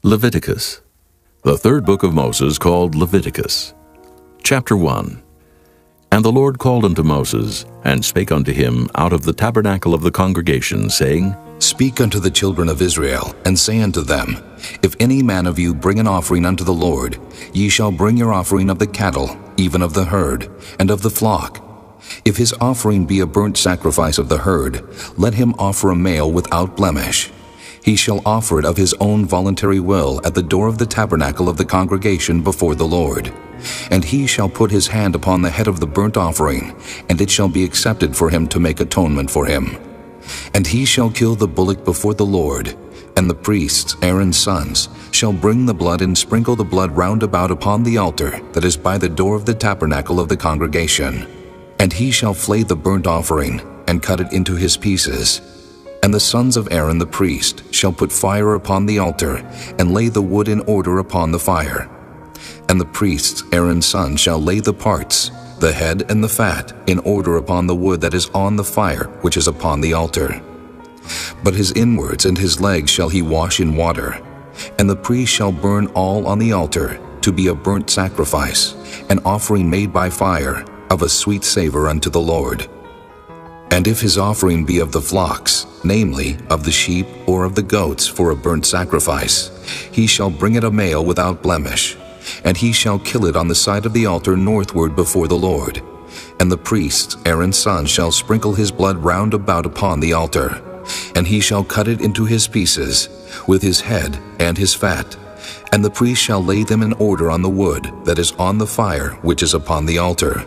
Leviticus, the third book of Moses, called Leviticus. Chapter 1. And the Lord called unto Moses, and spake unto him out of the tabernacle of the congregation, saying, Speak unto the children of Israel, and say unto them, If any man of you bring an offering unto the Lord, ye shall bring your offering of the cattle, even of the herd, and of the flock. If his offering be a burnt sacrifice of the herd, let him offer a male without blemish. He shall offer it of his own voluntary will at the door of the tabernacle of the congregation before the Lord. And he shall put his hand upon the head of the burnt offering, and it shall be accepted for him to make atonement for him. And he shall kill the bullock before the Lord, and the priests, Aaron's sons, shall bring the blood and sprinkle the blood round about upon the altar that is by the door of the tabernacle of the congregation. And he shall flay the burnt offering, and cut it into his pieces. And the sons of Aaron the priest shall put fire upon the altar, and lay the wood in order upon the fire. And the priests, Aaron's sons, shall lay the parts, the head and the fat, in order upon the wood that is on the fire which is upon the altar. But his inwards and his legs shall he wash in water. And the priest shall burn all on the altar, to be a burnt sacrifice, an offering made by fire, of a sweet savor unto the Lord. And if his offering be of the flocks, namely, of the sheep or of the goats for a burnt sacrifice, he shall bring it a male without blemish, and he shall kill it on the side of the altar northward before the Lord. And the priests, Aaron's sons, shall sprinkle his blood round about upon the altar, and he shall cut it into his pieces, with his head and his fat. And the priest shall lay them in order on the wood that is on the fire which is upon the altar.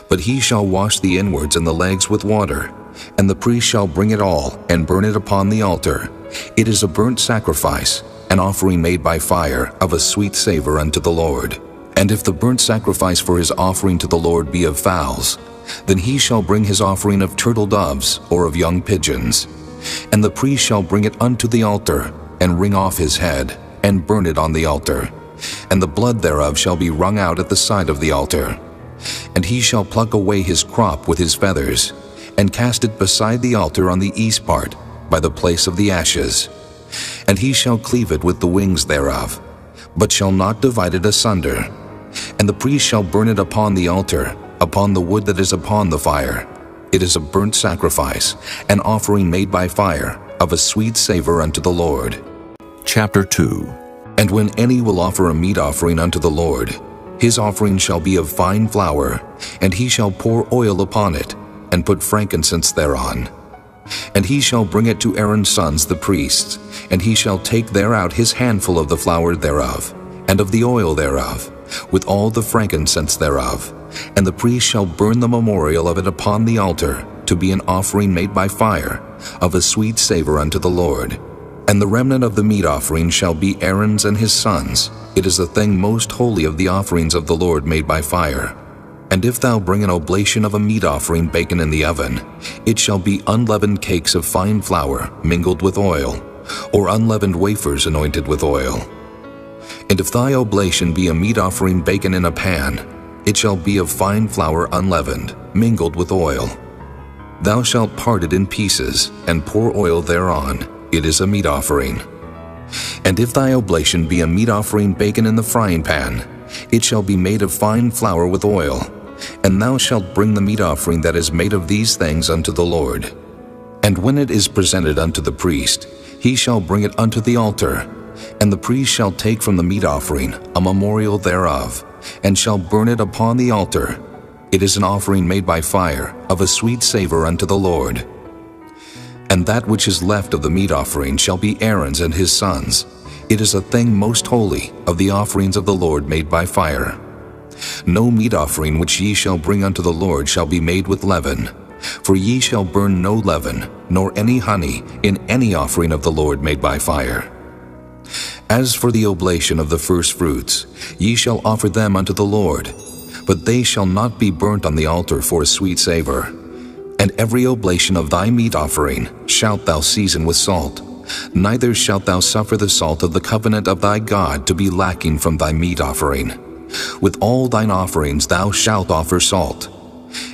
But he shall wash the inwards and the legs with water, and the priest shall bring it all, and burn it upon the altar. It is a burnt sacrifice, an offering made by fire, of a sweet savor unto the Lord. And if the burnt sacrifice for his offering to the Lord be of fowls, then he shall bring his offering of turtle doves, or of young pigeons. And the priest shall bring it unto the altar, and wring off his head, and burn it on the altar. And the blood thereof shall be wrung out at the side of the altar. And he shall pluck away his crop with his feathers, and cast it beside the altar on the east part, by the place of the ashes. And he shall cleave it with the wings thereof, but shall not divide it asunder. And the priest shall burn it upon the altar, upon the wood that is upon the fire. It is a burnt sacrifice, an offering made by fire, of a sweet savor unto the Lord. Chapter 2. And when any will offer a meat offering unto the Lord, his offering shall be of fine flour, and he shall pour oil upon it, and put frankincense thereon. And he shall bring it to Aaron's sons the priests, and he shall take thereout his handful of the flour thereof, and of the oil thereof, with all the frankincense thereof. And the priest shall burn the memorial of it upon the altar, to be an offering made by fire, of a sweet savor unto the Lord. And the remnant of the meat offering shall be Aaron's and his sons. It is the thing most holy of the offerings of the Lord made by fire. And if thou bring an oblation of a meat offering baken in the oven, it shall be unleavened cakes of fine flour mingled with oil, or unleavened wafers anointed with oil. And if thy oblation be a meat offering baken in a pan, it shall be of fine flour unleavened, mingled with oil. Thou shalt part it in pieces, and pour oil thereon. It is a meat offering. And if thy oblation be a meat offering baken in the frying pan, it shall be made of fine flour with oil. And thou shalt bring the meat offering that is made of these things unto the Lord. And when it is presented unto the priest, he shall bring it unto the altar. And the priest shall take from the meat offering a memorial thereof, and shall burn it upon the altar. It is an offering made by fire, of a sweet savor unto the Lord. And that which is left of the meat offering shall be Aaron's and his sons. It is a thing most holy of the offerings of the Lord made by fire. No meat offering which ye shall bring unto the Lord shall be made with leaven, for ye shall burn no leaven, nor any honey, in any offering of the Lord made by fire. As for the oblation of the first fruits, ye shall offer them unto the Lord, but they shall not be burnt on the altar for a sweet savor. And every oblation of thy meat offering shalt thou season with salt, neither shalt thou suffer the salt of the covenant of thy God to be lacking from thy meat offering. With all thine offerings thou shalt offer salt.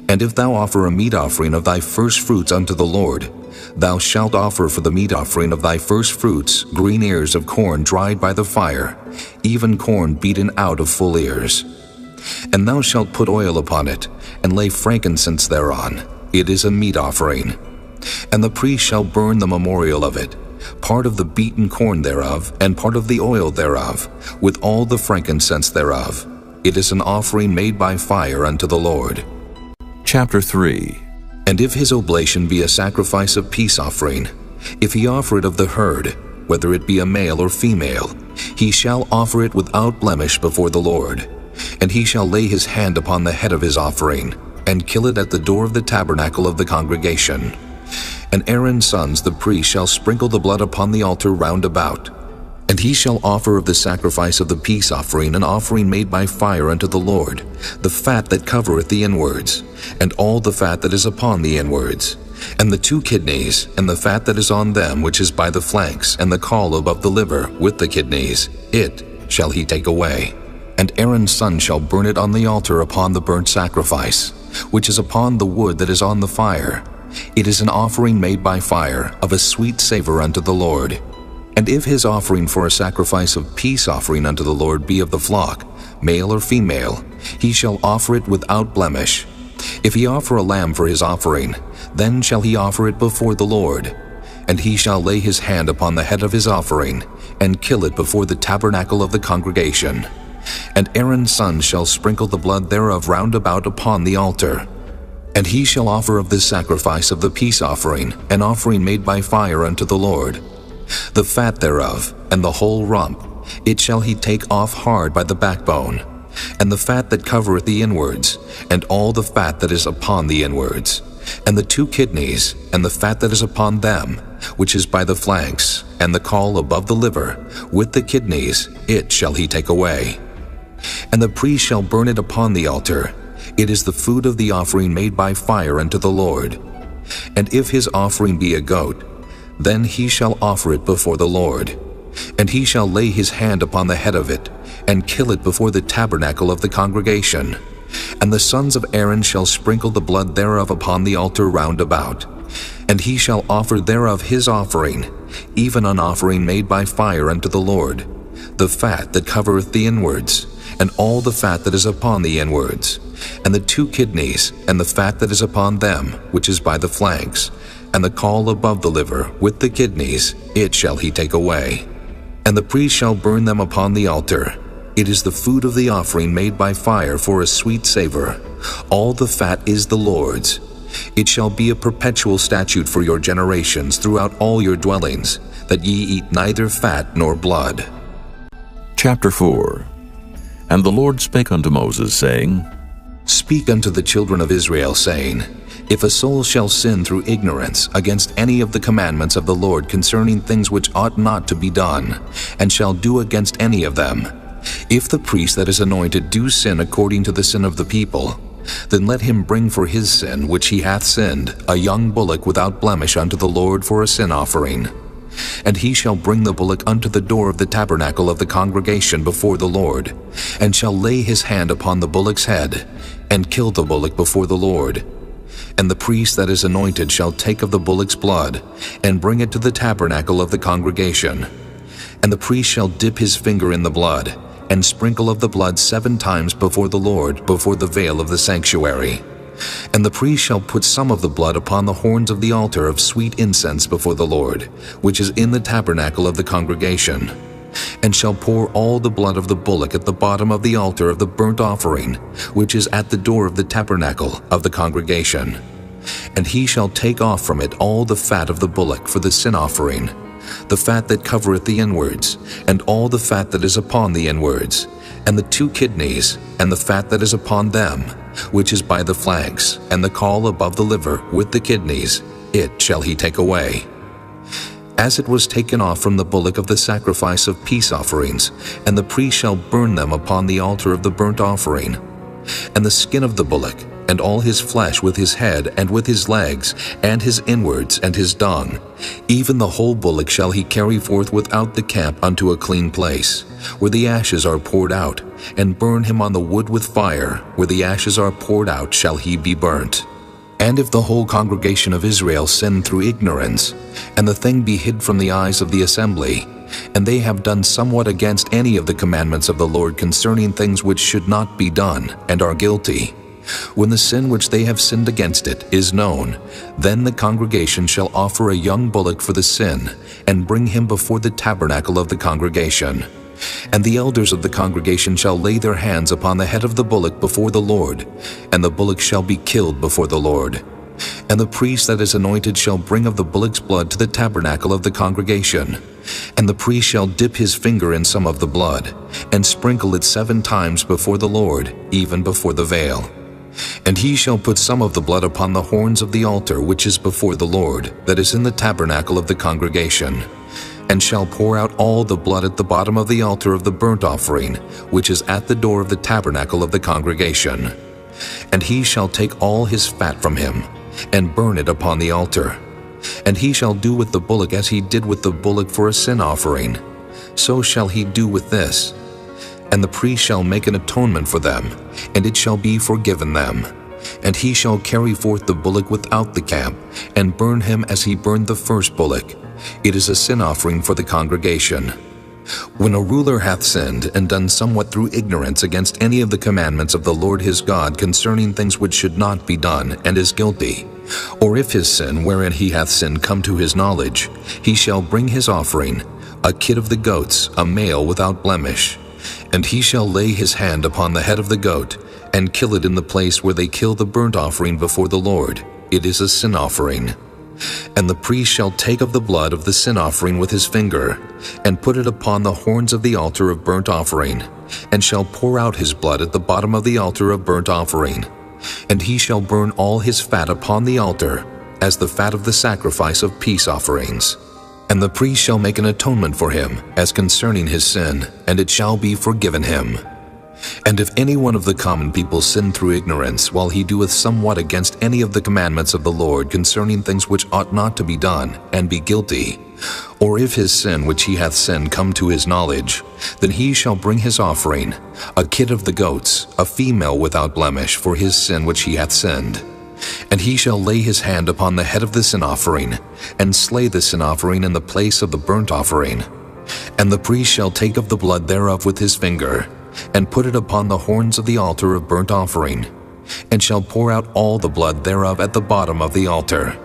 And if thou offer a meat offering of thy first fruits unto the Lord, Thou shalt offer for the meat offering of thy first fruits green ears of corn dried by the fire, even corn beaten out of full ears. And thou shalt put oil upon it, and lay frankincense thereon. It is a meat offering. And the priest shall burn the memorial of it, part of the beaten corn thereof, and part of the oil thereof, with all the frankincense thereof. It is an offering made by fire unto the Lord. Chapter 3. And if his oblation be a sacrifice of peace offering, if he offer it of the herd, whether it be a male or female, he shall offer it without blemish before the Lord. And he shall lay his hand upon the head of his offering, and kill it at the door of the tabernacle of the congregation. And Aaron's sons the priest shall sprinkle the blood upon the altar round about. And he shall offer of the sacrifice of the peace offering an offering made by fire unto the Lord, the fat that covereth the inwards, and all the fat that is upon the inwards, and the 2 kidneys, and the fat that is on them which is by the flanks, and the caul above the liver with the kidneys, it shall he take away. And Aaron's son shall burn it on the altar upon the burnt sacrifice, which is upon the wood that is on the fire. It is an offering made by fire, of a sweet savor unto the Lord. And if his offering for a sacrifice of peace offering unto the Lord be of the flock, male or female, he shall offer it without blemish. If he offer a lamb for his offering, then shall he offer it before the Lord. And he shall lay his hand upon the head of his offering, and kill it before the tabernacle of the congregation. And Aaron's son shall sprinkle the blood thereof round about upon the altar. And he shall offer of this sacrifice of the peace offering an offering made by fire unto the Lord. The fat thereof, and the whole rump, it shall he take off hard by the backbone, and the fat that covereth the inwards, and all the fat that is upon the inwards, and the 2 kidneys, and the fat that is upon them, which is by the flanks, and the caul above the liver, with the kidneys, it shall he take away. And the priest shall burn it upon the altar. It is the food of the offering made by fire unto the Lord. And if his offering be a goat, then he shall offer it before the Lord. And he shall lay his hand upon the head of it, and kill it before the tabernacle of the congregation. And the sons of Aaron shall sprinkle the blood thereof upon the altar round about. And he shall offer thereof his offering, even an offering made by fire unto the Lord, the fat that covereth the inwards, and all the fat that is upon the inwards, and the 2 kidneys, and the fat that is upon them, which is by the flanks, and the caul above the liver, with the kidneys, it shall he take away. And the priest shall burn them upon the altar. It is the food of the offering made by fire for a sweet savor. All the fat is the Lord's. It shall be a perpetual statute for your generations throughout all your dwellings, that ye eat neither fat nor blood. Chapter 4. And the Lord spake unto Moses, saying, Speak unto the children of Israel, saying, If a soul shall sin through ignorance against any of the commandments of the Lord concerning things which ought not to be done, and shall do against any of them, if the priest that is anointed do sin according to the sin of the people, then let him bring for his sin which he hath sinned a young bullock without blemish unto the Lord for a sin offering. And he shall bring the bullock unto the door of the tabernacle of the congregation before the Lord, and shall lay his hand upon the bullock's head, and kill the bullock before the Lord. And the priest that is anointed shall take of the bullock's blood, and bring it to the tabernacle of the congregation. And the priest shall dip his finger in the blood, and sprinkle of the blood 7 times before the Lord, before the veil of the sanctuary. And the priest shall put some of the blood upon the horns of the altar of sweet incense before the Lord, which is in the tabernacle of the congregation, and shall pour all the blood of the bullock at the bottom of the altar of the burnt offering, which is at the door of the tabernacle of the congregation. And he shall take off from it all the fat of the bullock for the sin offering, the fat that covereth the inwards, and all the fat that is upon the inwards, and the 2 kidneys, and the fat that is upon them, which is by the flanks, and the caul above the liver, with the kidneys, it shall he take away. As it was taken off from the bullock of the sacrifice of peace offerings, and the priest shall burn them upon the altar of the burnt offering. And the skin of the bullock, and all his flesh with his head, and with his legs, and his inwards, and his dung, even the whole bullock shall he carry forth without the camp unto a clean place, where the ashes are poured out, and burn him on the wood with fire, where the ashes are poured out shall he be burnt. And if the whole congregation of Israel sin through ignorance, and the thing be hid from the eyes of the assembly, and they have done somewhat against any of the commandments of the Lord concerning things which should not be done, and are guilty, when the sin which they have sinned against it is known, then the congregation shall offer a young bullock for the sin, and bring him before the tabernacle of the congregation. And the elders of the congregation shall lay their hands upon the head of the bullock before the Lord, and the bullock shall be killed before the Lord. And the priest that is anointed shall bring of the bullock's blood to the tabernacle of the congregation. And the priest shall dip his finger in some of the blood, and sprinkle it 7 times before the Lord, even before the veil. And he shall put some of the blood upon the horns of the altar which is before the Lord, that is in the tabernacle of the congregation, and shall pour out all the blood at the bottom of the altar of the burnt offering, which is at the door of the tabernacle of the congregation. And he shall take all his fat from him, and burn it upon the altar. And he shall do with the bullock as he did with the bullock for a sin offering. So shall he do with this. And the priest shall make an atonement for them, and it shall be forgiven them. And he shall carry forth the bullock without the camp, and burn him as he burned the first bullock. It is a sin offering for the congregation. When a ruler hath sinned and done somewhat through ignorance against any of the commandments of the Lord his God concerning things which should not be done, and is guilty, or if his sin wherein he hath sinned come to his knowledge, he shall bring his offering, a kid of the goats, a male without blemish. And he shall lay his hand upon the head of the goat, and kill it in the place where they kill the burnt offering before the Lord. It is a sin offering. And the priest shall take of the blood of the sin offering with his finger, and put it upon the horns of the altar of burnt offering, and shall pour out his blood at the bottom of the altar of burnt offering. And he shall burn all his fat upon the altar, as the fat of the sacrifice of peace offerings. And the priest shall make an atonement for him, as concerning his sin, and it shall be forgiven him. And if any one of the common people sin through ignorance, while he doeth somewhat against any of the commandments of the Lord concerning things which ought not to be done, and be guilty, or if his sin which he hath sinned come to his knowledge, then he shall bring his offering, a kid of the goats, a female without blemish, for his sin which he hath sinned. And he shall lay his hand upon the head of the sin offering, and slay the sin offering in the place of the burnt offering. And the priest shall take of the blood thereof with his finger, and put it upon the horns of the altar of burnt offering, and shall pour out all the blood thereof at the bottom of the altar.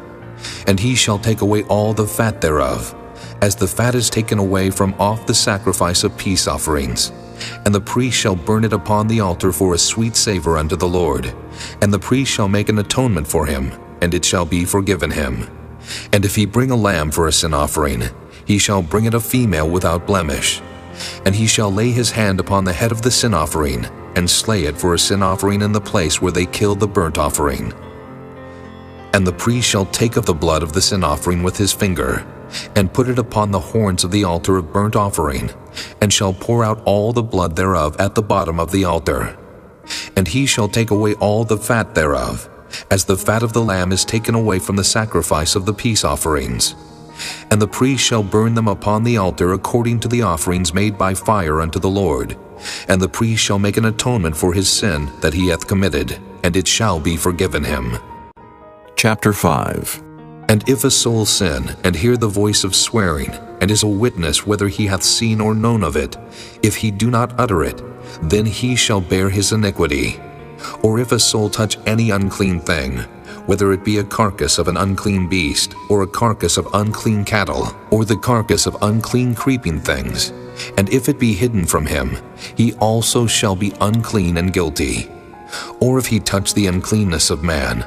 And he shall take away all the fat thereof, as the fat is taken away from off the sacrifice of peace offerings. And the priest shall burn it upon the altar for a sweet savor unto the Lord. And the priest shall make an atonement for him, and it shall be forgiven him. And if he bring a lamb for a sin offering, he shall bring it a female without blemish. And he shall lay his hand upon the head of the sin offering, and slay it for a sin offering in the place where they kill the burnt offering. And the priest shall take of the blood of the sin offering with his finger, and put it upon the horns of the altar of burnt offering, and shall pour out all the blood thereof at the bottom of the altar. And he shall take away all the fat thereof, as the fat of the lamb is taken away from the sacrifice of the peace offerings. And the priest shall burn them upon the altar according to the offerings made by fire unto the Lord. And the priest shall make an atonement for his sin that he hath committed, and it shall be forgiven him. Chapter 5. And if a soul sin, and hear the voice of swearing, and is a witness whether he hath seen or known of it, if he do not utter it, then he shall bear his iniquity. Or if a soul touch any unclean thing, whether it be a carcass of an unclean beast, or a carcass of unclean cattle, or the carcass of unclean creeping things, and if it be hidden from him, he also shall be unclean and guilty. Or if he touch the uncleanness of man,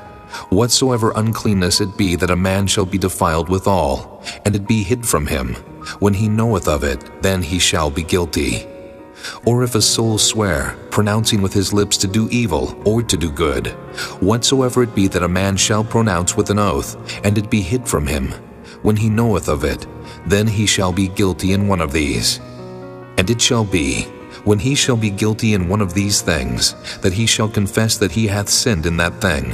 whatsoever uncleanness it be that a man shall be defiled withal, and it be hid from him, when he knoweth of it, then he shall be guilty. Or if a soul swear, pronouncing with his lips to do evil or to do good, whatsoever it be that a man shall pronounce with an oath, and it be hid from him, when he knoweth of it, then he shall be guilty in one of these. And it shall be, when he shall be guilty in one of these things, that he shall confess that he hath sinned in that thing.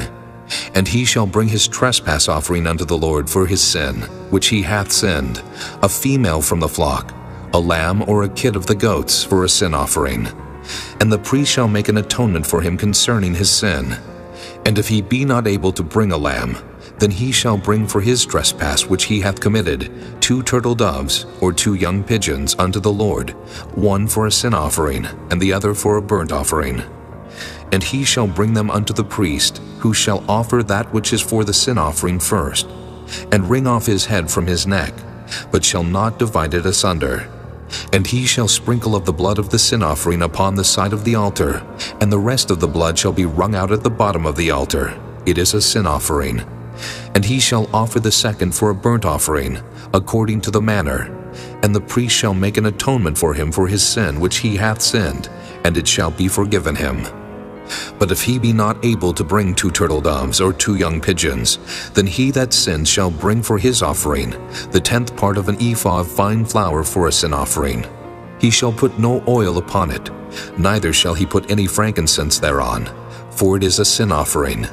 And he shall bring his trespass offering unto the Lord for his sin, which he hath sinned, a female from the flock, a lamb or a kid of the goats for a sin offering. And the priest shall make an atonement for him concerning his sin. And if he be not able to bring a lamb, then he shall bring for his trespass which he hath committed 2 turtle doves or 2 young pigeons unto the Lord, one for a sin offering, and the other for a burnt offering. And he shall bring them unto the priest, who shall offer that which is for the sin offering first, and wring off his head from his neck, but shall not divide it asunder. And he shall sprinkle of the blood of the sin offering upon the side of the altar, and the rest of the blood shall be wrung out at the bottom of the altar. It is a sin offering. And he shall offer the second for a burnt offering, according to the manner. And the priest shall make an atonement for him for his sin which he hath sinned, and it shall be forgiven him. But if he be not able to bring 2 turtle doves or 2 young pigeons, then he that sinned shall bring for his offering the 10th part of an ephah of fine flour for a sin offering. He shall put no oil upon it, neither shall he put any frankincense thereon, for it is a sin offering.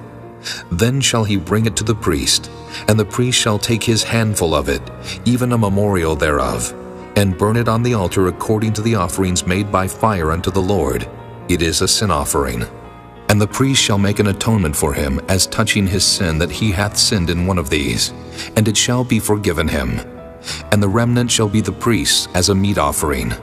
Then shall he bring it to the priest, and the priest shall take his handful of it, even a memorial thereof, and burn it on the altar according to the offerings made by fire unto the Lord. It is a sin offering. And the priest shall make an atonement for him as touching his sin that he hath sinned in one of these, and it shall be forgiven him. And the remnant shall be the priest's as a meat offering.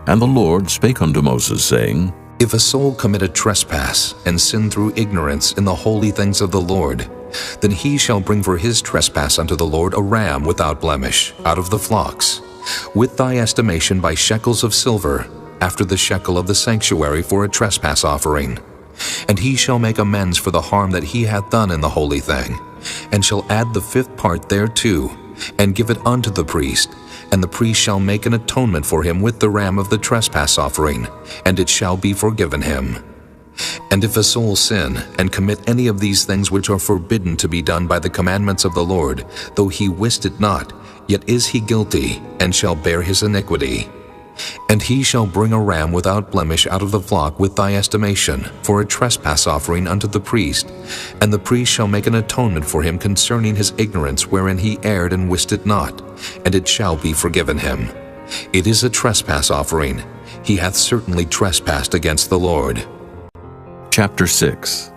And the Lord spake unto Moses, saying, If a soul commit a trespass, and sin through ignorance in the holy things of the Lord, then he shall bring for his trespass unto the Lord a ram without blemish, out of the flocks, with thy estimation by shekels of silver, after the shekel of the sanctuary for a trespass offering. And he shall make amends for the harm that he hath done in the holy thing, and shall add the 5th part thereto, and give it unto the priest, and the priest shall make an atonement for him with the ram of the trespass offering, and it shall be forgiven him. And if a soul sin, and commit any of these things which are forbidden to be done by the commandments of the Lord, though he wist it not, yet is he guilty, and shall bear his iniquity. And he shall bring a ram without blemish out of the flock with thy estimation, for a trespass offering unto the priest, and the priest shall make an atonement for him concerning his ignorance wherein he erred and wist it not, and it shall be forgiven him. It is a trespass offering. He hath certainly trespassed against the Lord. Chapter 6.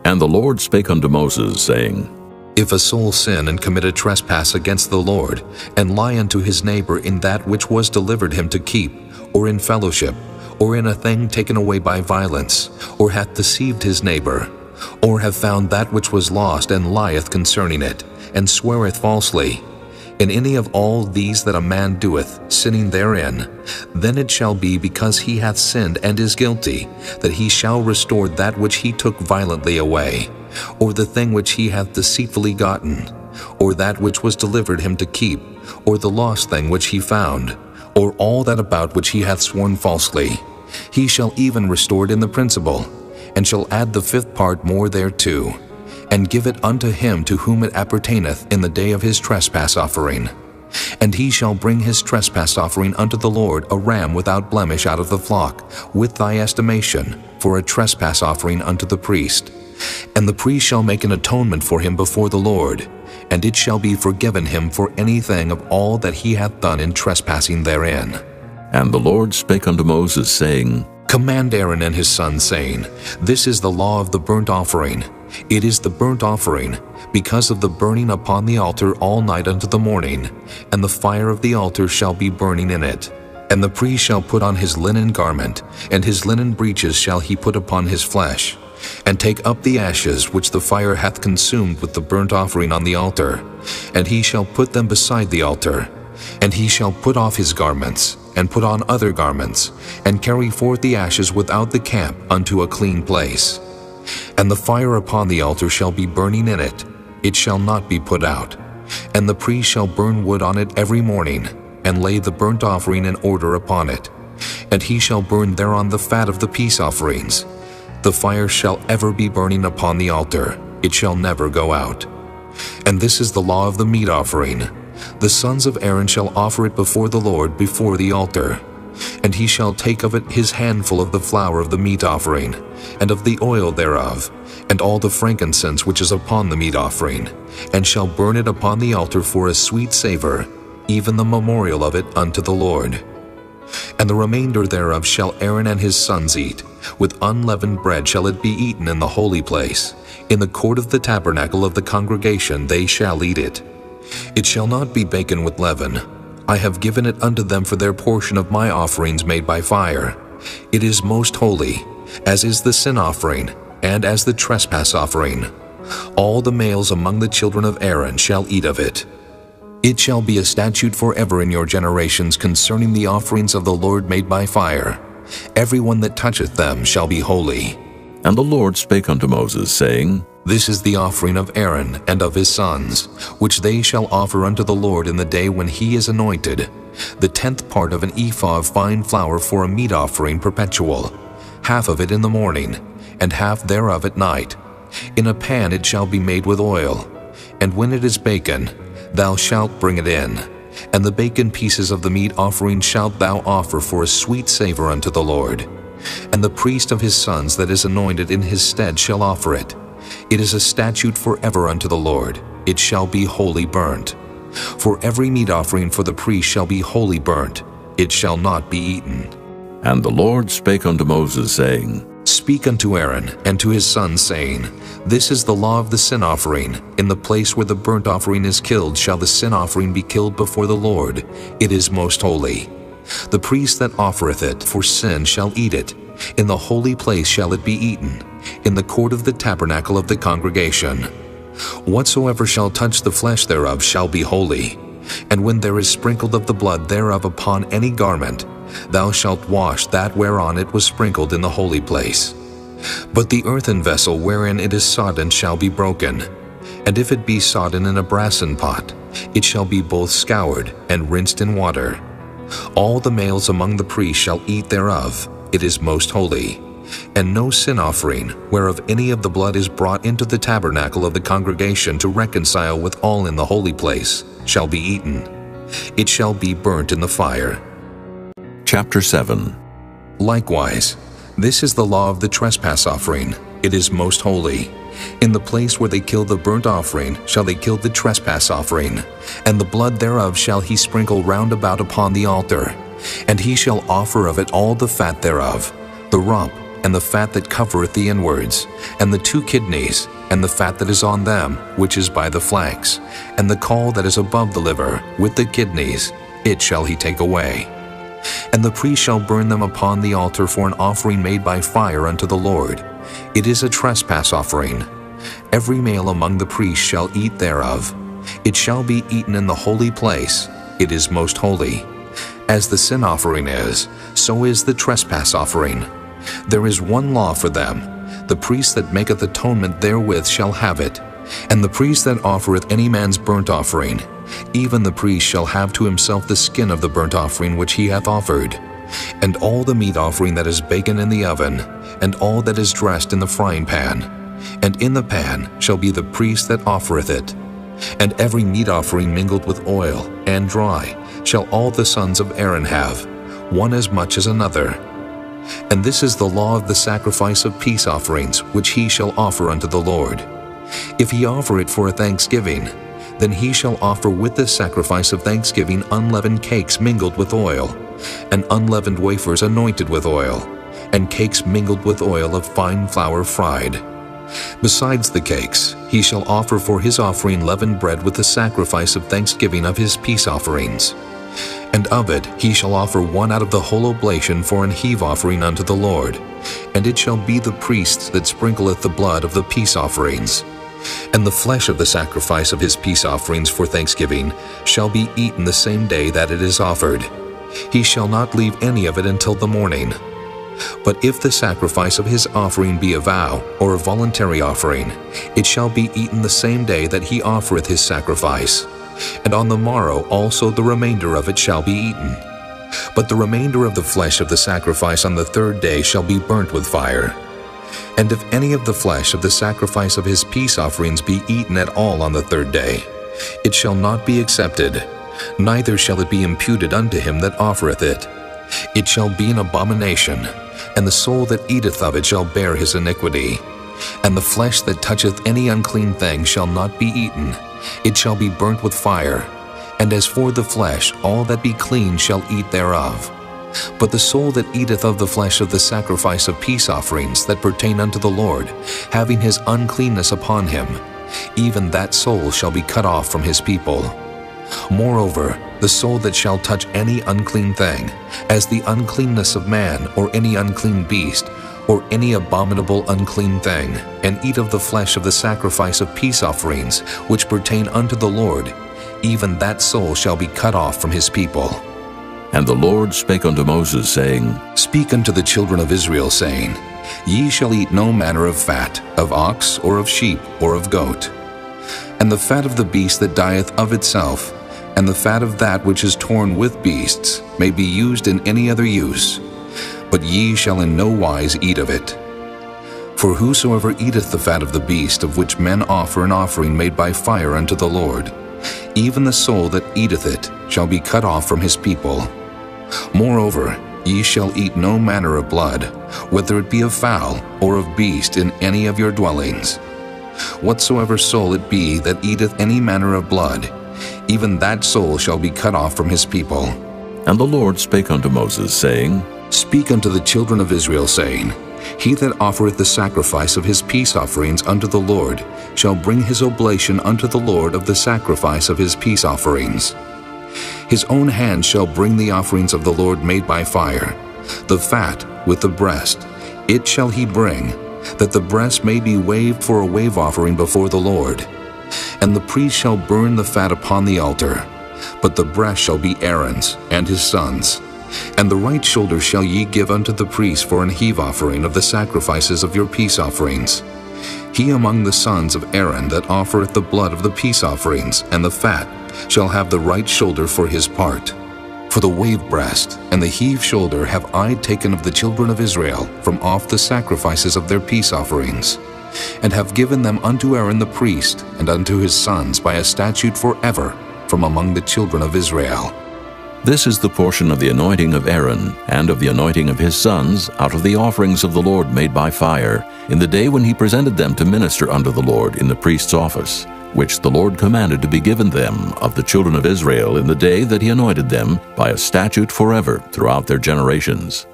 And the Lord spake unto Moses, saying, If a soul sin and commit a trespass against the Lord, and lie unto his neighbor in that which was delivered him to keep, or in fellowship, or in a thing taken away by violence, or hath deceived his neighbor, or have found that which was lost, and lieth concerning it, and sweareth falsely, in any of all these that a man doeth, sinning therein, then it shall be because he hath sinned and is guilty, that he shall restore that which he took violently away, or the thing which he hath deceitfully gotten, or that which was delivered him to keep, or the lost thing which he found, or all that about which he hath sworn falsely. He shall even restore it in the principal, and shall add the 5th part more thereto, and give it unto him to whom it appertaineth in the day of his trespass offering. And he shall bring his trespass offering unto the Lord a ram without blemish out of the flock, with thy estimation, for a trespass offering unto the priest. And the priest shall make an atonement for him before the Lord, and it shall be forgiven him for anything of all that he hath done in trespassing therein. And the Lord spake unto Moses, saying, Command Aaron and his sons, saying, This is the law of the burnt offering. It is the burnt offering, because of the burning upon the altar all night unto the morning, and the fire of the altar shall be burning in it. And the priest shall put on his linen garment, and his linen breeches shall he put upon his flesh, and take up the ashes which the fire hath consumed with the burnt offering on the altar, and he shall put them beside the altar. And he shall put off his garments, and put on other garments, and carry forth the ashes without the camp unto a clean place. And the fire upon the altar shall be burning in it, it shall not be put out. And the priest shall burn wood on it every morning, and lay the burnt offering in order upon it. And he shall burn thereon the fat of the peace offerings. The fire shall ever be burning upon the altar, it shall never go out. And this is the law of the meat offering. The sons of Aaron shall offer it before the Lord before the altar. And he shall take of it his handful of the flour of the meat offering, and of the oil thereof, and all the frankincense which is upon the meat offering, and shall burn it upon the altar for a sweet savor, even the memorial of it unto the Lord. And the remainder thereof shall Aaron and his sons eat, With unleavened bread shall it be eaten in the holy place. In the court of the tabernacle of the congregation they shall eat it. It shall not be baken with leaven. I have given it unto them for their portion of my offerings made by fire. It is most holy, as is the sin offering, and as the trespass offering. All the males among the children of Aaron shall eat of it. It shall be a statute forever in your generations concerning the offerings of the Lord made by fire. Every one that toucheth them shall be holy. And the Lord spake unto Moses, saying, This is the offering of Aaron and of his sons, which they shall offer unto the Lord in the day when he is anointed, the 10th part of an ephah of fine flour for a meat offering perpetual, half of it in the morning, and half thereof at night. In a pan it shall be made with oil, and when it is baken, thou shalt bring it in. And the baken pieces of the meat offering shalt thou offer for a sweet savor unto the Lord. And the priest of his sons that is anointed in his stead shall offer it. It is a statute forever unto the Lord. It shall be wholly burnt. For every meat offering for the priest shall be wholly burnt. It shall not be eaten. And the Lord spake unto Moses, saying, Speak unto Aaron and to his sons, saying, This is the law of the sin offering. In the place where the burnt offering is killed shall the sin offering be killed before the Lord. It is most holy. The priest that offereth it for sin shall eat it. In the holy place shall it be eaten, in the court of the tabernacle of the congregation. Whatsoever shall touch the flesh thereof shall be holy. And when there is sprinkled of the blood thereof upon any garment, thou shalt wash that whereon it was sprinkled in the holy place. But the earthen vessel wherein it is sodden shall be broken. And if it be sodden in a brassen pot, it shall be both scoured and rinsed in water. All the males among the priests shall eat thereof. It is most holy. And no sin offering, whereof any of the blood is brought into the tabernacle of the congregation to reconcile with all in the holy place, shall be eaten. It shall be burnt in the fire. Chapter 7. Likewise, this is the law of the trespass offering. It is most holy. In the place where they kill the burnt offering shall they kill the trespass offering, and the blood thereof shall he sprinkle round about upon the altar. And he shall offer of it all the fat thereof, the rump, and the fat that covereth the inwards, and the 2 kidneys, and the fat that is on them, which is by the flanks, and the caul that is above the liver, with the kidneys, it shall he take away. And the priest shall burn them upon the altar for an offering made by fire unto the Lord. It is a trespass offering. Every male among the priests shall eat thereof. It shall be eaten in the holy place. It is most holy. As the sin offering is, so is the trespass offering. There is one law for them. The priest that maketh atonement therewith shall have it. And the priest that offereth any man's burnt offering, even the priest shall have to himself the skin of the burnt offering which he hath offered, and all the meat offering that is baken in the oven, and all that is dressed in the frying pan. And in the pan shall be the priest that offereth it. And every meat offering mingled with oil, and dry, shall all the sons of Aaron have, one as much as another. And this is the law of the sacrifice of peace offerings, which he shall offer unto the Lord. If he offer it for a thanksgiving, then he shall offer with the sacrifice of thanksgiving unleavened cakes mingled with oil, and unleavened wafers anointed with oil, and cakes mingled with oil of fine flour fried. Besides the cakes, he shall offer for his offering leavened bread with the sacrifice of thanksgiving of his peace offerings. And of it he shall offer one out of the whole oblation for an heave offering unto the Lord, and it shall be the priest that sprinkleth the blood of the peace offerings. And the flesh of the sacrifice of his peace offerings for thanksgiving shall be eaten the same day that it is offered. He shall not leave any of it until the morning. But if the sacrifice of his offering be a vow, or a voluntary offering, it shall be eaten the same day that he offereth his sacrifice. And on the morrow also the remainder of it shall be eaten. But the remainder of the flesh of the sacrifice on the 3rd day shall be burnt with fire. And if any of the flesh of the sacrifice of his peace offerings be eaten at all on the 3rd day, it shall not be accepted, neither shall it be imputed unto him that offereth it. It shall be an abomination, and the soul that eateth of it shall bear his iniquity. And the flesh that toucheth any unclean thing shall not be eaten, it shall be burnt with fire. And as for the flesh, all that be clean shall eat thereof. But the soul that eateth of the flesh of the sacrifice of peace offerings that pertain unto the Lord, having his uncleanness upon him, even that soul shall be cut off from his people. Moreover, the soul that shall touch any unclean thing, as the uncleanness of man, or any unclean beast, or any abominable unclean thing, and eat of the flesh of the sacrifice of peace offerings, which pertain unto the Lord, even that soul shall be cut off from his people. And the Lord spake unto Moses, saying, Speak unto the children of Israel, saying, Ye shall eat no manner of fat, of ox, or of sheep, or of goat. And the fat of the beast that dieth of itself, and the fat of that which is torn with beasts, may be used in any other use. But ye shall in no wise eat of it. For whosoever eateth the fat of the beast of which men offer an offering made by fire unto the Lord, even the soul that eateth it shall be cut off from his people. Moreover, ye shall eat no manner of blood, whether it be of fowl or of beast in any of your dwellings. Whatsoever soul it be that eateth any manner of blood, even that soul shall be cut off from his people. And the Lord spake unto Moses, saying, Speak unto the children of Israel, saying, He that offereth the sacrifice of his peace offerings unto the Lord shall bring his oblation unto the Lord of the sacrifice of his peace offerings. His own hand shall bring the offerings of the Lord made by fire, the fat with the breast, it shall he bring, that the breast may be waved for a wave offering before the Lord. And the priest shall burn the fat upon the altar, but the breast shall be Aaron's and his sons'. And the right shoulder shall ye give unto the priest for an heave offering of the sacrifices of your peace offerings. He among the sons of Aaron that offereth the blood of the peace offerings and the fat shall have the right shoulder for his part. For the wave breast and the heave shoulder have I taken of the children of Israel from off the sacrifices of their peace offerings, and have given them unto Aaron the priest and unto his sons by a statute forever from among the children of Israel. This is the portion of the anointing of Aaron, and of the anointing of his sons, out of the offerings of the Lord made by fire, in the day when he presented them to minister unto the Lord in the priest's office, which the Lord commanded to be given them of the children of Israel in the day that he anointed them, by a statute forever throughout their generations.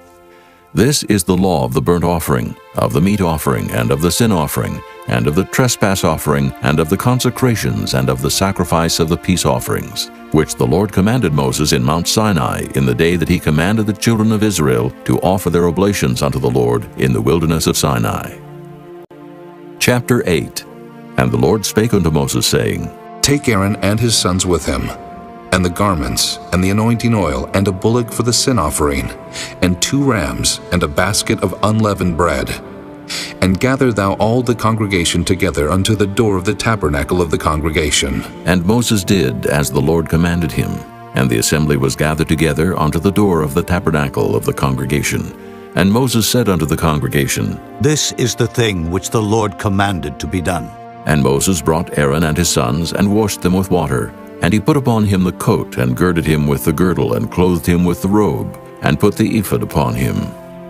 This is the law of the burnt offering, of the meat offering, and of the sin offering, and of the trespass offering, and of the consecrations, and of the sacrifice of the peace offerings, which the Lord commanded Moses in Mount Sinai in the day that he commanded the children of Israel to offer their oblations unto the Lord in the wilderness of Sinai. Chapter 8. And the Lord spake unto Moses, saying, Take Aaron and his sons with him, and the garments, and the anointing oil, and a bullock for the sin offering, and 2 rams, and a basket of unleavened bread. And gather thou all the congregation together unto the door of the tabernacle of the congregation. And Moses did as the Lord commanded him, and the assembly was gathered together unto the door of the tabernacle of the congregation. And Moses said unto the congregation, This is the thing which the Lord commanded to be done. And Moses brought Aaron and his sons, and washed them with water. And he put upon him the coat, and girded him with the girdle, and clothed him with the robe, and put the ephod upon him.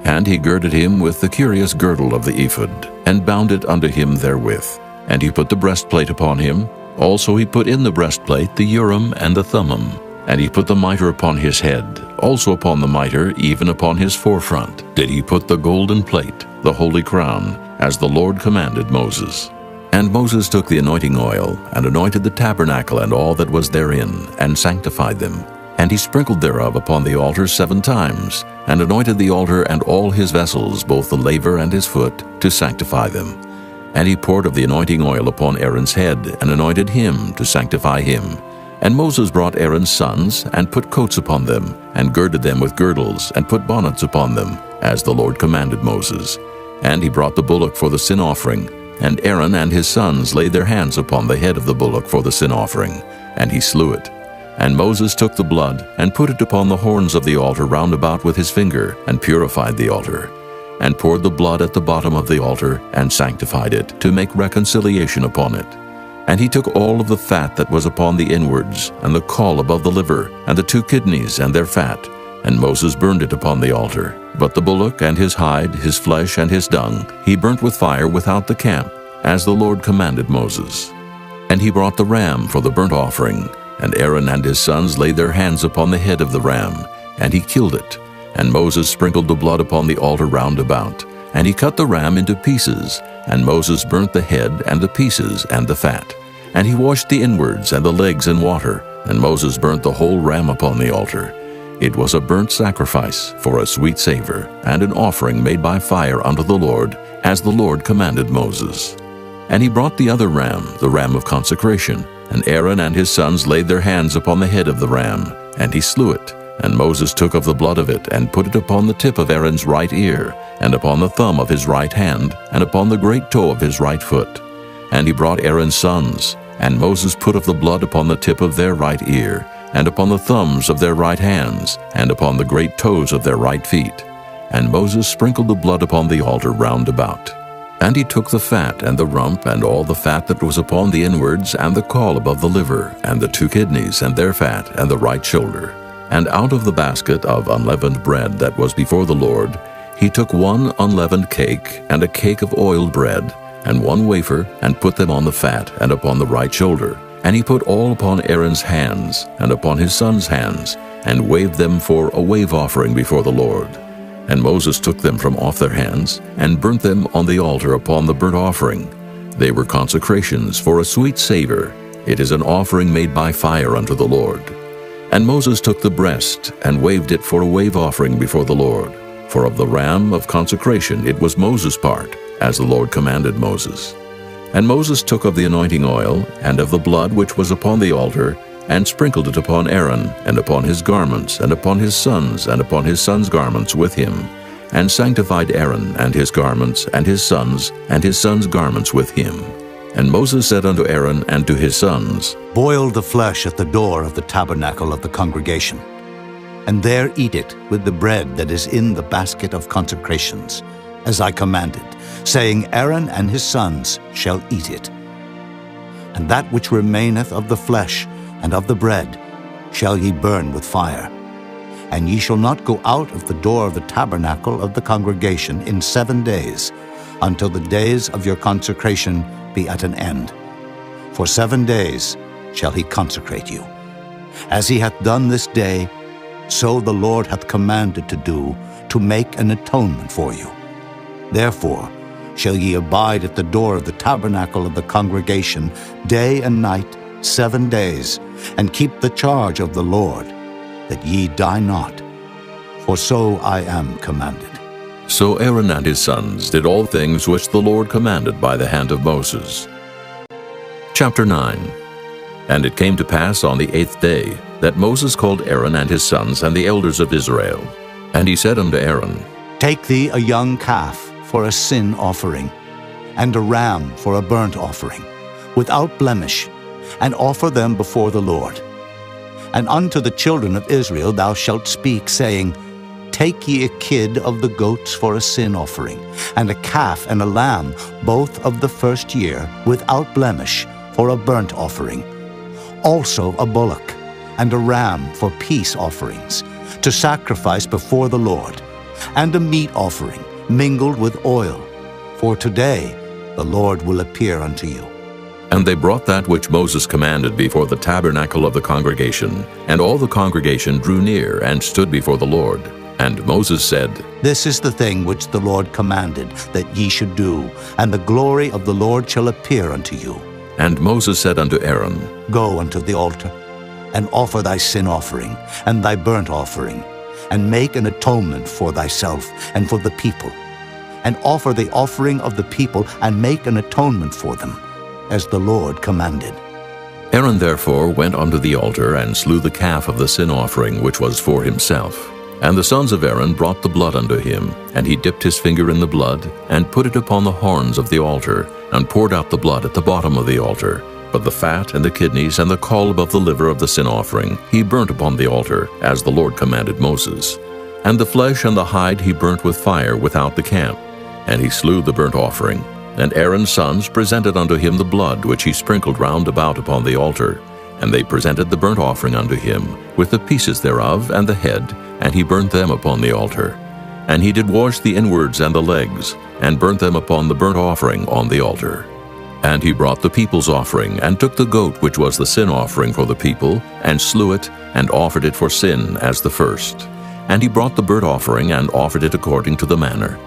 And he girded him with the curious girdle of the ephod, and bound it unto him therewith. And he put the breastplate upon him. Also he put in the breastplate the Urim and the Thummim. And he put the mitre upon his head. Also upon the mitre, even upon his forefront, did he put the golden plate, the holy crown, as the Lord commanded Moses. And Moses took the anointing oil, and anointed the tabernacle and all that was therein, and sanctified them. And he sprinkled thereof upon the altar 7 times, and anointed the altar and all his vessels, both the laver and his foot, to sanctify them. And he poured of the anointing oil upon Aaron's head, and anointed him to sanctify him. And Moses brought Aaron's sons, and put coats upon them, and girded them with girdles, and put bonnets upon them, as the Lord commanded Moses. And he brought the bullock for the sin offering, and Aaron and his sons laid their hands upon the head of the bullock for the sin offering, and he slew it. And Moses took the blood, and put it upon the horns of the altar round about with his finger, and purified the altar, and poured the blood at the bottom of the altar, and sanctified it, to make reconciliation upon it. And he took all of the fat that was upon the inwards, and the caul above the liver, and the 2 kidneys and their fat, and Moses burned it upon the altar. But the bullock and his hide, his flesh and his dung, he burnt with fire without the camp, as the Lord commanded Moses. And he brought the ram for the burnt offering, and Aaron and his sons laid their hands upon the head of the ram, and he killed it. And Moses sprinkled the blood upon the altar round about, and he cut the ram into pieces, and Moses burnt the head and the pieces and the fat. And he washed the inwards and the legs in water, and Moses burnt the whole ram upon the altar. It was a burnt sacrifice for a sweet savor, and an offering made by fire unto the Lord, as the Lord commanded Moses. And he brought the other ram, the ram of consecration, and Aaron and his sons laid their hands upon the head of the ram, and he slew it. And Moses took of the blood of it, and put it upon the tip of Aaron's right ear, and upon the thumb of his right hand, and upon the great toe of his right foot. And he brought Aaron's sons, and Moses put of the blood upon the tip of their right ear, and upon the thumbs of their right hands, and upon the great toes of their right feet. And Moses sprinkled the blood upon the altar round about. And he took the fat and the rump, and all the fat that was upon the inwards, and the caul above the liver, and the 2 kidneys, and their fat, and the right shoulder. And out of the basket of unleavened bread that was before the Lord, he took 1 unleavened cake, and a cake of oiled bread, and 1 wafer, and put them on the fat, and upon the right shoulder. And he put all upon Aaron's hands, and upon his sons' hands, and waved them for a wave offering before the Lord. And Moses took them from off their hands, and burnt them on the altar upon the burnt offering. They were consecrations for a sweet savor. It is an offering made by fire unto the Lord. And Moses took the breast, and waved it for a wave offering before the Lord. For of the ram of consecration it was Moses' part, as the Lord commanded Moses. And Moses took of the anointing oil, and of the blood which was upon the altar, and sprinkled it upon Aaron, and upon his garments, and upon his sons' garments with him, and sanctified Aaron and his garments, and his sons' garments with him. And Moses said unto Aaron and to his sons, Boil the flesh at the door of the tabernacle of the congregation, and there eat it with the bread that is in the basket of consecrations, as I commanded, saying, Aaron and his sons shall eat it. And that which remaineth of the flesh and of the bread shall ye burn with fire. And ye shall not go out of the door of the tabernacle of the congregation in 7 days, until the days of your consecration be at an end. For 7 days shall he consecrate you. As he hath done this day, so the Lord hath commanded to do, to make an atonement for you. Therefore shall ye abide at the door of the tabernacle of the congregation day and night 7 days, and keep the charge of the Lord, that ye die not. For so I am commanded. So Aaron and his sons did all things which the Lord commanded by the hand of Moses. Chapter 9. And it came to pass on the 8th day that Moses called Aaron and his sons and the elders of Israel. And he said unto Aaron, Take thee a young calf for a sin offering, and a ram for a burnt offering, without blemish, and offer them before the Lord. And unto the children of Israel thou shalt speak, saying, Take ye a kid of the goats for a sin offering, and a calf and a lamb, both of the first year, without blemish, for a burnt offering. Also a bullock, and a ram for peace offerings, to sacrifice before the Lord, and a meat offering, mingled with oil. For today the Lord will appear unto you. And they brought that which Moses commanded before the tabernacle of the congregation, and all the congregation drew near and stood before the Lord. And Moses said, This is the thing which the Lord commanded that ye should do, and the glory of the Lord shall appear unto you. And Moses said unto Aaron, Go unto the altar, and offer thy sin offering, and thy burnt offering, and make an atonement for thyself and for the people, and offer the offering of the people, and make an atonement for them, as the Lord commanded. Aaron therefore went unto the altar, and slew the calf of the sin offering which was for himself. And the sons of Aaron brought the blood unto him, and he dipped his finger in the blood, and put it upon the horns of the altar, and poured out the blood at the bottom of the altar. But the fat and the kidneys and the caul above the liver of the sin offering he burnt upon the altar, as the Lord commanded Moses. And the flesh and the hide he burnt with fire without the camp. And he slew the burnt offering. And Aaron's sons presented unto him the blood which he sprinkled round about upon the altar. And they presented the burnt offering unto him, with the pieces thereof and the head, and he burnt them upon the altar. And he did wash the inwards and the legs, and burnt them upon the burnt offering on the altar. And he brought the people's offering, and took the goat which was the sin offering for the people, and slew it, and offered it for sin as the first. And he brought the burnt offering and offered it according to the manner.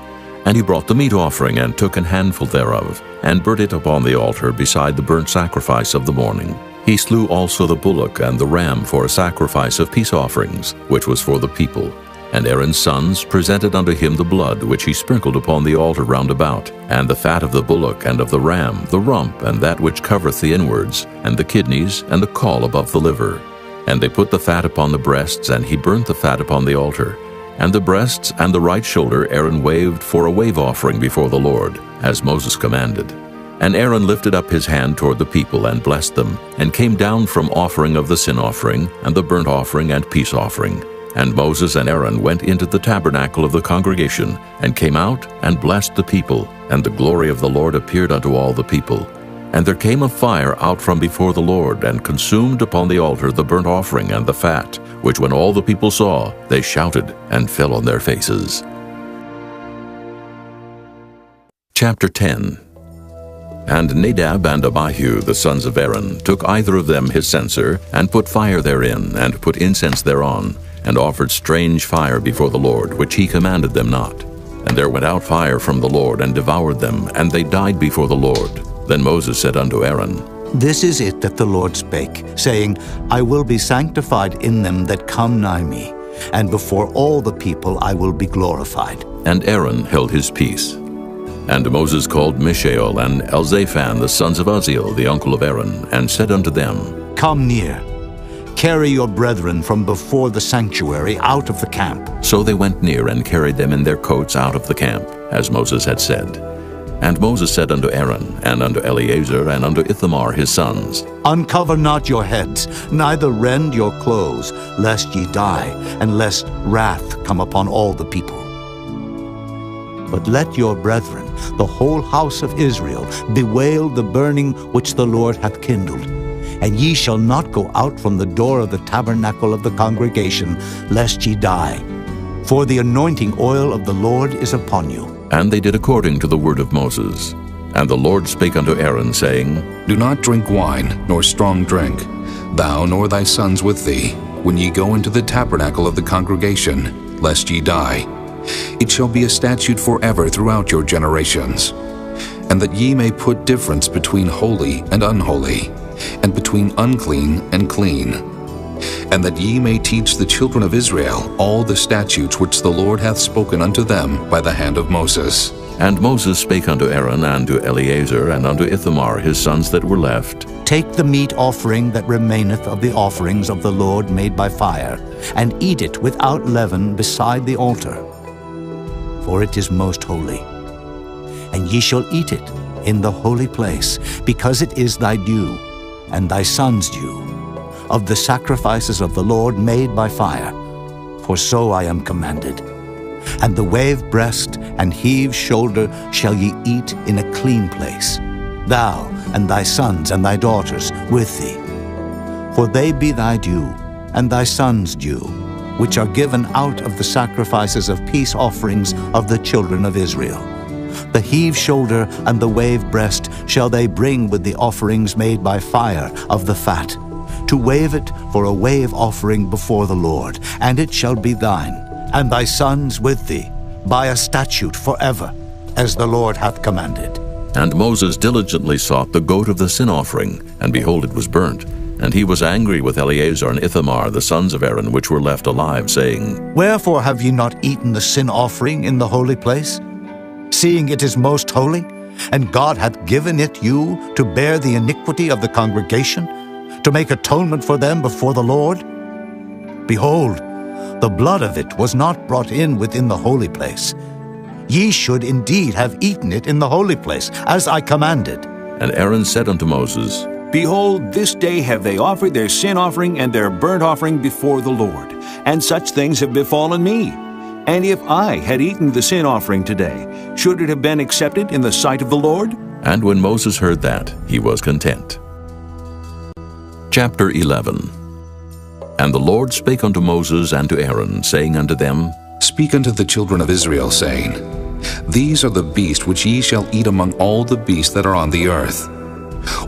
And he brought the meat offering and took an handful thereof, and burnt it upon the altar beside the burnt sacrifice of the morning. He slew also the bullock and the ram for a sacrifice of peace offerings, which was for the people. And Aaron's sons presented unto him the blood which he sprinkled upon the altar round about, and the fat of the bullock and of the ram, the rump, and that which covereth the inwards, and the kidneys, and the caul above the liver. And they put the fat upon the breasts, and he burnt the fat upon the altar. And the breasts and the right shoulder Aaron waved for a wave offering before the Lord, as Moses commanded. And Aaron lifted up his hand toward the people, and blessed them, and came down from offering of the sin offering, and the burnt offering and peace offering. And Moses and Aaron went into the tabernacle of the congregation, and came out, and blessed the people, and the glory of the Lord appeared unto all the people. And there came a fire out from before the Lord, and consumed upon the altar the burnt offering and the fat, which when all the people saw, they shouted, and fell on their faces. Chapter 10. And Nadab and Abihu, the sons of Aaron, took either of them his censer, and put fire therein, and put incense thereon, and offered strange fire before the Lord, which he commanded them not. And there went out fire from the Lord, and devoured them, and they died before the Lord. Then Moses said unto Aaron, This is it that the Lord spake, saying, I will be sanctified in them that come nigh me, and before all the people I will be glorified. And Aaron held his peace. And Moses called Mishael and Elzaphan, the sons of Uzziel, the uncle of Aaron, and said unto them, Come near. Carry your brethren from before the sanctuary out of the camp. So they went near and carried them in their coats out of the camp, as Moses had said. And Moses said unto Aaron, and unto Eleazar, and unto Ithamar his sons, Uncover not your heads, neither rend your clothes, lest ye die, and lest wrath come upon all the people. But let your brethren, the whole house of Israel, bewail the burning which the Lord hath kindled. And ye shall not go out from the door of the tabernacle of the congregation, lest ye die. For the anointing oil of the Lord is upon you. And they did according to the word of Moses. And the Lord spake unto Aaron, saying, Do not drink wine, nor strong drink, thou nor thy sons with thee, when ye go into the tabernacle of the congregation, lest ye die. It shall be a statute forever throughout your generations. And that ye may put difference between holy and unholy, and between unclean and clean. And that ye may teach the children of Israel all the statutes which the Lord hath spoken unto them by the hand of Moses. And Moses spake unto Aaron, and to Eleazar, and unto Ithamar his sons that were left, Take the meat offering that remaineth of the offerings of the Lord made by fire, and eat it without leaven beside the altar. For it is most holy. And ye shall eat it in the holy place, because it is thy due, and thy son's due, of the sacrifices of the Lord made by fire, for so I am commanded. And the wave breast and heave shoulder shall ye eat in a clean place, thou and thy sons and thy daughters with thee. For they be thy due, and thy sons' due, which are given out of the sacrifices of peace offerings of the children of Israel. The heave shoulder and the wave breast shall they bring with the offerings made by fire of the fat, to wave it for a wave offering before the Lord, and it shall be thine, and thy sons with thee, by a statute forever, as the Lord hath commanded. And Moses diligently sought the goat of the sin offering, and behold, it was burnt. And he was angry with Eleazar and Ithamar, the sons of Aaron, which were left alive, saying, Wherefore have ye not eaten the sin offering in the holy place, seeing it is most holy, and God hath given it you to bear the iniquity of the congregation, to make atonement for them before the Lord? Behold, the blood of it was not brought in within the holy place. Ye should indeed have eaten it in the holy place, as I commanded. And Aaron said unto Moses, Behold, this day have they offered their sin offering and their burnt offering before the Lord, and such things have befallen me. And if I had eaten the sin offering today, should it have been accepted in the sight of the Lord? And when Moses heard that, he was content. Chapter 11. And the Lord spake unto Moses and to Aaron, saying unto them, Speak unto the children of Israel, saying, These are the beasts which ye shall eat among all the beasts that are on the earth.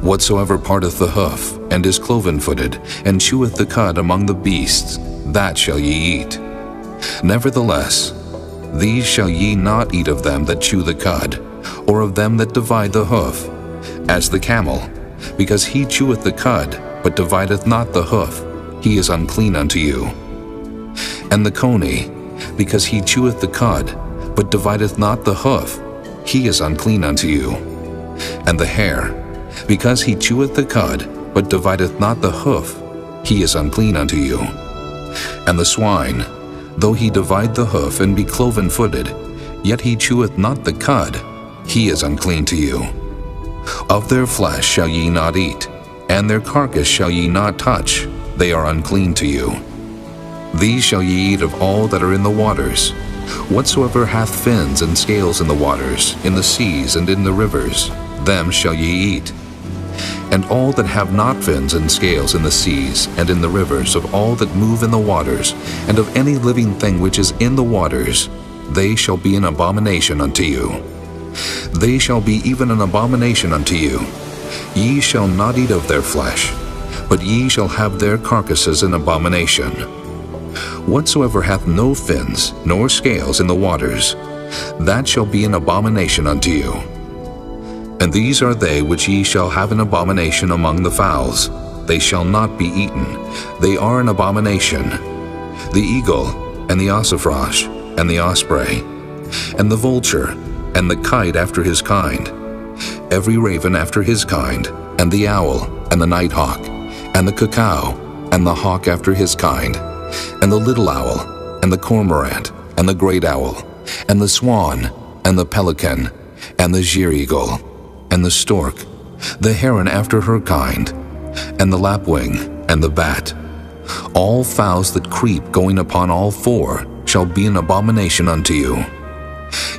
Whatsoever parteth the hoof, and is cloven-footed, and cheweth the cud among the beasts, that shall ye eat. Nevertheless, these shall ye not eat of them that chew the cud, or of them that divide the hoof, as the camel, because he cheweth the cud, but divideth not the hoof, he is unclean unto you. And the coney, because he cheweth the cud, but divideth not the hoof, he is unclean unto you. And the hare, because he cheweth the cud, but divideth not the hoof, he is unclean unto you. And the swine, though he divide the hoof and be cloven-footed, yet he cheweth not the cud, he is unclean to you. Of their flesh shall ye not eat, and their carcass shall ye not touch, they are unclean to you. These shall ye eat of all that are in the waters, whatsoever hath fins and scales in the waters, in the seas and in the rivers, them shall ye eat. And all that have not fins and scales in the seas and in the rivers, of all that move in the waters, and of any living thing which is in the waters, they shall be an abomination unto you. They shall be even an abomination unto you. Ye shall not eat of their flesh, but ye shall have their carcasses an abomination. Whatsoever hath no fins nor scales in the waters, that shall be an abomination unto you. And these are they which ye shall have an abomination among the fowls. They shall not be eaten. They are an abomination. The eagle, and the ossifrage, and the osprey, and the vulture, and the kite after his kind, every raven after his kind, and the owl, and the nighthawk, and the cuckoo, and the hawk after his kind, and the little owl, and the cormorant, and the great owl, and the swan, and the pelican, and the sheer-eagle, and the stork, the heron after her kind, and the lapwing, and the bat. All fowls that creep going upon all four shall be an abomination unto you.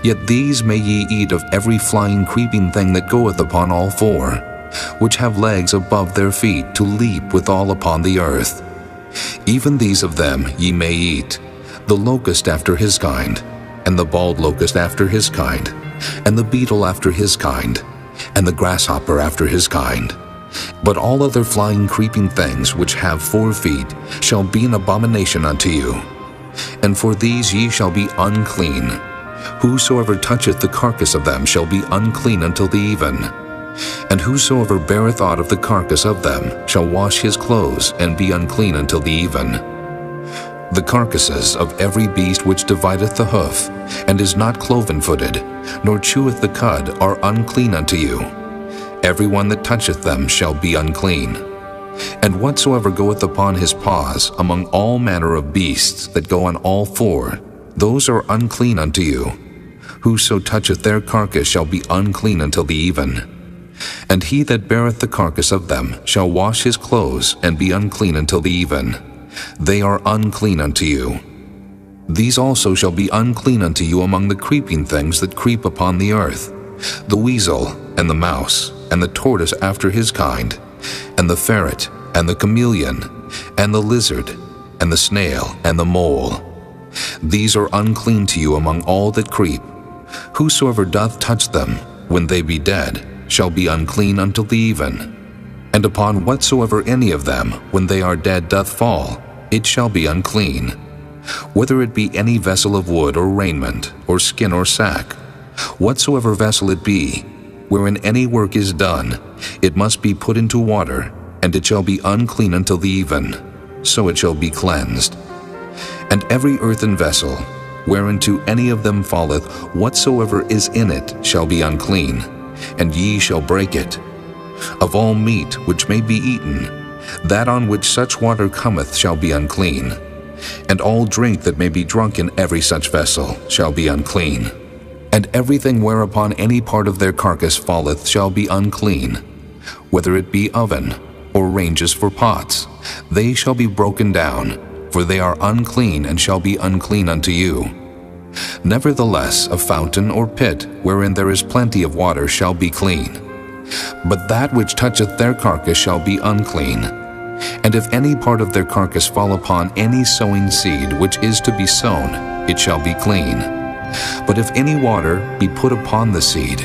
Yet these may ye eat of every flying creeping thing that goeth upon all four, which have legs above their feet to leap withal upon the earth. Even these of them ye may eat, the locust after his kind, and the bald locust after his kind, and the beetle after his kind, and the grasshopper after his kind. But all other flying creeping things which have 4 feet shall be an abomination unto you. And for these ye shall be unclean. Whosoever toucheth the carcass of them shall be unclean until the even. And whosoever beareth aught of the carcass of them shall wash his clothes, and be unclean until the even. The carcasses of every beast which divideth the hoof, and is not cloven-footed, nor cheweth the cud, are unclean unto you. Every one that toucheth them shall be unclean. And whatsoever goeth upon his paws among all manner of beasts that go on all 4, those are unclean unto you. Whoso toucheth their carcass shall be unclean until the even. And he that beareth the carcass of them shall wash his clothes, and be unclean until the even. They are unclean unto you. These also shall be unclean unto you among the creeping things that creep upon the earth, the weasel, and the mouse, and the tortoise after his kind, and the ferret, and the chameleon, and the lizard, and the snail, and the mole. These are unclean to you among all that creep. Whosoever doth touch them, when they be dead, shall be unclean until the even. And upon whatsoever any of them, when they are dead, doth fall, it shall be unclean. Whether it be any vessel of wood or raiment, or skin or sack, whatsoever vessel it be, wherein any work is done, it must be put into water, and it shall be unclean until the even, so it shall be cleansed. And every earthen vessel, whereinto any of them falleth, whatsoever is in it shall be unclean, and ye shall break it. Of all meat which may be eaten, that on which such water cometh shall be unclean, and all drink that may be drunk in every such vessel shall be unclean. And everything whereupon any part of their carcass falleth shall be unclean, whether it be oven, or ranges for pots, they shall be broken down, for they are unclean, and shall be unclean unto you. Nevertheless, a fountain or pit, wherein there is plenty of water, shall be clean. But that which toucheth their carcass shall be unclean. And if any part of their carcass fall upon any sowing seed which is to be sown, it shall be clean. But if any water be put upon the seed,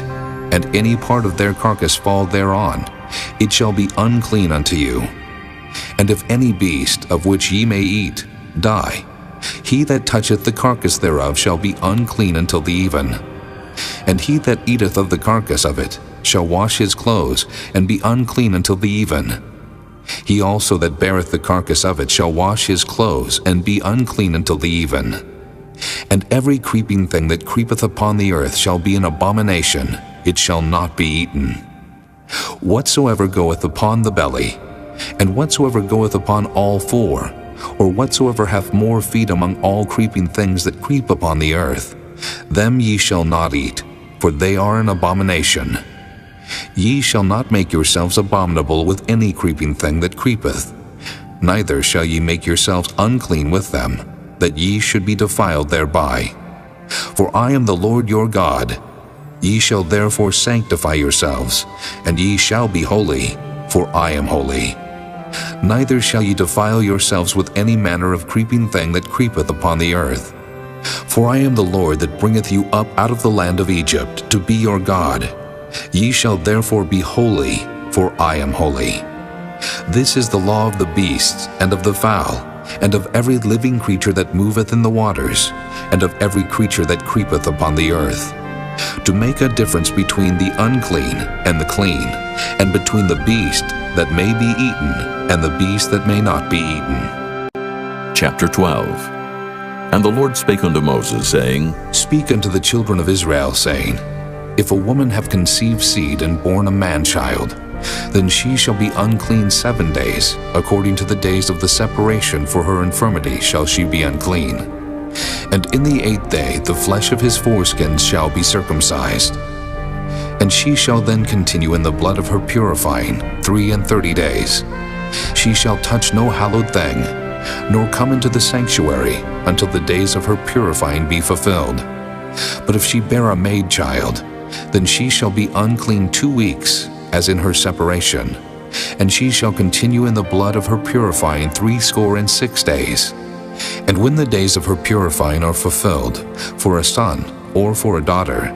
and any part of their carcass fall thereon, it shall be unclean unto you. And if any beast of which ye may eat die, He that toucheth the carcass thereof shall be unclean until the even. And he that eateth of the carcass of it shall wash his clothes, and be unclean until the even. He also that beareth the carcass of it shall wash his clothes, and be unclean until the even. And every creeping thing that creepeth upon the earth shall be an abomination, it shall not be eaten. Whatsoever goeth upon the belly, and whatsoever goeth upon all four, or whatsoever hath more feet among all creeping things that creep upon the earth, them ye shall not eat, for they are an abomination. Ye shall not make yourselves abominable with any creeping thing that creepeth, neither shall ye make yourselves unclean with them, that ye should be defiled thereby. For I am the Lord your God. Ye shall therefore sanctify yourselves, and ye shall be holy, for I am holy. Neither shall ye defile yourselves with any manner of creeping thing that creepeth upon the earth. For I am the Lord that bringeth you up out of the land of Egypt, to be your God. Ye shall therefore be holy, for I am holy. This is the law of the beasts, and of the fowl, and of every living creature that moveth in the waters, and of every creature that creepeth upon the earth, to make a difference between the unclean and the clean, and between the beast that may be eaten and the beast that may not be eaten. Chapter 12. And the Lord spake unto Moses, saying, Speak unto the children of Israel, saying, If a woman have conceived seed and born a man-child, then she shall be unclean 7 days, according to the days of the separation for her infirmity shall she be unclean. And in the 8th day the flesh of his foreskins shall be circumcised. And she shall then continue in the blood of her purifying 33 days. She shall touch no hallowed thing, nor come into the sanctuary until the days of her purifying be fulfilled. But if she bear a maid child, then she shall be unclean 2 weeks, as in her separation, and she shall continue in the blood of her purifying 66 days. And when the days of her purifying are fulfilled, for a son or for a daughter,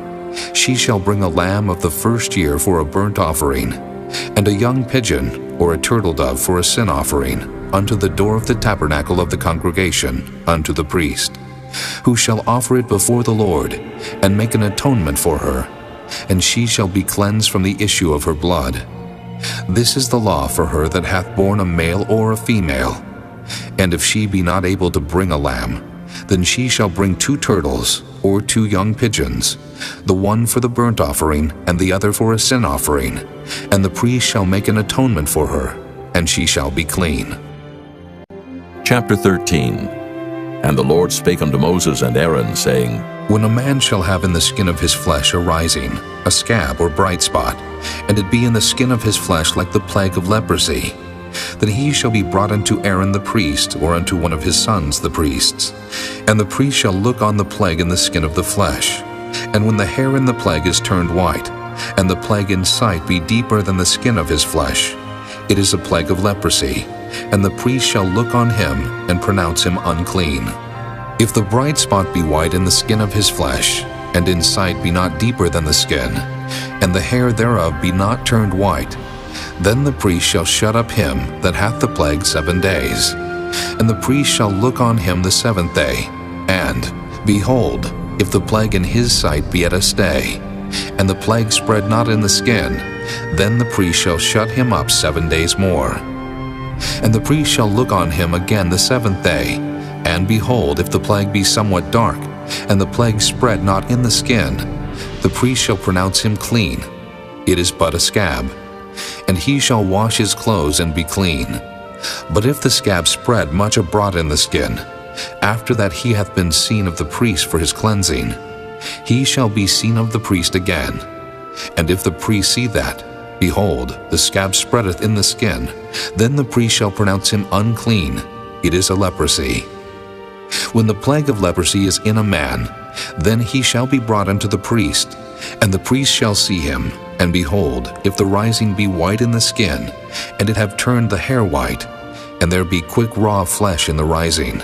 she shall bring a lamb of the first year for a burnt offering, and a young pigeon or a turtle dove for a sin offering, unto the door of the tabernacle of the congregation, unto the priest, who shall offer it before the Lord, and make an atonement for her, and she shall be cleansed from the issue of her blood. This is the law for her that hath borne a male or a female. And if she be not able to bring a lamb, then she shall bring 2 turtles or 2 young pigeons, the one for the burnt offering and the other for a sin offering, and the priest shall make an atonement for her, and she shall be clean. Chapter 13. And the Lord spake unto Moses and Aaron, saying, When a man shall have in the skin of his flesh arising a scab or bright spot, and it be in the skin of his flesh like the plague of leprosy, then he shall be brought unto Aaron the priest, or unto one of his sons the priests. And the priest shall look on the plague in the skin of the flesh. And when the hair in the plague is turned white, and the plague in sight be deeper than the skin of his flesh, it is a plague of leprosy, and the priest shall look on him, and pronounce him unclean. If the bright spot be white in the skin of his flesh, and in sight be not deeper than the skin, and the hair thereof be not turned white, then the priest shall shut up him that hath the plague 7 days. And the priest shall look on him the 7th day, and, behold, if the plague in his sight be at a stay, and the plague spread not in the skin, then the priest shall shut him up 7 days more. And the priest shall look on him again the 7th day, and behold, if the plague be somewhat dark, and the plague spread not in the skin, the priest shall pronounce him clean. It is but a scab. And he shall wash his clothes and be clean. But if the scab spread much abroad in the skin, after that he hath been seen of the priest for his cleansing, he shall be seen of the priest again. And if the priest see that, behold, the scab spreadeth in the skin, then the priest shall pronounce him unclean. It is a leprosy. When the plague of leprosy is in a man, then he shall be brought unto the priest, and the priest shall see him. And behold, if the rising be white in the skin, and it have turned the hair white, and there be quick raw flesh in the rising,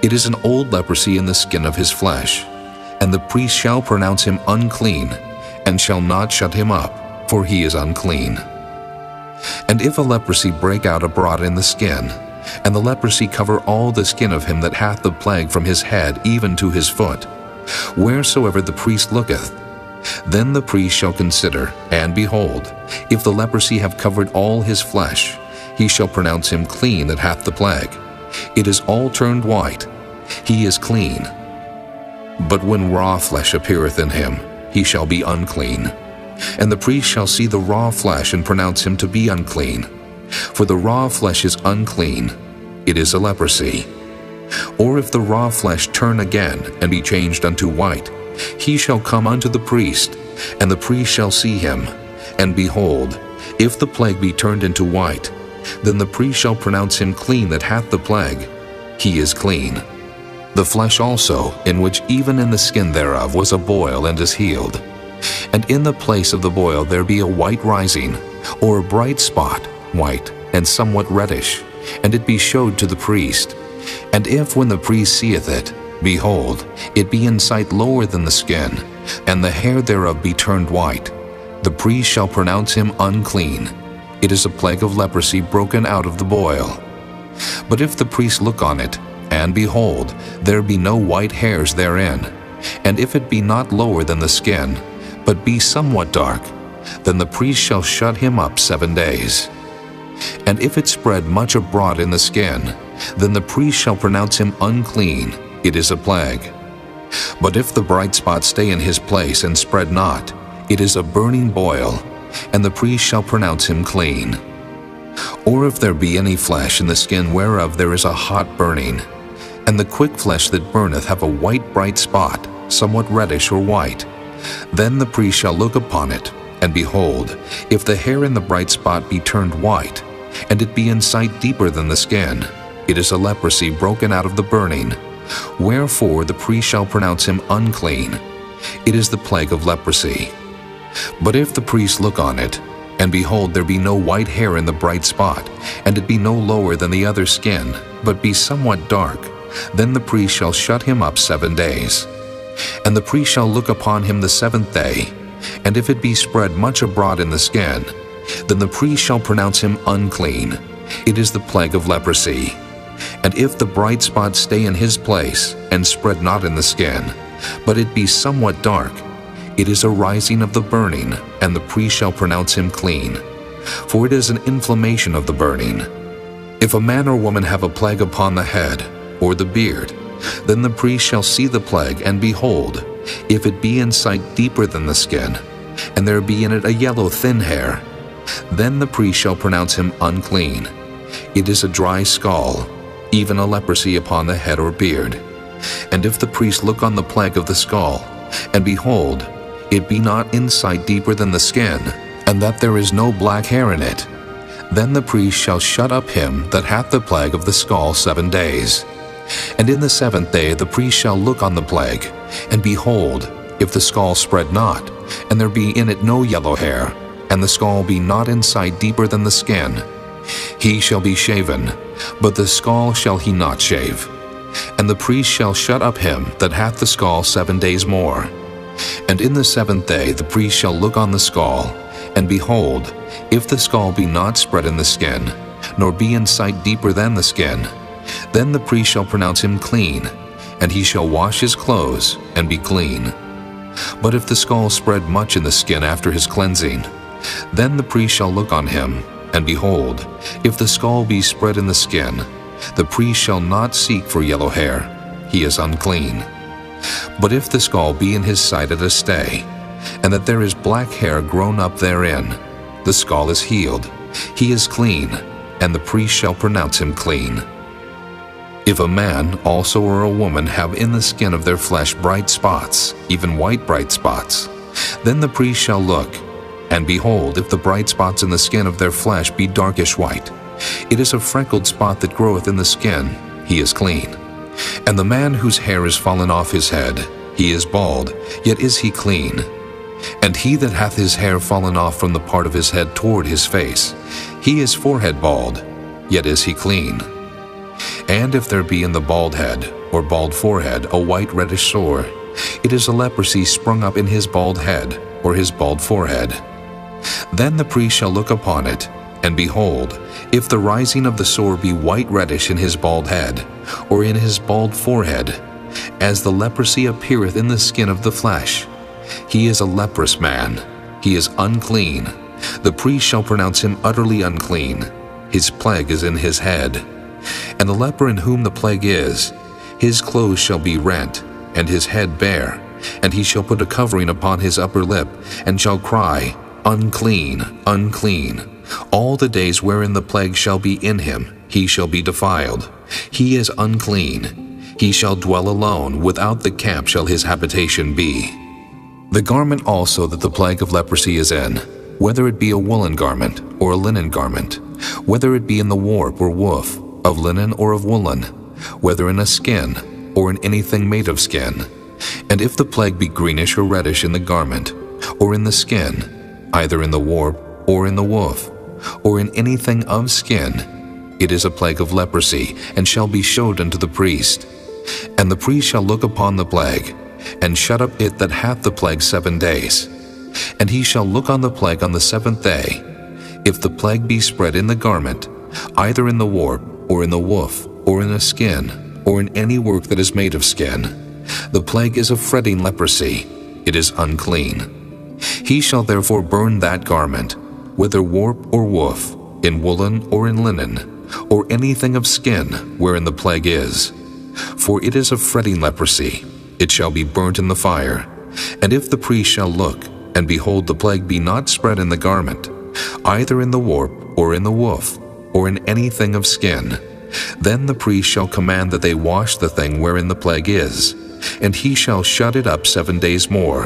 it is an old leprosy in the skin of his flesh. And the priest shall pronounce him unclean, and shall not shut him up, for he is unclean. And if a leprosy break out abroad in the skin, and the leprosy cover all the skin of him that hath the plague from his head even to his foot, wheresoever the priest looketh. Then the priest shall consider, and behold, if the leprosy have covered all his flesh, he shall pronounce him clean that hath the plague. It is all turned white, he is clean. But when raw flesh appeareth in him, he shall be unclean. And the priest shall see the raw flesh, and pronounce him to be unclean. For the raw flesh is unclean, it is a leprosy. Or if the raw flesh turn again, and be changed unto white, he shall come unto the priest, and the priest shall see him. And behold, if the plague be turned into white, then the priest shall pronounce him clean that hath the plague. He is clean. The flesh also, in which even in the skin thereof was a boil, and is healed. And in the place of the boil there be a white rising, or a bright spot, white, and somewhat reddish, and it be showed to the priest. And if when the priest seeth it, behold, it be in sight lower than the skin, and the hair thereof be turned white, the priest shall pronounce him unclean. It is a plague of leprosy broken out of the boil. But if the priest look on it, and behold, there be no white hairs therein, and if it be not lower than the skin, but be somewhat dark, then the priest shall shut him up 7 days. And if it spread much abroad in the skin, then the priest shall pronounce him unclean. It is a plague. But if the bright spot stay in his place and spread not, it is a burning boil, and the priest shall pronounce him clean. Or if there be any flesh in the skin whereof there is a hot burning, and the quick flesh that burneth have a white bright spot, somewhat reddish or white, then the priest shall look upon it, and behold, if the hair in the bright spot be turned white, and it be in sight deeper than the skin, it is a leprosy broken out of the burning, wherefore the priest shall pronounce him unclean. It is the plague of leprosy. But if the priest look on it, and behold, there be no white hair in the bright spot, and it be no lower than the other skin, but be somewhat dark, then the priest shall shut him up 7 days. And the priest shall look upon him the 7th day, and if it be spread much abroad in the skin, then the priest shall pronounce him unclean. It is the plague of leprosy. And if the bright spot stay in his place, and spread not in the skin, but it be somewhat dark, it is a rising of the burning, and the priest shall pronounce him clean. For it is an inflammation of the burning. If a man or woman have a plague upon the head, or the beard, then the priest shall see the plague, and behold, if it be in sight deeper than the skin, and there be in it a yellow thin hair, then the priest shall pronounce him unclean. It is a dry scall, even a leprosy upon the head or beard. And if the priest look on the plague of the scall, and behold, it be not in sight deeper than the skin, and that there is no black hair in it, then the priest shall shut up him that hath the plague of the scall 7 days. And in the 7th day the priest shall look on the plague, and behold, if the scall spread not, and there be in it no yellow hair, and the scall be not in sight deeper than the skin, he shall be shaven, but the scall shall he not shave. And the priest shall shut up him that hath the scall 7 days more. And in the 7th day the priest shall look on the scall, and behold, if the scall be not spread in the skin, nor be in sight deeper than the skin, then the priest shall pronounce him clean, and he shall wash his clothes, and be clean. But if the scall spread much in the skin after his cleansing, then the priest shall look on him, and behold, if the scall be spread in the skin, the priest shall not seek for yellow hair, he is unclean. But if the scall be in his sight at a stay, and that there is black hair grown up therein, the scall is healed, he is clean, and the priest shall pronounce him clean. If a man also or a woman have in the skin of their flesh bright spots, even white bright spots, then the priest shall look, and behold, if the bright spots in the skin of their flesh be darkish white, it is a freckled spot that groweth in the skin, he is clean. And the man whose hair is fallen off his head, he is bald, yet is he clean. And he that hath his hair fallen off from the part of his head toward his face, he is forehead bald, yet is he clean. And if there be in the bald head, or bald forehead, a white reddish sore, it is a leprosy sprung up in his bald head, or his bald forehead. Then the priest shall look upon it, And behold, if the rising of the sore be white reddish in his bald head, or in his bald forehead, as the leprosy appeareth in the skin of the flesh, he is a leprous man, he is unclean. The priest shall pronounce him utterly unclean. His plague is in his head. And the leper in whom the plague is, his clothes shall be rent, and his head bare, and he shall put a covering upon his upper lip, and shall cry, Unclean, unclean. All the days wherein the plague shall be in him, he shall be defiled. He is unclean. He shall dwell alone, without the camp shall his habitation be. The garment also that the plague of leprosy is in, whether it be a woolen garment or a linen garment, whether it be in the warp or woof, of linen or of woolen, whether in a skin or in anything made of skin. And if the plague be greenish or reddish in the garment, or in the skin, either in the warp or in the woof, or in anything of skin, it is a plague of leprosy, and shall be showed unto the priest. And the priest shall look upon the plague, and shut up it that hath the plague 7 days. And he shall look on the plague on the 7th day. If the plague be spread in the garment, either in the warp, or in the woof, or in a skin, or in any work that is made of skin, the plague is a fretting leprosy, it is unclean. He shall therefore burn that garment, whether warp or woof, in woolen or in linen, or anything of skin wherein the plague is. For it is a fretting leprosy, it shall be burnt in the fire. And if the priest shall look, and behold the plague be not spread in the garment, either in the warp or in the woof, or in anything of skin, then the priest shall command that they wash the thing wherein the plague is, and he shall shut it up 7 days more.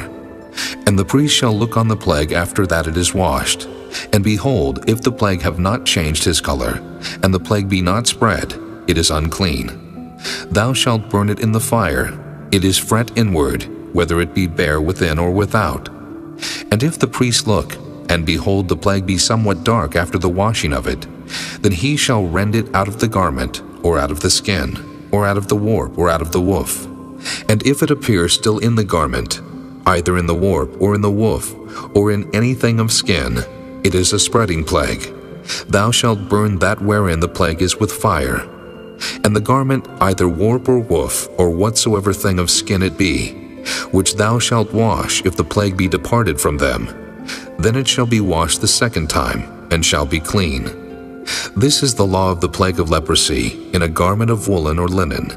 And the priest shall look on the plague after that it is washed. And behold, if the plague have not changed his color, and the plague be not spread, it is unclean. Thou shalt burn it in the fire. It is fret inward, whether it be bare within or without. And if the priest look, and behold the plague be somewhat dark after the washing of it, then he shall rend it out of the garment, or out of the skin, or out of the warp, or out of the woof. And if it appear still in the garment, either in the warp, or in the woof, or in anything of skin, it is a spreading plague. Thou shalt burn that wherein the plague is with fire. And the garment, either warp or woof, or whatsoever thing of skin it be, which thou shalt wash if the plague be departed from them, then it shall be washed the 2nd time, and shall be clean. This is the law of the plague of leprosy, in a garment of woolen or linen,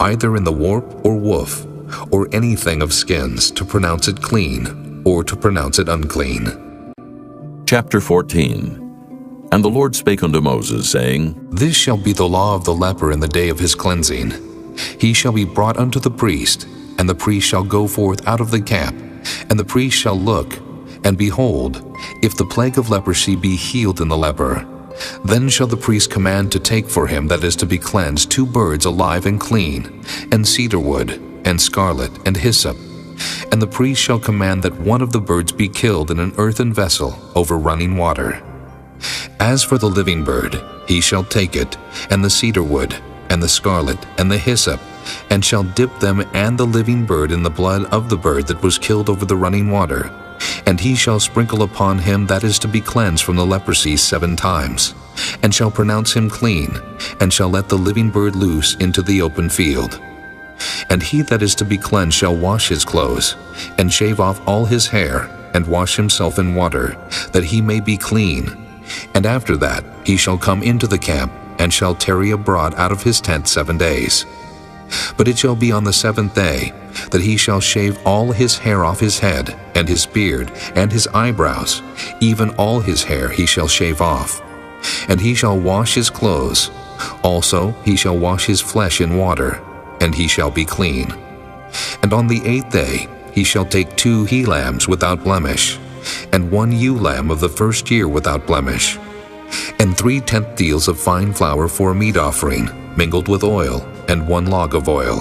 either in the warp or woof, or anything of skins, to pronounce it clean, or to pronounce it unclean. Chapter 14. And the Lord spake unto Moses, saying, This shall be the law of the leper in the day of his cleansing. He shall be brought unto the priest, and the priest shall go forth out of the camp, and the priest shall look, and behold, if the plague of leprosy be healed in the leper, then shall the priest command to take for him that is to be cleansed 2 birds alive and clean, and cedar wood, and scarlet, and hyssop. And the priest shall command that one of the birds be killed in an earthen vessel over running water. As for the living bird, he shall take it, and the cedar wood, and the scarlet, and the hyssop, and shall dip them and the living bird in the blood of the bird that was killed over the running water. And he shall sprinkle upon him that is to be cleansed from the leprosy 7 times, and shall pronounce him clean, and shall let the living bird loose into the open field. And he that is to be cleansed shall wash his clothes, and shave off all his hair, and wash himself in water, that he may be clean. And after that he shall come into the camp, and shall tarry abroad out of his tent 7 days. But it shall be on the 7th day that he shall shave all his hair off his head, and his beard, and his eyebrows, even all his hair he shall shave off. And he shall wash his clothes. Also he shall wash his flesh in water, and he shall be clean. And on the 8th day he shall take 2 he-lambs without blemish, and 1 ewe-lamb of the 1st year without blemish, and 3 tenth deals of fine flour for a meat offering, mingled with oil, and 1 log of oil.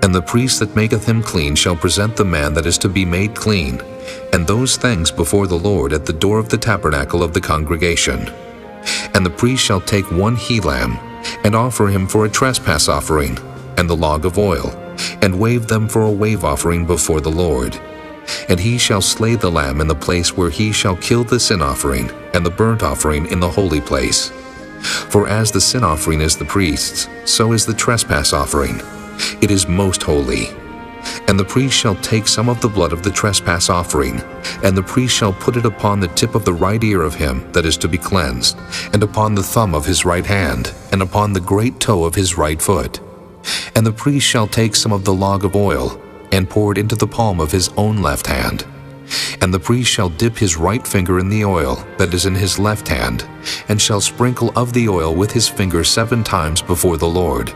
And the priest that maketh him clean shall present the man that is to be made clean, and those things before the Lord at the door of the tabernacle of the congregation. And the priest shall take 1 he-lamb, and offer him for a trespass offering, and the log of oil, and wave them for a wave offering before the Lord. And he shall slay the lamb in the place where he shall kill the sin offering and the burnt offering in the holy place. For as the sin offering is the priest's, so is the trespass offering. It is most holy. And the priest shall take some of the blood of the trespass offering, and the priest shall put it upon the tip of the right ear of him that is to be cleansed, and upon the thumb of his right hand, and upon the great toe of his right foot. And the priest shall take some of the log of oil, and pour it into the palm of his own left hand. And the priest shall dip his right finger in the oil that is in his left hand, and shall sprinkle of the oil with his finger 7 times before the Lord.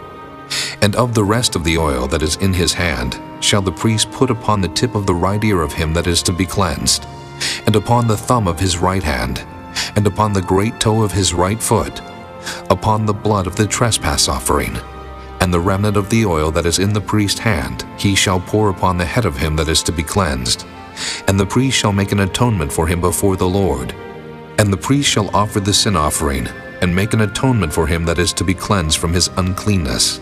And of the rest of the oil that is in his hand shall the priest put upon the tip of the right ear of him that is to be cleansed, and upon the thumb of his right hand, and upon the great toe of his right foot, upon the blood of the trespass offering. And the remnant of the oil that is in the priest's hand he shall pour upon the head of him that is to be cleansed. And the priest shall make an atonement for him before the Lord. And the priest shall offer the sin offering, and make an atonement for him that is to be cleansed from his uncleanness.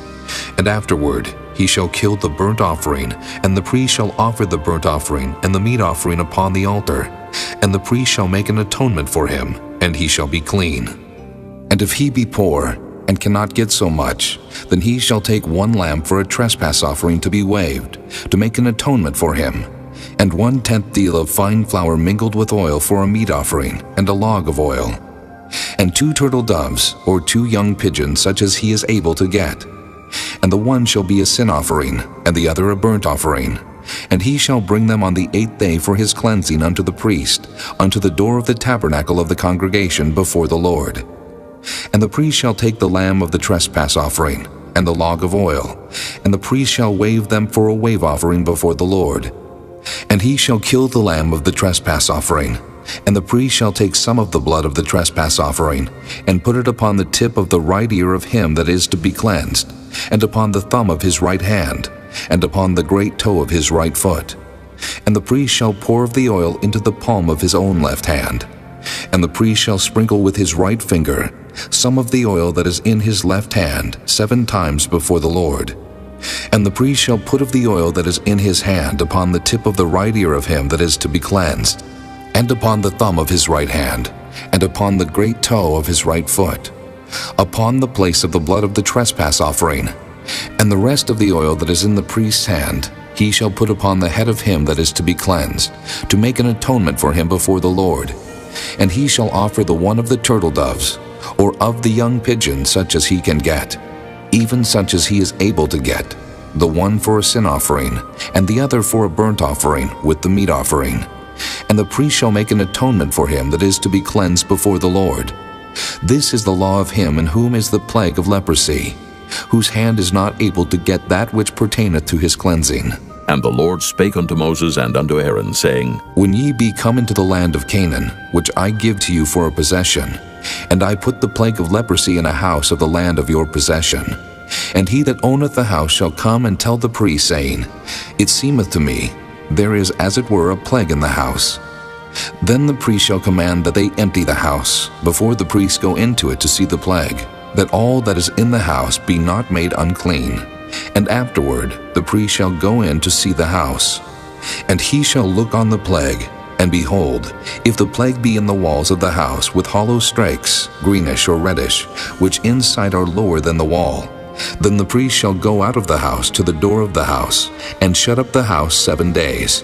And afterward he shall kill the burnt offering, and the priest shall offer the burnt offering and the meat offering upon the altar. And the priest shall make an atonement for him, and he shall be clean. And if he be poor, and cannot get so much, then he shall take 1 lamb for a trespass offering to be waved, to make an atonement for him, and 1/10 deal of fine flour mingled with oil for a meat offering, and a log of oil, and 2 turtle doves, or 2 young pigeons, such as he is able to get. And the one shall be a sin offering, and the other a burnt offering. And he shall bring them on the 8th day for his cleansing unto the priest, unto the door of the tabernacle of the congregation before the Lord. And the priest shall take the lamb of the trespass offering, and the log of oil, and the priest shall wave them for a wave offering before the Lord. And he shall kill the lamb of the trespass offering, and the priest shall take some of the blood of the trespass offering, and put it upon the tip of the right ear of him that is to be cleansed, and upon the thumb of his right hand, and upon the great toe of his right foot. And the priest shall pour of the oil into the palm of his own left hand. And the priest shall sprinkle with his right finger some of the oil that is in his left hand 7 times before the Lord. And the priest shall put of the oil that is in his hand upon the tip of the right ear of him that is to be cleansed, and upon the thumb of his right hand, and upon the great toe of his right foot, upon the place of the blood of the trespass offering. And the rest of the oil that is in the priest's hand he shall put upon the head of him that is to be cleansed, to make an atonement for him before the Lord. And he shall offer the one of the turtle doves, or of the young pigeon, such as he can get, even such as he is able to get, the one for a sin offering, and the other for a burnt offering with the meat offering. And the priest shall make an atonement for him that is to be cleansed before the Lord. This is the law of him in whom is the plague of leprosy, whose hand is not able to get that which pertaineth to his cleansing. And the Lord spake unto Moses and unto Aaron, saying, When ye be come into the land of Canaan, which I give to you for a possession, and I put the plague of leprosy in a house of the land of your possession, and he that owneth the house shall come and tell the priest, saying, It seemeth to me, there is as it were a plague in the house. Then the priest shall command that they empty the house, before the priests go into it to see the plague, that all that is in the house be not made unclean. And afterward the priest shall go in to see the house. And he shall look on the plague, and behold, if the plague be in the walls of the house with hollow strakes, greenish or reddish, which inside are lower than the wall, then the priest shall go out of the house to the door of the house, and shut up the house 7 days.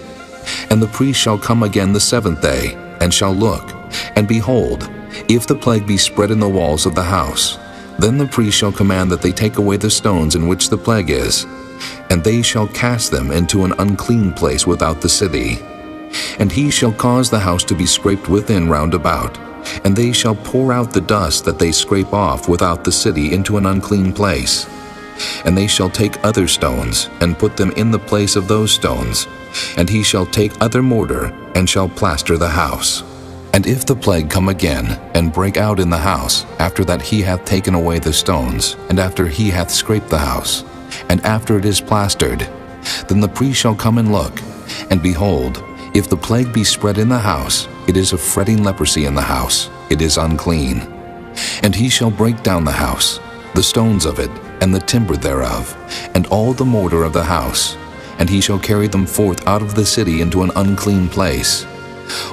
And the priest shall come again the 7th day, and shall look, and behold, if the plague be spread in the walls of the house, then the priest shall command that they take away the stones in which the plague is, and they shall cast them into an unclean place without the city. And he shall cause the house to be scraped within round about, and they shall pour out the dust that they scrape off without the city into an unclean place. And they shall take other stones, and put them in the place of those stones, and he shall take other mortar, and shall plaster the house. And if the plague come again, and break out in the house, after that he hath taken away the stones, and after he hath scraped the house, and after it is plastered, then the priest shall come and look, and behold, if the plague be spread in the house, it is a fretting leprosy in the house, it is unclean. And he shall break down the house, the stones of it, and the timber thereof, and all the mortar of the house, and he shall carry them forth out of the city into an unclean place.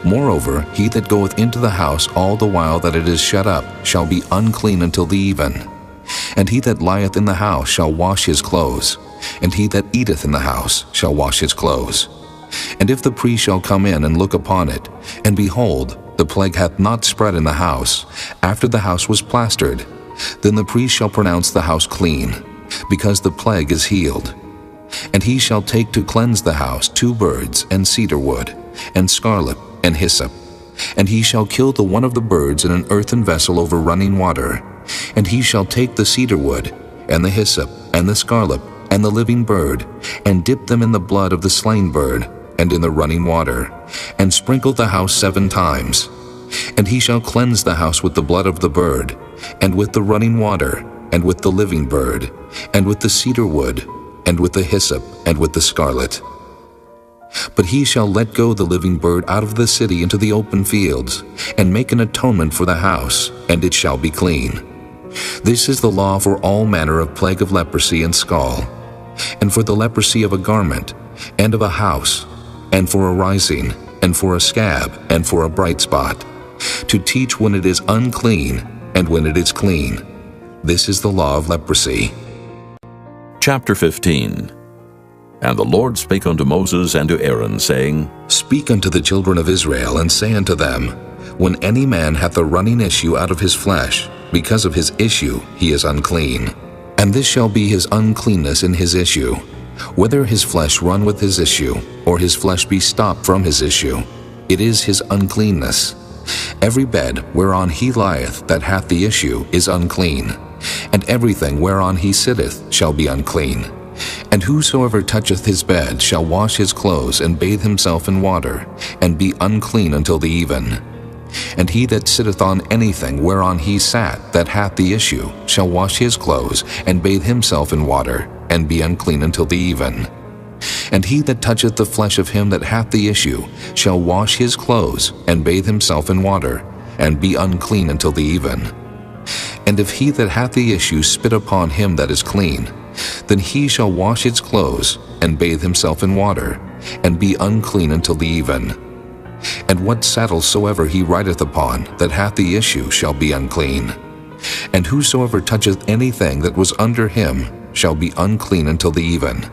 Moreover, he that goeth into the house all the while that it is shut up shall be unclean until the even. And he that lieth in the house shall wash his clothes, and he that eateth in the house shall wash his clothes. And if the priest shall come in and look upon it, and behold, the plague hath not spread in the house, after the house was plastered, then the priest shall pronounce the house clean, because the plague is healed. And he shall take to cleanse the house 2 birds, and cedar wood, and scarlet, and hyssop. And he shall kill the one of the birds in an earthen vessel over running water. And he shall take the cedar wood, and the hyssop, and the scarlet, and the living bird, and dip them in the blood of the slain bird, and in the running water, and sprinkle the house 7 times. And he shall cleanse the house with the blood of the bird, and with the running water, and with the living bird, and with the cedar wood, and with the hyssop, and with the scarlet. But he shall let go the living bird out of the city into the open fields, and make an atonement for the house, and it shall be clean. This is the law for all manner of plague of leprosy and scall, and for the leprosy of a garment, and of a house, and for a rising, and for a scab, and for a bright spot, to teach when it is unclean, and when it is clean. This is the law of leprosy. Chapter 15. And the Lord spake unto Moses and to Aaron, saying, Speak unto the children of Israel, and say unto them, When any man hath a running issue out of his flesh, because of his issue he is unclean. And this shall be his uncleanness in his issue, whether his flesh run with his issue, or his flesh be stopped from his issue. It is his uncleanness. Every bed whereon he lieth that hath the issue is unclean, and everything whereon he sitteth shall be unclean. And whosoever toucheth his bed shall wash his clothes, and bathe himself in water, and be unclean until the even. And he that sitteth on anything whereon he sat that hath the issue shall wash his clothes, and bathe himself in water, and be unclean until the even. And he that toucheth the flesh of him that hath the issue shall wash his clothes, and bathe himself in water, and be unclean until the even. And if he that hath the issue spit upon him that is clean, then he shall wash his clothes, and bathe himself in water, and be unclean until the even. And what saddle soever he rideth upon that hath the issue shall be unclean. And whosoever toucheth anything that was under him shall be unclean until the even.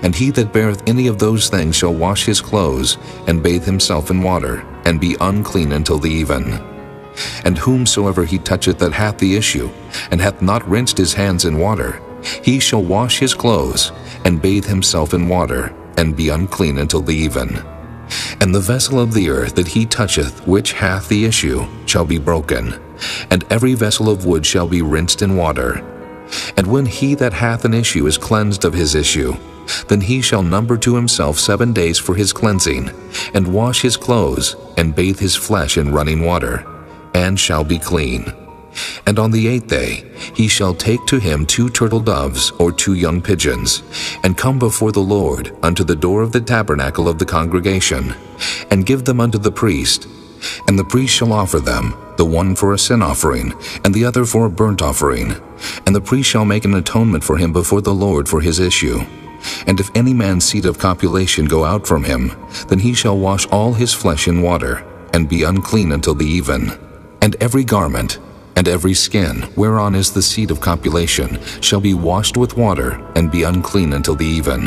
And he that beareth any of those things shall wash his clothes, and bathe himself in water, and be unclean until the even. And whomsoever he toucheth that hath the issue, and hath not rinsed his hands in water, he shall wash his clothes, and bathe himself in water, and be unclean until the even. And the vessel of the earth that he toucheth which hath the issue shall be broken, and every vessel of wood shall be rinsed in water. And when he that hath an issue is cleansed of his issue, then he shall number to himself 7 days for his cleansing, and wash his clothes, and bathe his flesh in running water, and shall be clean. And on the 8th day he shall take to him 2 turtle doves or 2 young pigeons, and come before the Lord unto the door of the tabernacle of the congregation, and give them unto the priest. And the priest shall offer them, the one for a sin offering, and the other for a burnt offering. And the priest shall make an atonement for him before the Lord for his issue. And if any man's seed of copulation go out from him, then he shall wash all his flesh in water, and be unclean until the even. And every garment, and every skin, whereon is the seed of copulation, shall be washed with water, and be unclean until the even.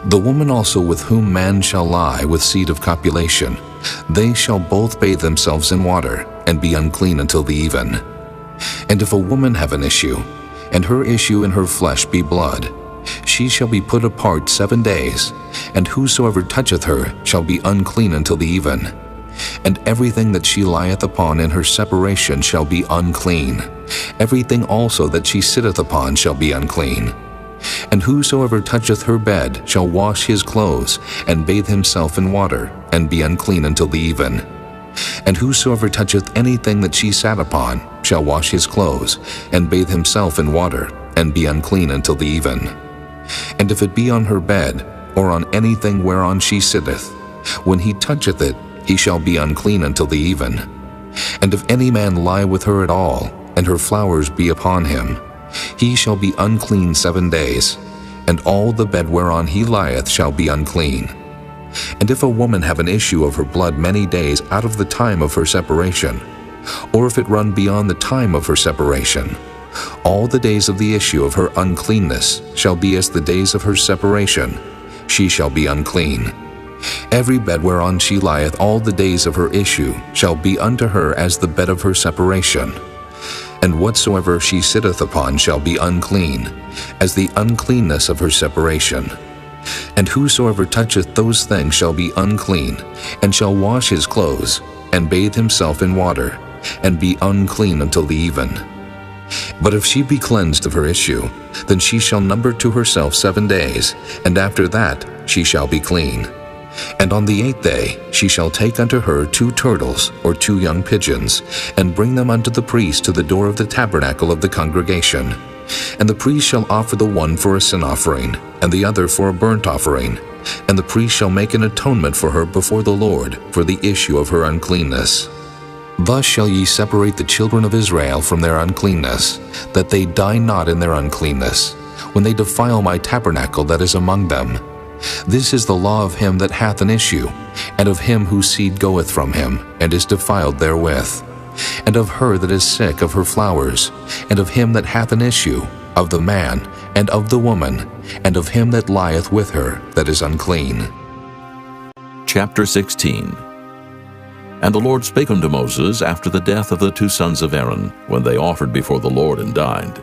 The woman also with whom man shall lie with seed of copulation, they shall both bathe themselves in water, and be unclean until the even. And if a woman have an issue, and her issue in her flesh be blood, she shall be put apart 7 days, and whosoever toucheth her shall be unclean until the even. And everything that she lieth upon in her separation shall be unclean. Everything also that she sitteth upon shall be unclean. And whosoever toucheth her bed shall wash his clothes, and bathe himself in water, and be unclean until the even. And whosoever toucheth anything that she sat upon shall wash his clothes, and bathe himself in water, and be unclean until the even. And if it be on her bed, or on anything whereon she sitteth, when he toucheth it, he shall be unclean until the even. And if any man lie with her at all, and her flowers be upon him, he shall be unclean 7 days. and all the bed whereon he lieth shall be unclean. And if a woman have an issue of her blood many days out of the time of her separation, or if it run beyond the time of her separation, all the days of the issue of her uncleanness shall be as the days of her separation. She shall be unclean. Every bed whereon she lieth all the days of her issue shall be unto her as the bed of her separation. And whatsoever she sitteth upon shall be unclean, as the uncleanness of her separation. And whosoever toucheth those things shall be unclean, and shall wash his clothes, and bathe himself in water, and be unclean until the even. But if she be cleansed of her issue, then she shall number to herself 7 days, and after that she shall be clean. And on the 8th day she shall take unto her 2 turtles or 2 young pigeons, and bring them unto the priest to the door of the tabernacle of the congregation. And the priest shall offer the one for a sin offering, and the other for a burnt offering. And the priest shall make an atonement for her before the Lord for the issue of her uncleanness. Thus shall ye separate the children of Israel from their uncleanness, that they die not in their uncleanness, when they defile my tabernacle that is among them. This is the law of him that hath an issue, and of him whose seed goeth from him, and is defiled therewith, and of her that is sick of her flowers, and of him that hath an issue, of the man, and of the woman, and of him that lieth with her that is unclean. Chapter 16. And the Lord spake unto Moses after the death of the 2 sons of Aaron, when they offered before the Lord and died.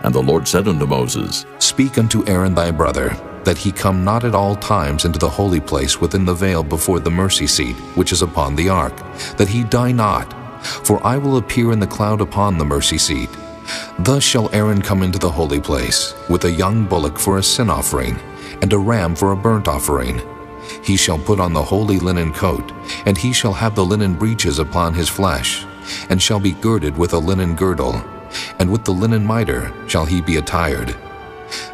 And the Lord said unto Moses, Speak unto Aaron thy brother, that he come not at all times into the holy place within the veil before the mercy seat, which is upon the ark, that he die not. For I will appear in the cloud upon the mercy seat. Thus shall Aaron come into the holy place, with a young bullock for a sin offering, and a ram for a burnt offering. He shall put on the holy linen coat, and he shall have the linen breeches upon his flesh, and shall be girded with a linen girdle, and with the linen mitre shall he be attired.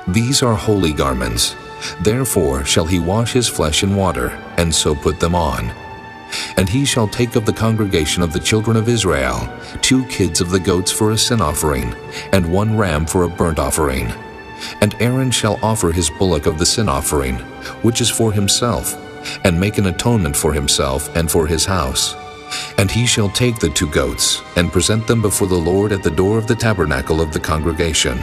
These are holy garments. Therefore shall he wash his flesh in water, and so put them on. And he shall take of the congregation of the children of Israel 2 kids of the goats for a sin offering, and 1 ram for a burnt offering. And Aaron shall offer his bullock of the sin offering, which is for himself, and make an atonement for himself and for his house. And he shall take the 2 goats, and present them before the Lord at the door of the tabernacle of the congregation.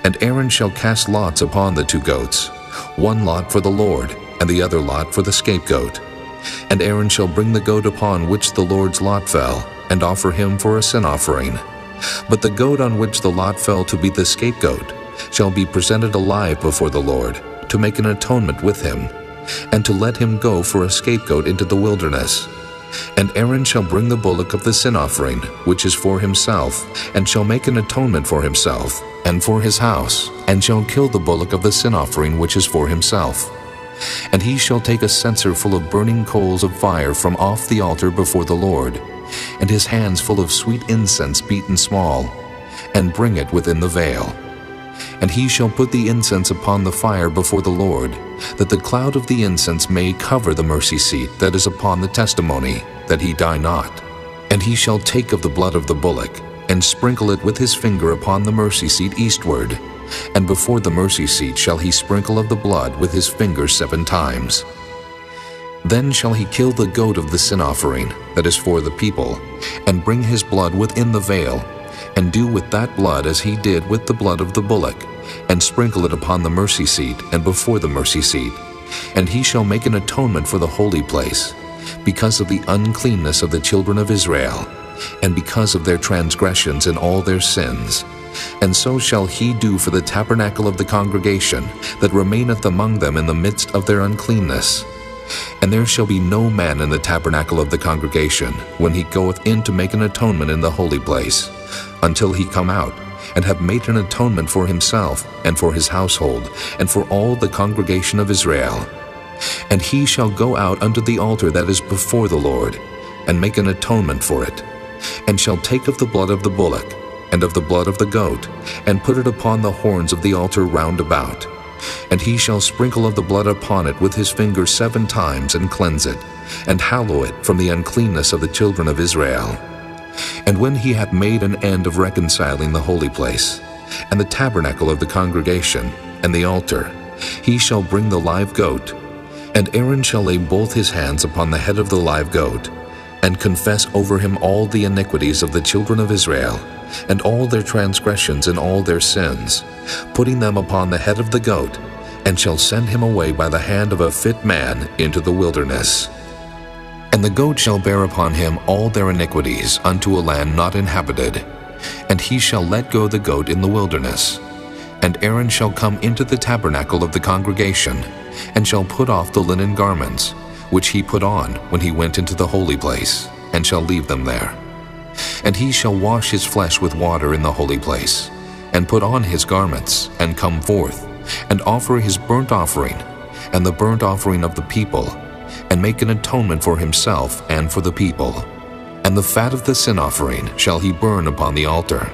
And Aaron shall cast lots upon the 2 goats, 1 lot for the Lord, and the other lot for the scapegoat. And Aaron shall bring the goat upon which the Lord's lot fell, and offer him for a sin offering. But the goat on which the lot fell to be the scapegoat shall be presented alive before the Lord, to make an atonement with him, and to let him go for a scapegoat into the wilderness. And Aaron shall bring the bullock of the sin offering, which is for himself, and shall make an atonement for himself, and for his house, and shall kill the bullock of the sin offering which is for himself. And he shall take a censer full of burning coals of fire from off the altar before the Lord, and his hands full of sweet incense beaten small, and bring it within the veil. And he shall put the incense upon the fire before the Lord, that the cloud of the incense may cover the mercy seat that is upon the testimony, that he die not. And he shall take of the blood of the bullock, and sprinkle it with his finger upon the mercy seat eastward, and before the mercy seat shall he sprinkle of the blood with his finger 7 times. Then shall he kill the goat of the sin offering, that is for the people, and bring his blood within the veil, and do with that blood as he did with the blood of the bullock, and sprinkle it upon the mercy seat and before the mercy seat. And he shall make an atonement for the holy place, because of the uncleanness of the children of Israel, and because of their transgressions and all their sins. And so shall he do for the tabernacle of the congregation that remaineth among them in the midst of their uncleanness. And there shall be no man in the tabernacle of the congregation when he goeth in to make an atonement in the holy place, until he come out, and have made an atonement for himself, and for his household, and for all the congregation of Israel. And he shall go out unto the altar that is before the Lord, and make an atonement for it, and shall take of the blood of the bullock, and of the blood of the goat, and put it upon the horns of the altar round about. And he shall sprinkle of the blood upon it with his finger 7 times, and cleanse it, and hallow it from the uncleanness of the children of Israel. And when he hath made an end of reconciling the holy place, and the tabernacle of the congregation, and the altar, he shall bring the live goat, and Aaron shall lay both his hands upon the head of the live goat, and confess over him all the iniquities of the children of Israel, and all their transgressions and all their sins, putting them upon the head of the goat, and shall send him away by the hand of a fit man into the wilderness. And the goat shall bear upon him all their iniquities unto a land not inhabited, and he shall let go the goat in the wilderness. And Aaron shall come into the tabernacle of the congregation, and shall put off the linen garments, which he put on when he went into the holy place, and shall leave them there. And he shall wash his flesh with water in the holy place, and put on his garments, and come forth, and offer his burnt offering, and the burnt offering of the people, and make an atonement for himself and for the people. And the fat of the sin offering shall he burn upon the altar.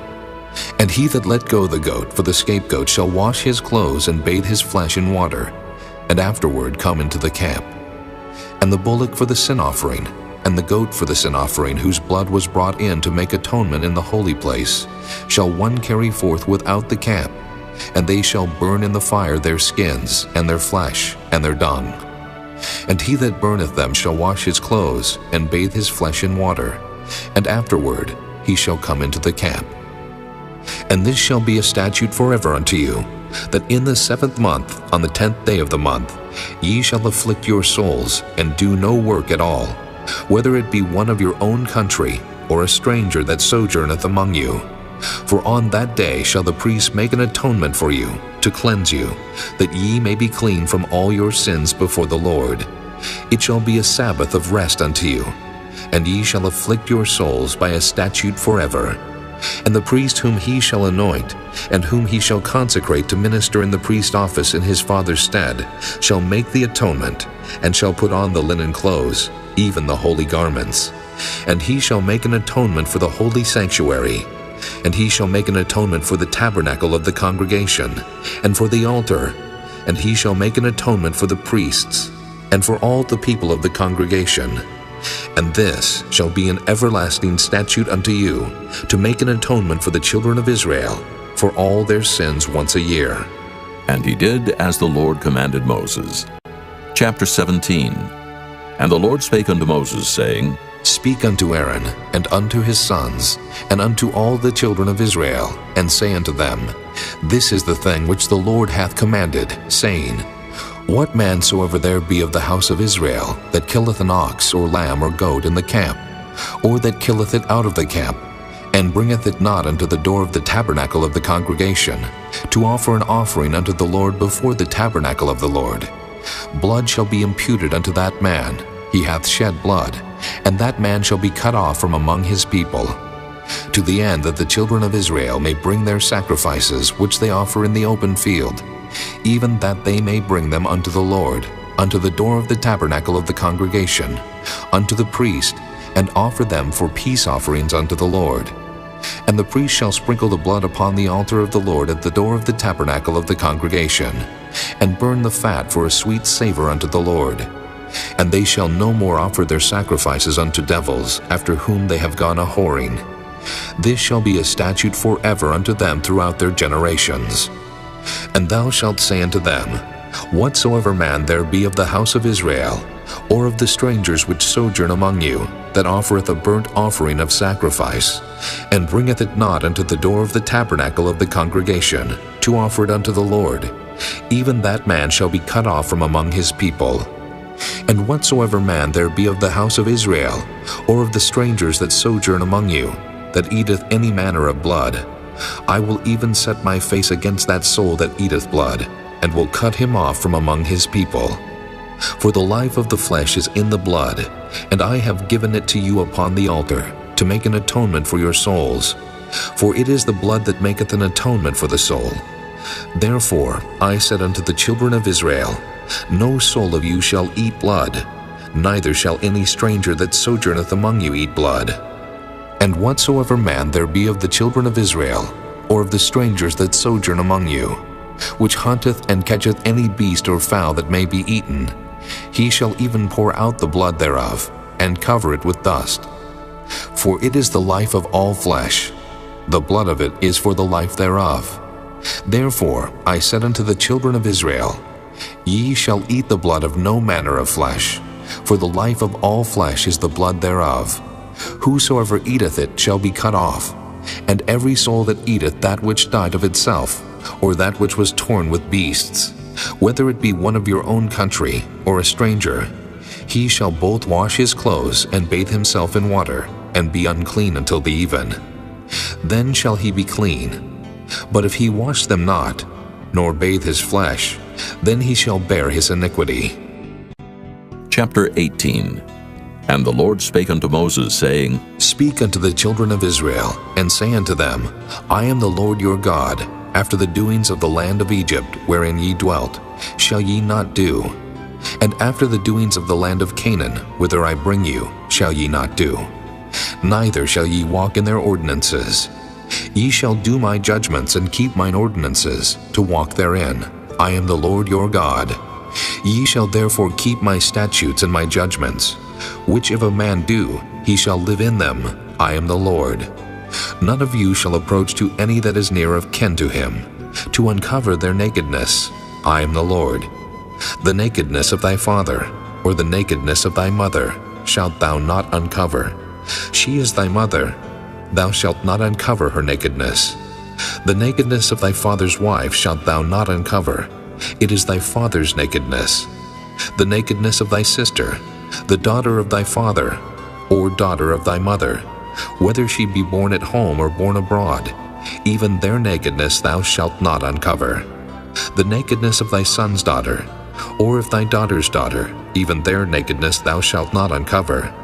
And he that let go the goat for the scapegoat shall wash his clothes and bathe his flesh in water, and afterward come into the camp. And the bullock for the sin offering, and the goat for the sin offering, whose blood was brought in to make atonement in the holy place, shall one carry forth without the camp, and they shall burn in the fire their skins, and their flesh, and their dung. And he that burneth them shall wash his clothes, and bathe his flesh in water, and afterward he shall come into the camp. And this shall be a statute forever unto you, that in the 7th month, on the 10th day of the month, ye shall afflict your souls, and do no work at all, whether it be one of your own country, or a stranger that sojourneth among you. For on that day shall the priest make an atonement for you, to cleanse you, that ye may be clean from all your sins before the Lord. It shall be a Sabbath of rest unto you, and ye shall afflict your souls by a statute forever. And the priest whom he shall anoint, and whom he shall consecrate to minister in the priest office in his father's stead, shall make the atonement, and shall put on the linen clothes, even the holy garments. And he shall make an atonement for the holy sanctuary, and he shall make an atonement for the tabernacle of the congregation, and for the altar, and he shall make an atonement for the priests, and for all the people of the congregation. And this shall be an everlasting statute unto you, to make an atonement for the children of Israel, for all their sins once a year. And he did as the Lord commanded Moses. Chapter 17. And the Lord spake unto Moses, saying, Speak unto Aaron, and unto his sons, and unto all the children of Israel, and say unto them, This is the thing which the Lord hath commanded, saying, What man soever there be of the house of Israel, that killeth an ox, or lamb, or goat in the camp, or that killeth it out of the camp, and bringeth it not unto the door of the tabernacle of the congregation, to offer an offering unto the Lord before the tabernacle of the Lord, blood shall be imputed unto that man. He hath shed blood, and that man shall be cut off from among his people, to the end that the children of Israel may bring their sacrifices which they offer in the open field, even that they may bring them unto the Lord, unto the door of the tabernacle of the congregation, unto the priest, and offer them for peace offerings unto the Lord. And the priest shall sprinkle the blood upon the altar of the Lord at the door of the tabernacle of the congregation, and burn the fat for a sweet savor unto the Lord. And they shall no more offer their sacrifices unto devils, after whom they have gone a-whoring. This shall be a statute forever unto them throughout their generations. And thou shalt say unto them, Whatsoever man there be of the house of Israel, or of the strangers which sojourn among you, that offereth a burnt offering of sacrifice, and bringeth it not unto the door of the tabernacle of the congregation, to offer it unto the Lord, even that man shall be cut off from among his people. And whatsoever man there be of the house of Israel, or of the strangers that sojourn among you, that eateth any manner of blood, I will even set my face against that soul that eateth blood, and will cut him off from among his people. For the life of the flesh is in the blood, and I have given it to you upon the altar, to make an atonement for your souls. For it is the blood that maketh an atonement for the soul. Therefore I said unto the children of Israel, No soul of you shall eat blood, neither shall any stranger that sojourneth among you eat blood. And whatsoever man there be of the children of Israel, or of the strangers that sojourn among you, which hunteth and catcheth any beast or fowl that may be eaten, he shall even pour out the blood thereof, and cover it with dust. For it is the life of all flesh, the blood of it is for the life thereof. Therefore I said unto the children of Israel, Ye shall eat the blood of no manner of flesh, for the life of all flesh is the blood thereof. Whosoever eateth it shall be cut off. And every soul that eateth that which died of itself, or that which was torn with beasts, whether it be one of your own country, or a stranger, he shall both wash his clothes and bathe himself in water, and be unclean until the even. Then shall he be clean. But if he wash them not, nor bathe his flesh, then he shall bear his iniquity. Chapter 18. And the Lord spake unto Moses, saying, Speak unto the children of Israel, and say unto them, I am the Lord your God. After the doings of the land of Egypt, wherein ye dwelt, shall ye not do. And after the doings of the land of Canaan, whither I bring you, shall ye not do. Neither shall ye walk in their ordinances. Ye shall do my judgments and keep mine ordinances, to walk therein. I am the Lord your God. Ye shall therefore keep my statutes and my judgments, which if a man do, he shall live in them. I am the Lord. None of you shall approach to any that is near of kin to him, to uncover their nakedness. I am the Lord. The nakedness of thy father, or the nakedness of thy mother, shalt thou not uncover. She is thy mother. Thou shalt not uncover her nakedness. The nakedness of thy father's wife shalt thou not uncover. It is thy father's nakedness. The nakedness of thy sister, the daughter of thy father, or daughter of thy mother, whether she be born at home or born abroad, even their nakedness thou shalt not uncover. The nakedness of thy son's daughter, or of thy daughter's daughter, even their nakedness thou shalt not uncover,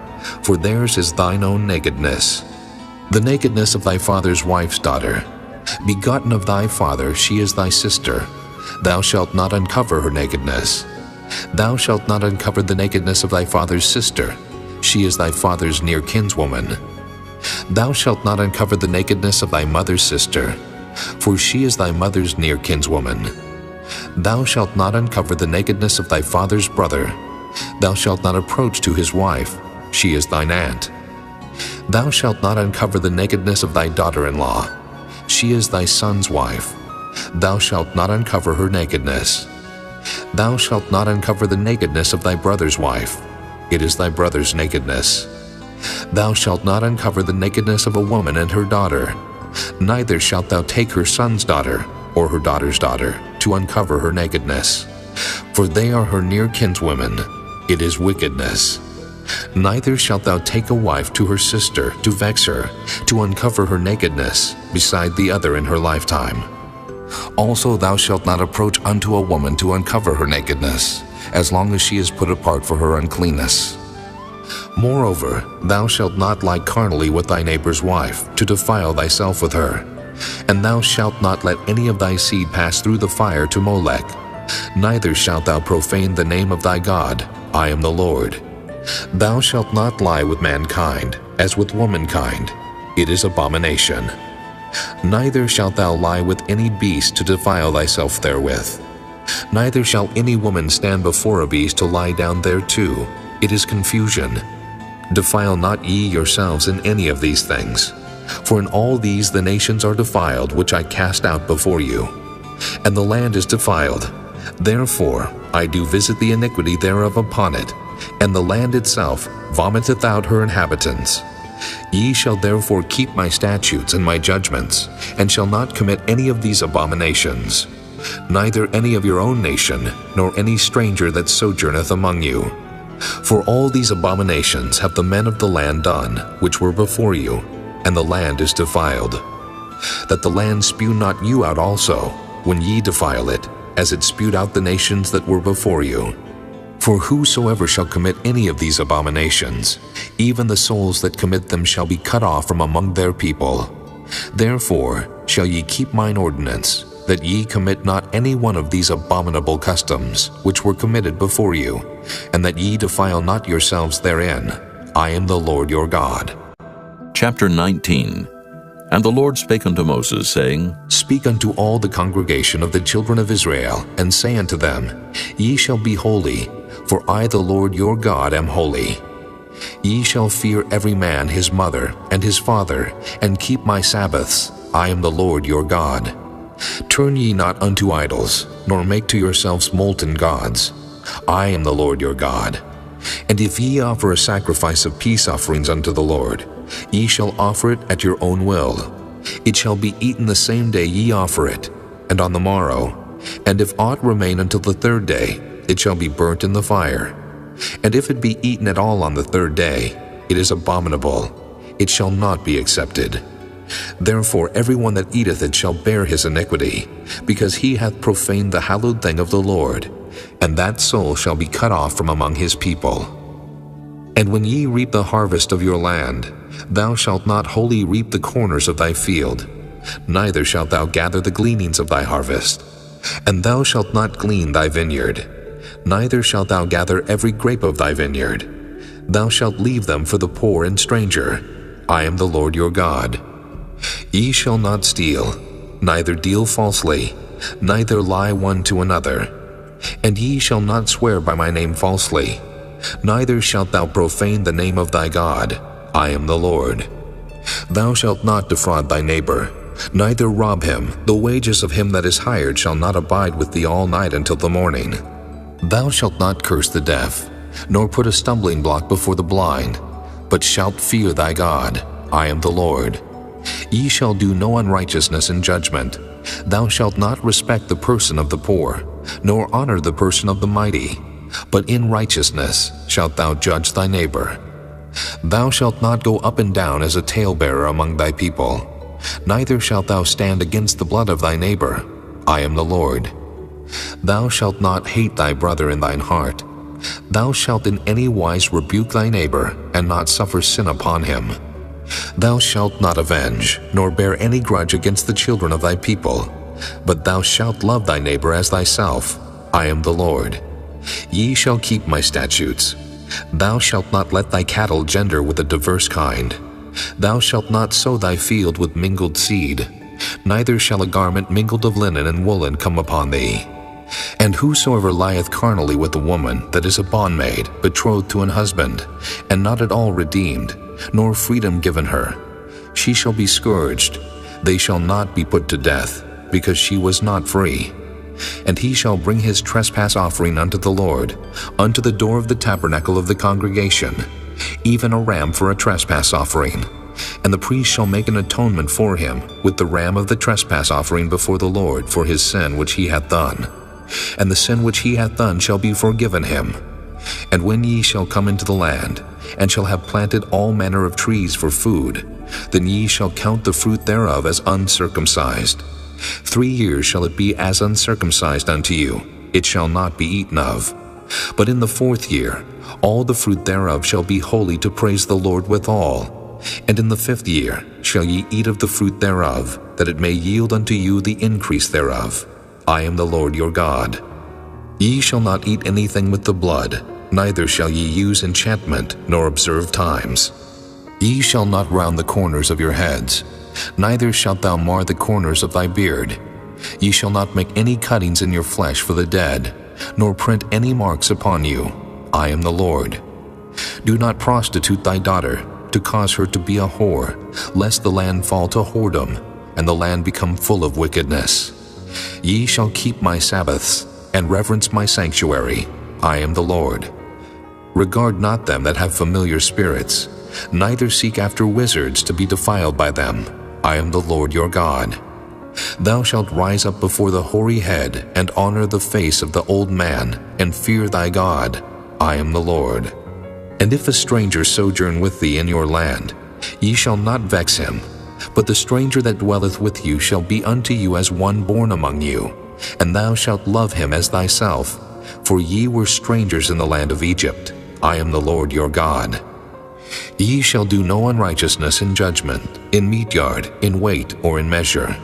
for theirs is thine own nakedness. The nakedness of thy father's wife's daughter, begotten of thy father, she is thy sister. Thou shalt not uncover her nakedness. Thou shalt not uncover the nakedness of thy father's sister. She is thy father's near kinswoman. Thou shalt not uncover the nakedness of thy mother's sister, for she is thy mother's near kinswoman. Thou shalt not uncover the nakedness of thy father's brother. Thou shalt not approach to his wife. She is thine aunt. Thou shalt not uncover the nakedness of thy daughter-in-law. She is thy son's wife. Thou shalt not uncover her nakedness. Thou shalt not uncover the nakedness of thy brother's wife. It is thy brother's nakedness. Thou shalt not uncover the nakedness of a woman and her daughter. Neither shalt thou take her son's daughter, or her daughter's daughter, to uncover her nakedness. For they are her near kinswomen. It is wickedness. Neither shalt thou take a wife to her sister, to vex her, to uncover her nakedness, beside the other in her lifetime. Also thou shalt not approach unto a woman to uncover her nakedness, as long as she is put apart for her uncleanness. Moreover, thou shalt not lie carnally with thy neighbor's wife, to defile thyself with her. And thou shalt not let any of thy seed pass through the fire to Molech. Neither shalt thou profane the name of thy God. I am the Lord. Thou shalt not lie with mankind, as with womankind. It is abomination. Neither shalt thou lie with any beast to defile thyself therewith. Neither shall any woman stand before a beast to lie down thereto. It is confusion. Defile not ye yourselves in any of these things. For in all these the nations are defiled, which I cast out before you. And the land is defiled. Therefore I do visit the iniquity thereof upon it, and the land itself vomiteth out her inhabitants. Ye shall therefore keep my statutes and my judgments, and shall not commit any of these abominations, neither any of your own nation, nor any stranger that sojourneth among you. For all these abominations have the men of the land done, which were before you, and the land is defiled. That the land spew not you out also, when ye defile it, as it spewed out the nations that were before you. For whosoever shall commit any of these abominations, even the souls that commit them shall be cut off from among their people. Therefore shall ye keep mine ordinance, that ye commit not any one of these abominable customs, which were committed before you, and that ye defile not yourselves therein. I am the Lord your God. Chapter 19. And the Lord spake unto Moses, saying, Speak unto all the congregation of the children of Israel, and say unto them, Ye shall be holy, for I the Lord your God am holy. Ye shall fear every man his mother and his father, and keep my Sabbaths. I am the Lord your God. Turn ye not unto idols, nor make to yourselves molten gods. I am the Lord your God. And if ye offer a sacrifice of peace offerings unto the Lord, ye shall offer it at your own will. It shall be eaten the same day ye offer it, and on the morrow. And if aught remain until the third day, it shall be burnt in the fire. And if it be eaten at all on the third day, it is abominable. It shall not be accepted. Therefore every one that eateth it shall bear his iniquity, because he hath profaned the hallowed thing of the Lord, and that soul shall be cut off from among his people. And when ye reap the harvest of your land, thou shalt not wholly reap the corners of thy field, neither shalt thou gather the gleanings of thy harvest. And thou shalt not glean thy vineyard, neither shalt thou gather every grape of thy vineyard. Thou shalt leave them for the poor and stranger. I am the Lord your God. Ye shall not steal, neither deal falsely, neither lie one to another. And ye shall not swear by my name falsely, neither shalt thou profane the name of thy God. I am the Lord. Thou shalt not defraud thy neighbor, neither rob him. The wages of him that is hired shall not abide with thee all night until the morning. Thou shalt not curse the deaf, nor put a stumbling block before the blind, but shalt fear thy God. I am the Lord. Ye shall do no unrighteousness in judgment. Thou shalt not respect the person of the poor, nor honor the person of the mighty, but in righteousness shalt thou judge thy neighbor. Thou shalt not go up and down as a talebearer among thy people, neither shalt thou stand against the blood of thy neighbor. I am the Lord. Thou shalt not hate thy brother in thine heart. Thou shalt in any wise rebuke thy neighbor, and not suffer sin upon him. Thou shalt not avenge, nor bear any grudge against the children of thy people, but thou shalt love thy neighbor as thyself. I am the Lord. Ye shall keep my statutes. Thou shalt not let thy cattle gender with a diverse kind. Thou shalt not sow thy field with mingled seed, neither shall a garment mingled of linen and woolen come upon thee. And whosoever lieth carnally with a woman that is a bondmaid, betrothed to an husband, and not at all redeemed, nor freedom given her, she shall be scourged. They shall not be put to death, because she was not free. And he shall bring his trespass offering unto the Lord, unto the door of the tabernacle of the congregation, even a ram for a trespass offering. And the priest shall make an atonement for him with the ram of the trespass offering before the Lord for his sin which he hath done. And the sin which he hath done shall be forgiven him. And when ye shall come into the land, and shall have planted all manner of trees for food, then ye shall count the fruit thereof as uncircumcised. 3 years shall it be as uncircumcised unto you, it shall not be eaten of. But in the 4th year all the fruit thereof shall be holy to praise the Lord withal. And in the 5th year shall ye eat of the fruit thereof, that it may yield unto you the increase thereof. I am the Lord your God. Ye shall not eat anything with the blood, neither shall ye use enchantment, nor observe times. Ye shall not round the corners of your heads, neither shalt thou mar the corners of thy beard. Ye shall not make any cuttings in your flesh for the dead, nor print any marks upon you. I am the Lord. Do not prostitute thy daughter, to cause her to be a whore, lest the land fall to whoredom, and the land become full of wickedness. Ye shall keep my Sabbaths, and reverence my sanctuary. I am the Lord. Regard not them that have familiar spirits, neither seek after wizards to be defiled by them. I am the Lord your God. Thou shalt rise up before the hoary head, and honor the face of the old man, and fear thy God. I am the Lord. And if a stranger sojourn with thee in your land, ye shall not vex him, but the stranger that dwelleth with you shall be unto you as one born among you, and thou shalt love him as thyself, for ye were strangers in the land of Egypt. I am the Lord your God. Ye shall do no unrighteousness in judgment, in meat yard, in weight, or in measure.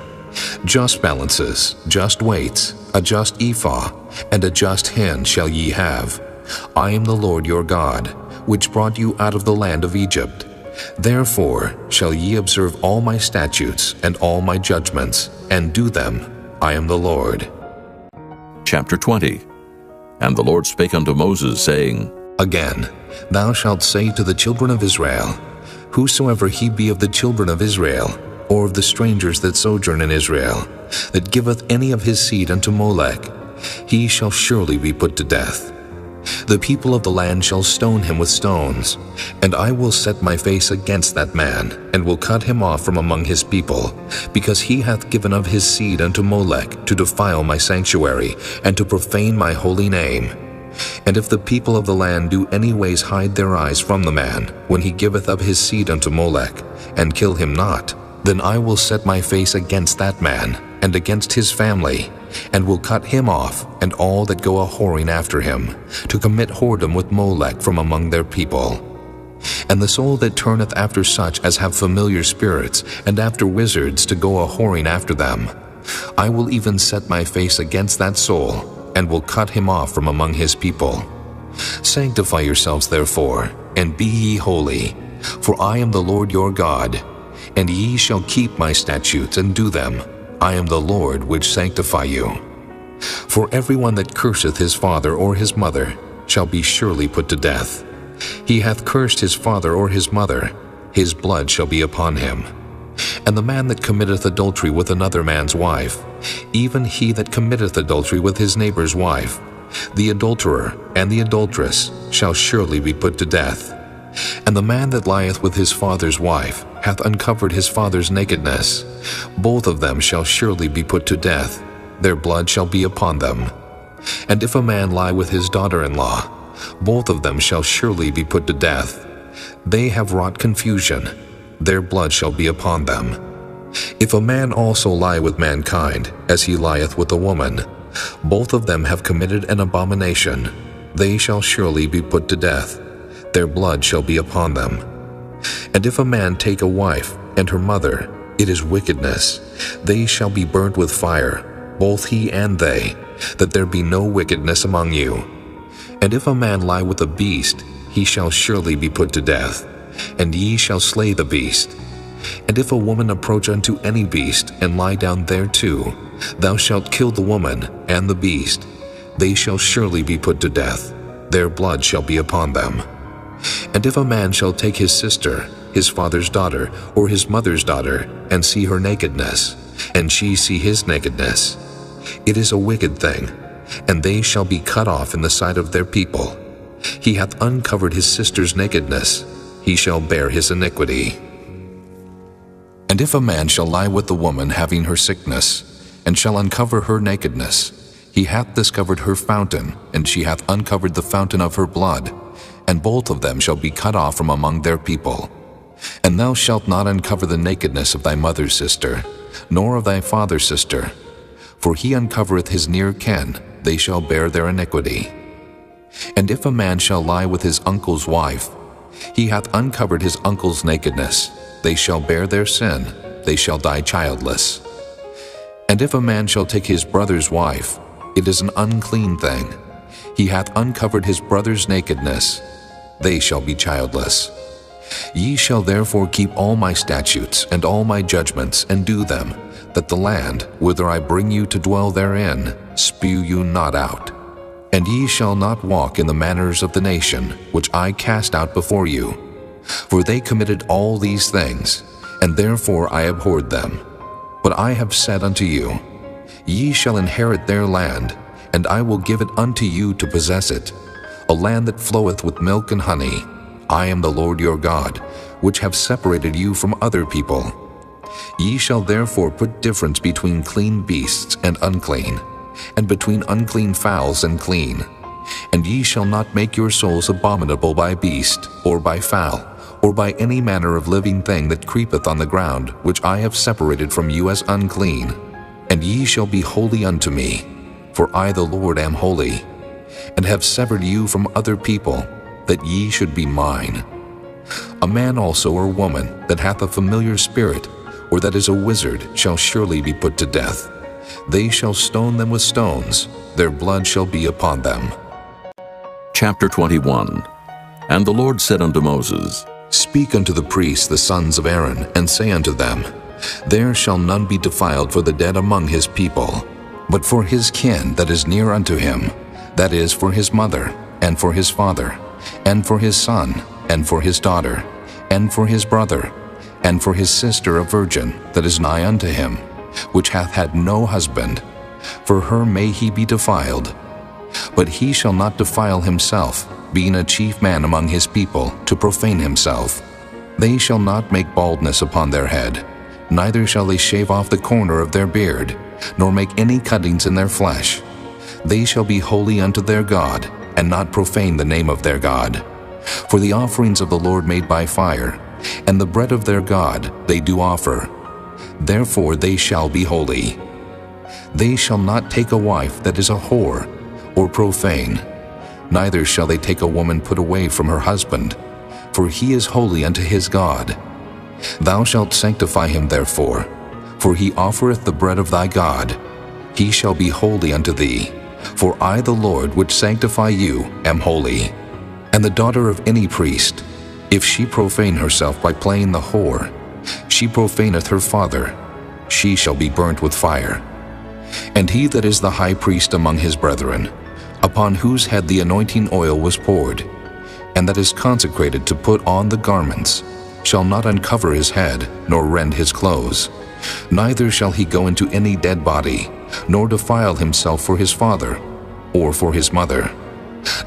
Just balances, just weights, a just ephah, and a just hin shall ye have. I am the Lord your God, which brought you out of the land of Egypt. Therefore shall ye observe all my statutes and all my judgments, and do them. I am the Lord. Chapter 20. And the Lord spake unto Moses, saying, Again, thou shalt say to the children of Israel, Whosoever he be of the children of Israel, or of the strangers that sojourn in Israel, that giveth any of his seed unto Molech, he shall surely be put to death. The people of the land shall stone him with stones, and I will set my face against that man, and will cut him off from among his people, because he hath given of his seed unto Molech to defile my sanctuary, and to profane my holy name. And if the people of the land do any ways hide their eyes from the man, when he giveth of his seed unto Molech, and kill him not, then I will set my face against that man, and against his family, and will cut him off, and all that go a-whoring after him, to commit whoredom with Molech from among their people. And the soul that turneth after such as have familiar spirits, and after wizards to go a-whoring after them, I will even set my face against that soul, and will cut him off from among his people. Sanctify yourselves therefore, and be ye holy, for I am the Lord your God, and ye shall keep my statutes and do them. I am the Lord which sanctify you. For everyone that curseth his father or his mother shall be surely put to death. He hath cursed his father or his mother, his blood shall be upon him. And the man that committeth adultery with another man's wife, even he that committeth adultery with his neighbor's wife, the adulterer and the adulteress shall surely be put to death. And the man that lieth with his father's wife hath uncovered his father's nakedness. Both of them shall surely be put to death. Their blood shall be upon them. And if a man lie with his daughter-in-law, both of them shall surely be put to death. They have wrought confusion. Their blood shall be upon them. If a man also lie with mankind, as he lieth with a woman, both of them have committed an abomination. They shall surely be put to death. Their blood shall be upon them. And if a man take a wife and her mother, it is wickedness. They shall be burnt with fire, both he and they, that there be no wickedness among you. And if a man lie with a beast, he shall surely be put to death, and ye shall slay the beast. And if a woman approach unto any beast, and lie down thereto, thou shalt kill the woman and the beast. They shall surely be put to death. Their blood shall be upon them. And if a man shall take his sister, his father's daughter, or his mother's daughter, and see her nakedness, and she see his nakedness, it is a wicked thing, and they shall be cut off in the sight of their people. He hath uncovered his sister's nakedness, he shall bear his iniquity. And if a man shall lie with the woman having her sickness, and shall uncover her nakedness, he hath discovered her fountain, and she hath uncovered the fountain of her blood, and both of them shall be cut off from among their people. And thou shalt not uncover the nakedness of thy mother's sister, nor of thy father's sister, for he uncovereth his near kin, they shall bear their iniquity. And if a man shall lie with his uncle's wife, he hath uncovered his uncle's nakedness, they shall bear their sin, they shall die childless. And if a man shall take his brother's wife, it is an unclean thing. He hath uncovered his brother's nakedness, they shall be childless. Ye shall therefore keep all my statutes and all my judgments, and do them, that the land, whither I bring you to dwell therein, spew you not out. And ye shall not walk in the manners of the nation, which I cast out before you. For they committed all these things, and therefore I abhorred them. But I have said unto you, ye shall inherit their land, and I will give it unto you to possess it, a land that floweth with milk and honey. I am the Lord your God, which have separated you from other people. Ye shall therefore put difference between clean beasts and unclean, and between unclean fowls and clean. And ye shall not make your souls abominable by beast, or by fowl, or by any manner of living thing that creepeth on the ground, which I have separated from you as unclean. And ye shall be holy unto me, for I the Lord am holy, and have severed you from other people, that ye should be mine. A man also or woman that hath a familiar spirit, or that is a wizard, shall surely be put to death. They shall stone them with stones, their blood shall be upon them. Chapter 21. And the Lord said unto Moses, Speak unto the priests the sons of Aaron, and say unto them, There shall none be defiled for the dead among his people, but for his kin that is near unto him, that is, for his mother, and for his father, and for his son, and for his daughter, and for his brother, and for his sister a virgin that is nigh unto him, which hath had no husband, for her may he be defiled. But he shall not defile himself, being a chief man among his people, to profane himself. They shall not make baldness upon their head, neither shall they shave off the corner of their beard, nor make any cuttings in their flesh. They shall be holy unto their God, and not profane the name of their God. For the offerings of the Lord made by fire, and the bread of their God they do offer. Therefore they shall be holy. They shall not take a wife that is a whore, or profane, neither shall they take a woman put away from her husband, for he is holy unto his God. Thou shalt sanctify him therefore, for he offereth the bread of thy God. He shall be holy unto thee, for I the Lord which sanctify you am holy. And the daughter of any priest, if she profane herself by playing the whore, she profaneth her father, she shall be burnt with fire. And he that is the high priest among his brethren, upon whose head the anointing oil was poured, and that is consecrated to put on the garments, shall not uncover his head, nor rend his clothes. Neither shall he go into any dead body, nor defile himself for his father, or for his mother.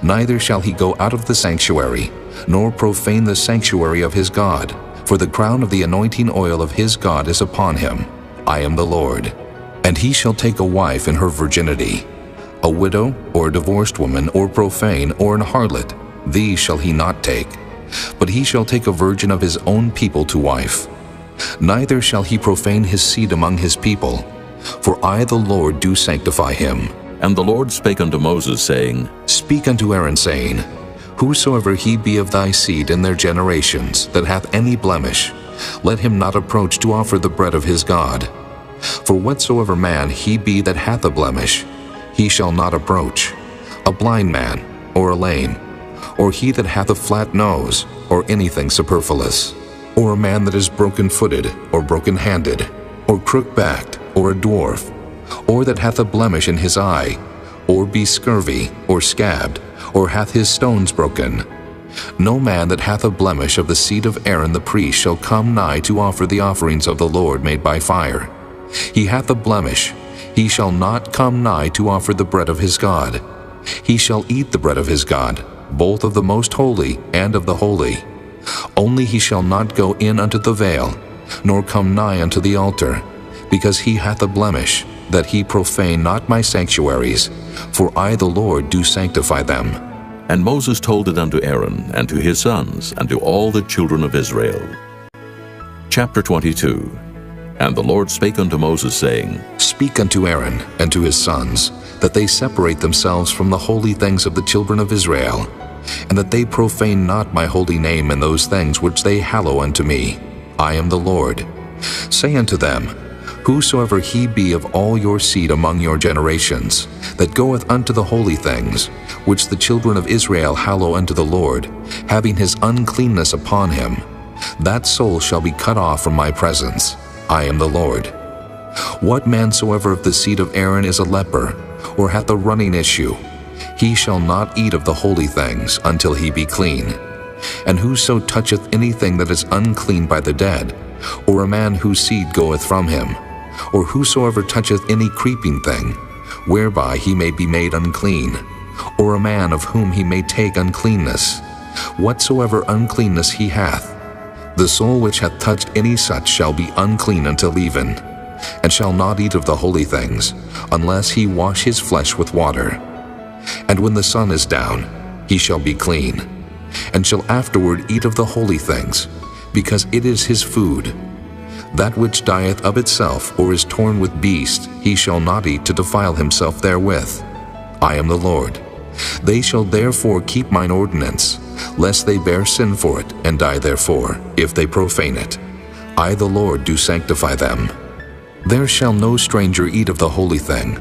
Neither shall he go out of the sanctuary, nor profane the sanctuary of his God, for the crown of the anointing oil of his God is upon him. I am the Lord. And he shall take a wife in her virginity, a widow, or a divorced woman, or profane, or an harlot, these shall he not take. But he shall take a virgin of his own people to wife. Neither shall he profane his seed among his people, for I the Lord do sanctify him. And the Lord spake unto Moses, saying, Speak unto Aaron, saying, Whosoever he be of thy seed in their generations, that hath any blemish, let him not approach to offer the bread of his God. For whatsoever man he be that hath a blemish, he shall not approach, a blind man, or a lame, or he that hath a flat nose, or anything superfluous, or a man that is broken-footed, or broken-handed, or crook-backed, or a dwarf, or that hath a blemish in his eye, or be scurvy, or scabbed, or hath his stones broken. No man that hath a blemish of the seed of Aaron the priest shall come nigh to offer the offerings of the Lord made by fire. He hath a blemish, he shall not come nigh to offer the bread of his God. He shall eat the bread of his God, both of the most holy and of the holy. Only he shall not go in unto the veil, nor come nigh unto the altar, because he hath a blemish, that he profane not my sanctuaries, for I the Lord do sanctify them. And Moses told it unto Aaron, and to his sons, and to all the children of Israel. Chapter 22. And the Lord spake unto Moses, saying, Speak unto Aaron and to his sons, that they separate themselves from the holy things of the children of Israel, and that they profane not my holy name in those things which they hallow unto me. I am the Lord. Say unto them, Whosoever he be of all your seed among your generations, that goeth unto the holy things, which the children of Israel hallow unto the Lord, having his uncleanness upon him, that soul shall be cut off from my presence. I am the Lord. What man soever of the seed of Aaron is a leper, or hath a running issue, he shall not eat of the holy things until he be clean. And whoso toucheth anything that is unclean by the dead, or a man whose seed goeth from him, or whosoever toucheth any creeping thing, whereby he may be made unclean, or a man of whom he may take uncleanness, whatsoever uncleanness he hath, the soul which hath touched any such shall be unclean until even, and shall not eat of the holy things, unless he wash his flesh with water. And when the sun is down, he shall be clean, and shall afterward eat of the holy things, because it is his food. That which dieth of itself, or is torn with beasts, he shall not eat to defile himself therewith. I am the Lord. They shall therefore keep mine ordinance, lest they bear sin for it, and die therefore, if they profane it. I the Lord do sanctify them. There shall no stranger eat of the holy thing.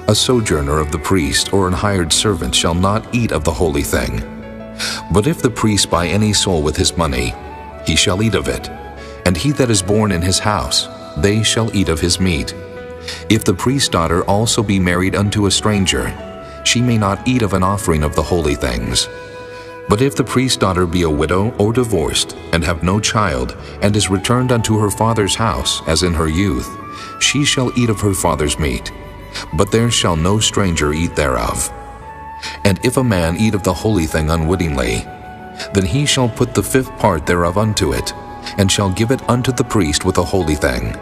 A sojourner of the priest, or an hired servant, shall not eat of the holy thing. But if the priest buy any soul with his money, he shall eat of it, and he that is born in his house, they shall eat of his meat. If the priest's daughter also be married unto a stranger, she may not eat of an offering of the holy things. But if the priest's daughter be a widow or divorced, and have no child, and is returned unto her father's house, as in her youth, she shall eat of her father's meat, but there shall no stranger eat thereof. And if a man eat of the holy thing unwittingly, then he shall put the fifth part thereof unto it, and shall give it unto the priest with a holy thing.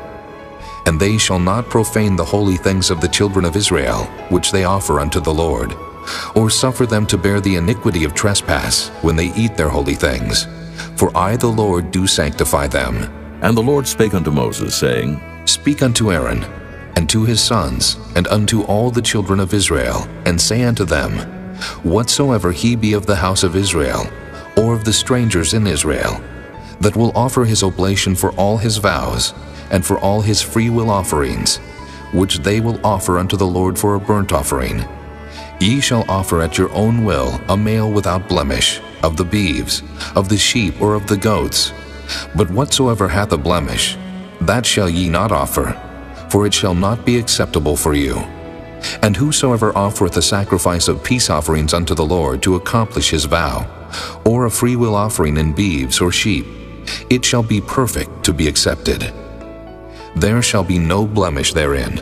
And they shall not profane the holy things of the children of Israel, which they offer unto the Lord, or suffer them to bear the iniquity of trespass when they eat their holy things. For I the Lord do sanctify them. And the Lord spake unto Moses, saying, Speak unto Aaron, and to his sons, and unto all the children of Israel, and say unto them, Whatsoever he be of the house of Israel, or of the strangers in Israel, that will offer his oblation for all his vows, and for all his freewill offerings, which they will offer unto the Lord for a burnt offering, ye shall offer at your own will a male without blemish, of the beeves, of the sheep, or of the goats. But whatsoever hath a blemish, that shall ye not offer, for it shall not be acceptable for you. And whosoever offereth a sacrifice of peace offerings unto the Lord to accomplish his vow, or a freewill offering in beeves or sheep, it shall be perfect to be accepted. There shall be no blemish therein,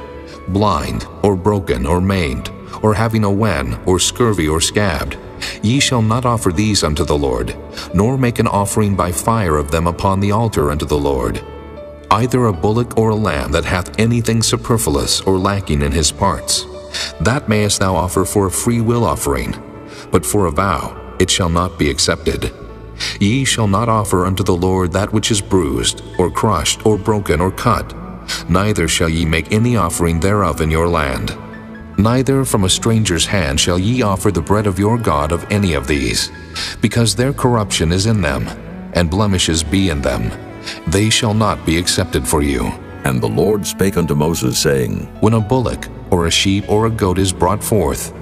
blind, or broken, or maimed, or having a wen, or scurvy, or scabbed. Ye shall not offer these unto the Lord, nor make an offering by fire of them upon the altar unto the Lord. Either a bullock or a lamb that hath anything superfluous or lacking in his parts, that mayest thou offer for a free will offering, but for a vow it shall not be accepted. Ye shall not offer unto the Lord that which is bruised, or crushed, or broken, or cut, neither shall ye make any offering thereof in your land. Neither from a stranger's hand shall ye offer the bread of your God of any of these, because their corruption is in them, and blemishes be in them. They shall not be accepted for you. And the Lord spake unto Moses, saying, When a bullock, or a sheep, or a goat is brought forth,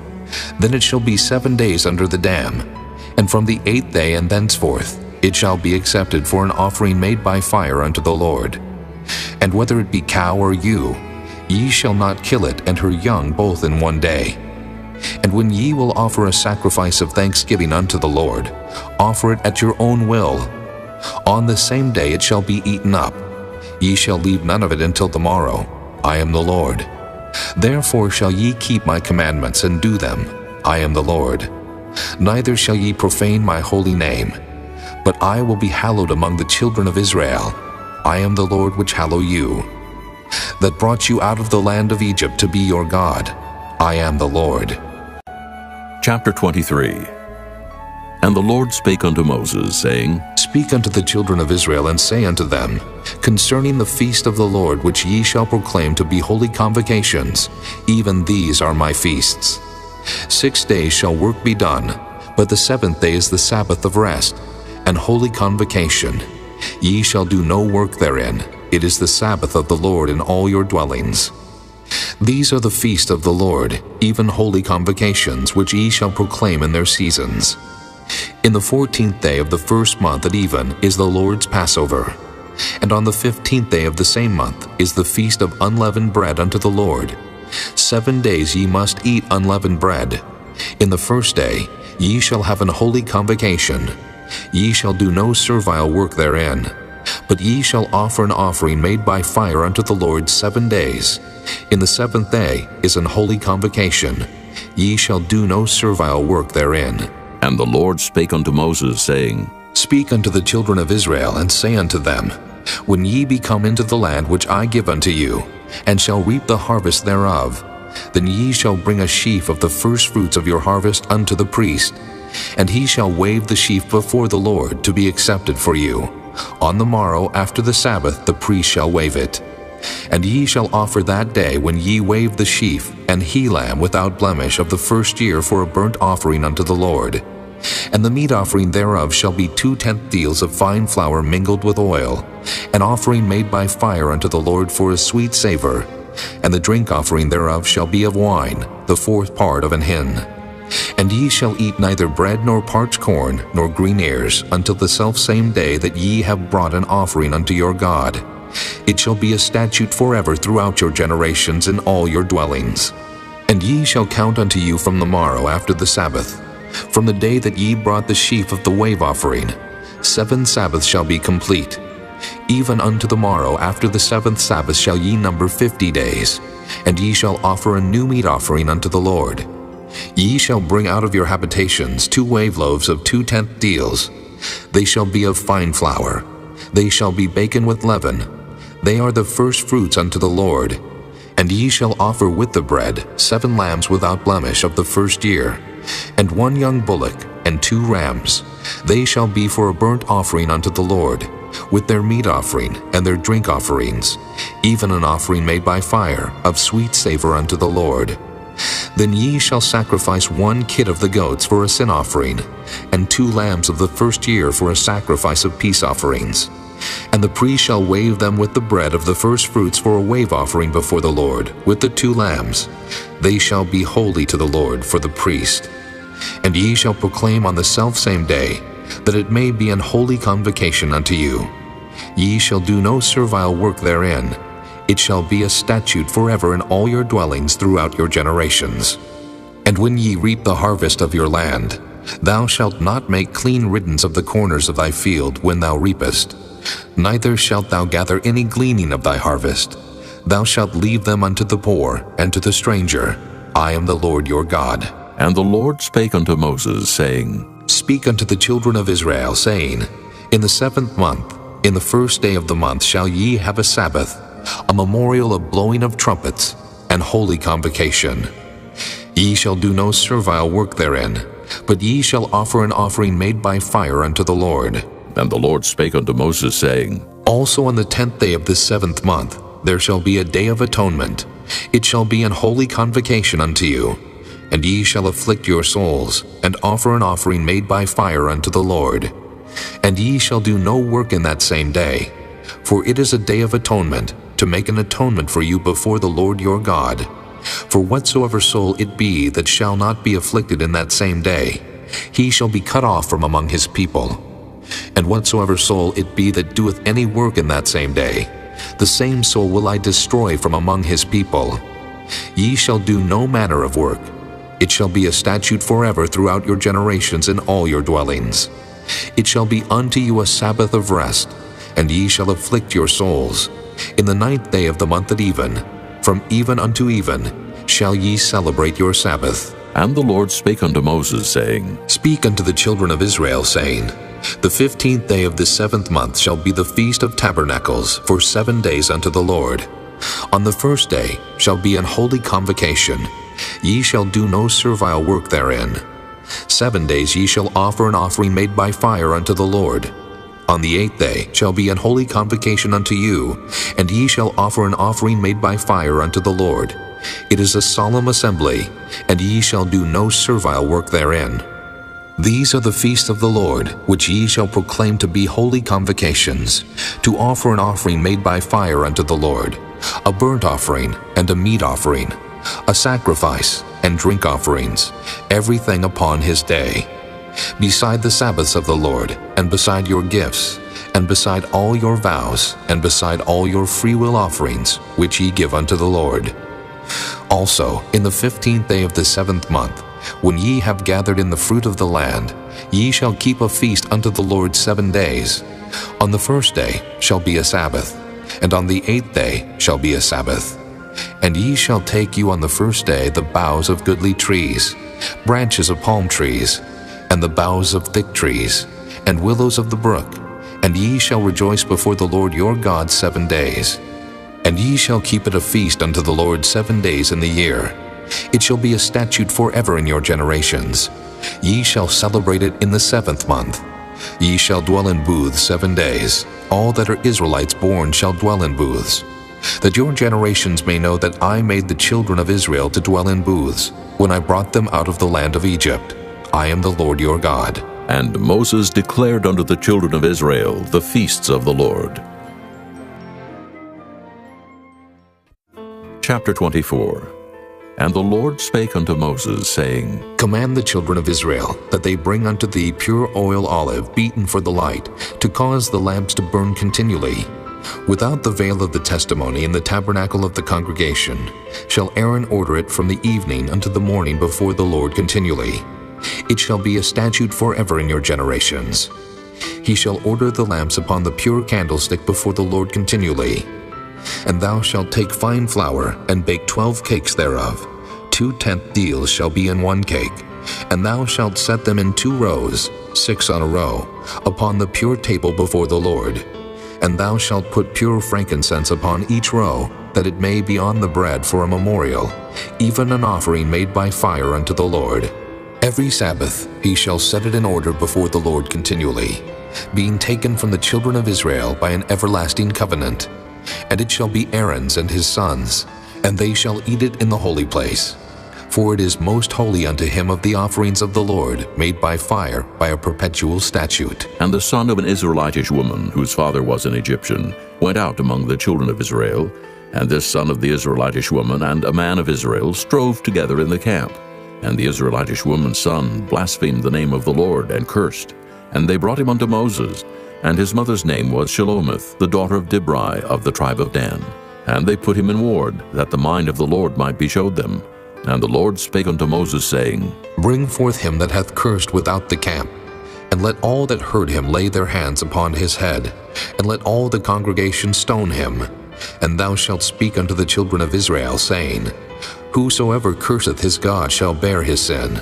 then it shall be 7 days under the dam, and from the 8th day and thenceforth it shall be accepted for an offering made by fire unto the Lord. And whether it be cow or ewe, ye shall not kill it and her young both in 1 day. And when ye will offer a sacrifice of thanksgiving unto the Lord, offer it at your own will. On the same day it shall be eaten up. Ye shall leave none of it until the morrow. I am the Lord. Therefore shall ye keep my commandments and do them. I am the Lord. Neither shall ye profane my holy name, but I will be hallowed among the children of Israel. I am the Lord which hallow you, that brought you out of the land of Egypt to be your God. I am the Lord. Chapter 23. And the Lord spake unto Moses, saying, Speak unto the children of Israel, and say unto them, Concerning the feast of the Lord which ye shall proclaim to be holy convocations, even these are my feasts. 6 days shall work be done, but the 7th day is the Sabbath of rest, and holy convocation. Ye shall do no work therein. It is the Sabbath of the Lord in all your dwellings. These are the feast of the Lord, even holy convocations, which ye shall proclaim in their seasons. In the 14th day of the first month at even is the Lord's Passover. And on the 15th day of the same month is the feast of unleavened bread unto the Lord. 7 days ye must eat unleavened bread. In the first day ye shall have an holy convocation. Ye shall do no servile work therein, but ye shall offer an offering made by fire unto the Lord 7 days. In the 7th day is an holy convocation. Ye shall do no servile work therein. And the Lord spake unto Moses, saying, Speak unto the children of Israel, and say unto them, When ye be come into the land which I give unto you, and shall reap the harvest thereof, then ye shall bring a sheaf of the firstfruits of your harvest unto the priest, and he shall wave the sheaf before the Lord to be accepted for you. On the morrow after the Sabbath the priest shall wave it. And ye shall offer that day when ye wave the sheaf an he-lamb without blemish of the first year for a burnt offering unto the Lord. And the meat offering thereof shall be 2/10 deals of fine flour mingled with oil, an offering made by fire unto the Lord for a sweet savor. And the drink offering thereof shall be of wine, the 4th part of an hin. And ye shall eat neither bread nor parched corn nor green ears until the selfsame day that ye have brought an offering unto your God. It shall be a statute forever throughout your generations in all your dwellings. And ye shall count unto you from the morrow after the Sabbath From the day that ye brought the sheaf of the wave offering, 7 Sabbaths shall be complete. Even unto the morrow after the 7th Sabbath shall ye number 50 days, and ye shall offer a new meat offering unto the Lord. Ye shall bring out of your habitations 2 wave loaves of 2/10 deals. They shall be of fine flour. They shall be baken with leaven. They are the first fruits unto the Lord. And ye shall offer with the bread 7 lambs without blemish of the first year, and 1 young bullock, and 2 rams. They shall be for a burnt offering unto the Lord, with their meat offering and their drink offerings, even an offering made by fire, of sweet savor unto the Lord. Then ye shall sacrifice 1 kid of the goats for a sin offering, and 2 lambs of the first year for a sacrifice of peace offerings. And the priest shall wave them with the bread of the first fruits for a wave offering before the Lord, with the 2 lambs. They shall be holy to the Lord for the priest. And ye shall proclaim on the selfsame day, that it may be an holy convocation unto you. Ye shall do no servile work therein. It shall be a statute forever in all your dwellings throughout your generations. And when ye reap the harvest of your land, thou shalt not make clean riddance of the corners of thy field when thou reapest. Neither shalt thou gather any gleaning of thy harvest. Thou shalt leave them unto the poor and to the stranger. I am the Lord your God. And the Lord spake unto Moses, saying, Speak unto the children of Israel, saying, In the 7th month, in the first day of the month shall ye have a Sabbath, a memorial of blowing of trumpets, and holy convocation. Ye shall do no servile work therein, but ye shall offer an offering made by fire unto the Lord. And the Lord spake unto Moses, saying, Also on the 10th day of this 7th month there shall be a day of atonement. It shall be an holy convocation unto you. And ye shall afflict your souls, and offer an offering made by fire unto the Lord. And ye shall do no work in that same day, for it is a day of atonement, to make an atonement for you before the Lord your God. For whatsoever soul it be that shall not be afflicted in that same day, he shall be cut off from among his people. And whatsoever soul it be that doeth any work in that same day, the same soul will I destroy from among his people. Ye shall do no manner of work. It shall be a statute forever throughout your generations in all your dwellings. It shall be unto you a Sabbath of rest, and ye shall afflict your souls. In the 9th day of the month at even, from even unto even, shall ye celebrate your Sabbath. And the Lord spake unto Moses, saying, Speak unto the children of Israel, saying, The 15th day of the 7th month shall be the feast of tabernacles for 7 days unto the Lord. On the first day shall be an holy convocation. Ye shall do no servile work therein. 7 days ye shall offer an offering made by fire unto the Lord. On the 8th day shall be an holy convocation unto you, and ye shall offer an offering made by fire unto the Lord. It is a solemn assembly, and ye shall do no servile work therein. These are the feasts of the Lord, which ye shall proclaim to be holy convocations, to offer an offering made by fire unto the Lord, a burnt offering and a meat offering, a sacrifice and drink offerings, everything upon his day. Beside the Sabbaths of the Lord, and beside your gifts, and beside all your vows, and beside all your freewill offerings, which ye give unto the Lord. Also, in the 15th day of the 7th month, when ye have gathered in the fruit of the land, ye shall keep a feast unto the Lord 7 days. On the first day shall be a Sabbath, and on the 8th day shall be a Sabbath. And ye shall take you on the first day the boughs of goodly trees, branches of palm trees, and the boughs of thick trees, and willows of the brook, and ye shall rejoice before the Lord your God 7 days. And ye shall keep it a feast unto the Lord 7 days in the year. It shall be a statute forever in your generations. Ye shall celebrate it in the 7th month. Ye shall dwell in booths 7 days. All that are Israelites born shall dwell in booths, that your generations may know that I made the children of Israel to dwell in booths, when I brought them out of the land of Egypt. I am the Lord your God. And Moses declared unto the children of Israel the feasts of the Lord. Chapter 24. And the Lord spake unto Moses, saying, Command the children of Israel that they bring unto thee pure oil olive beaten for the light, to cause the lamps to burn continually. Without the veil of the testimony in the tabernacle of the congregation shall Aaron order it from the evening unto the morning before the Lord continually. It shall be a statute forever in your generations. He shall order the lamps upon the pure candlestick before the Lord continually. And thou shalt take fine flour, and bake 12 cakes thereof. 2/10 deals shall be in one cake. And thou shalt set them in 2 rows, 6 on a row, upon the pure table before the Lord. And thou shalt put pure frankincense upon each row, that it may be on the bread for a memorial, even an offering made by fire unto the Lord. Every Sabbath he shall set it in order before the Lord continually, being taken from the children of Israel by an everlasting covenant. And it shall be Aaron's and his sons, and they shall eat it in the holy place. For it is most holy unto him of the offerings of the Lord, made by fire, by a perpetual statute. And the son of an Israelitish woman, whose father was an Egyptian, went out among the children of Israel, and this son of the Israelitish woman and a man of Israel strove together in the camp. And the Israelitish woman's son blasphemed the name of the Lord, and cursed. And they brought him unto Moses, and his mother's name was Shelomith, the daughter of Dibri of the tribe of Dan. And they put him in ward, that the mind of the Lord might be showed them. And the Lord spake unto Moses, saying, Bring forth him that hath cursed without the camp, and let all that heard him lay their hands upon his head, and let all the congregation stone him. And thou shalt speak unto the children of Israel, saying, Whosoever curseth his God shall bear his sin.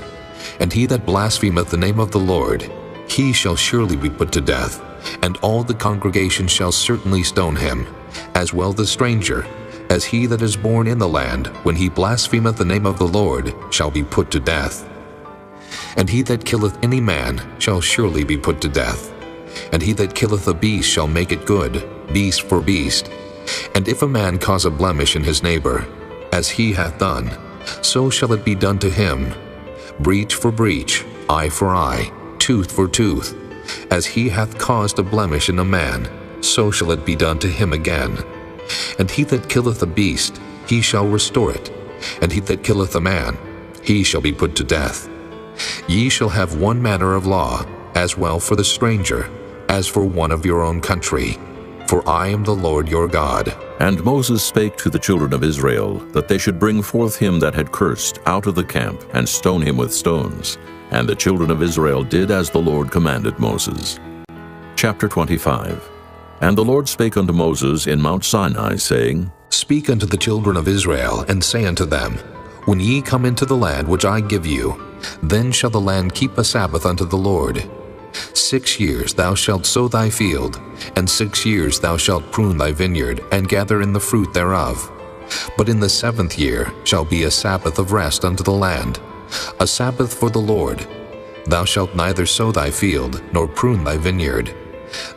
And he that blasphemeth the name of the Lord, he shall surely be put to death, and all the congregation shall certainly stone him, as well the stranger, as he that is born in the land, when he blasphemeth the name of the Lord, shall be put to death. And he that killeth any man shall surely be put to death. And he that killeth a beast shall make it good, beast for beast. And if a man cause a blemish in his neighbor, as he hath done, so shall it be done to him. Breach for breach, eye for eye, tooth for tooth. As he hath caused a blemish in a man, so shall it be done to him again. And he that killeth a beast, he shall restore it. And he that killeth a man, he shall be put to death. Ye shall have one manner of law, as well for the stranger, as for one of your own country. For I am the Lord your God. And Moses spake to the children of Israel, that they should bring forth him that had cursed out of the camp, and stone him with stones. And the children of Israel did as the Lord commanded Moses. Chapter 25. And the Lord spake unto Moses in Mount Sinai, saying, Speak unto the children of Israel, and say unto them, When ye come into the land which I give you, then shall the land keep a Sabbath unto the Lord. 6 years thou shalt sow thy field, and 6 years thou shalt prune thy vineyard, and gather in the fruit thereof. But in the 7th year shall be a Sabbath of rest unto the land, a Sabbath for the Lord. Thou shalt neither sow thy field, nor prune thy vineyard.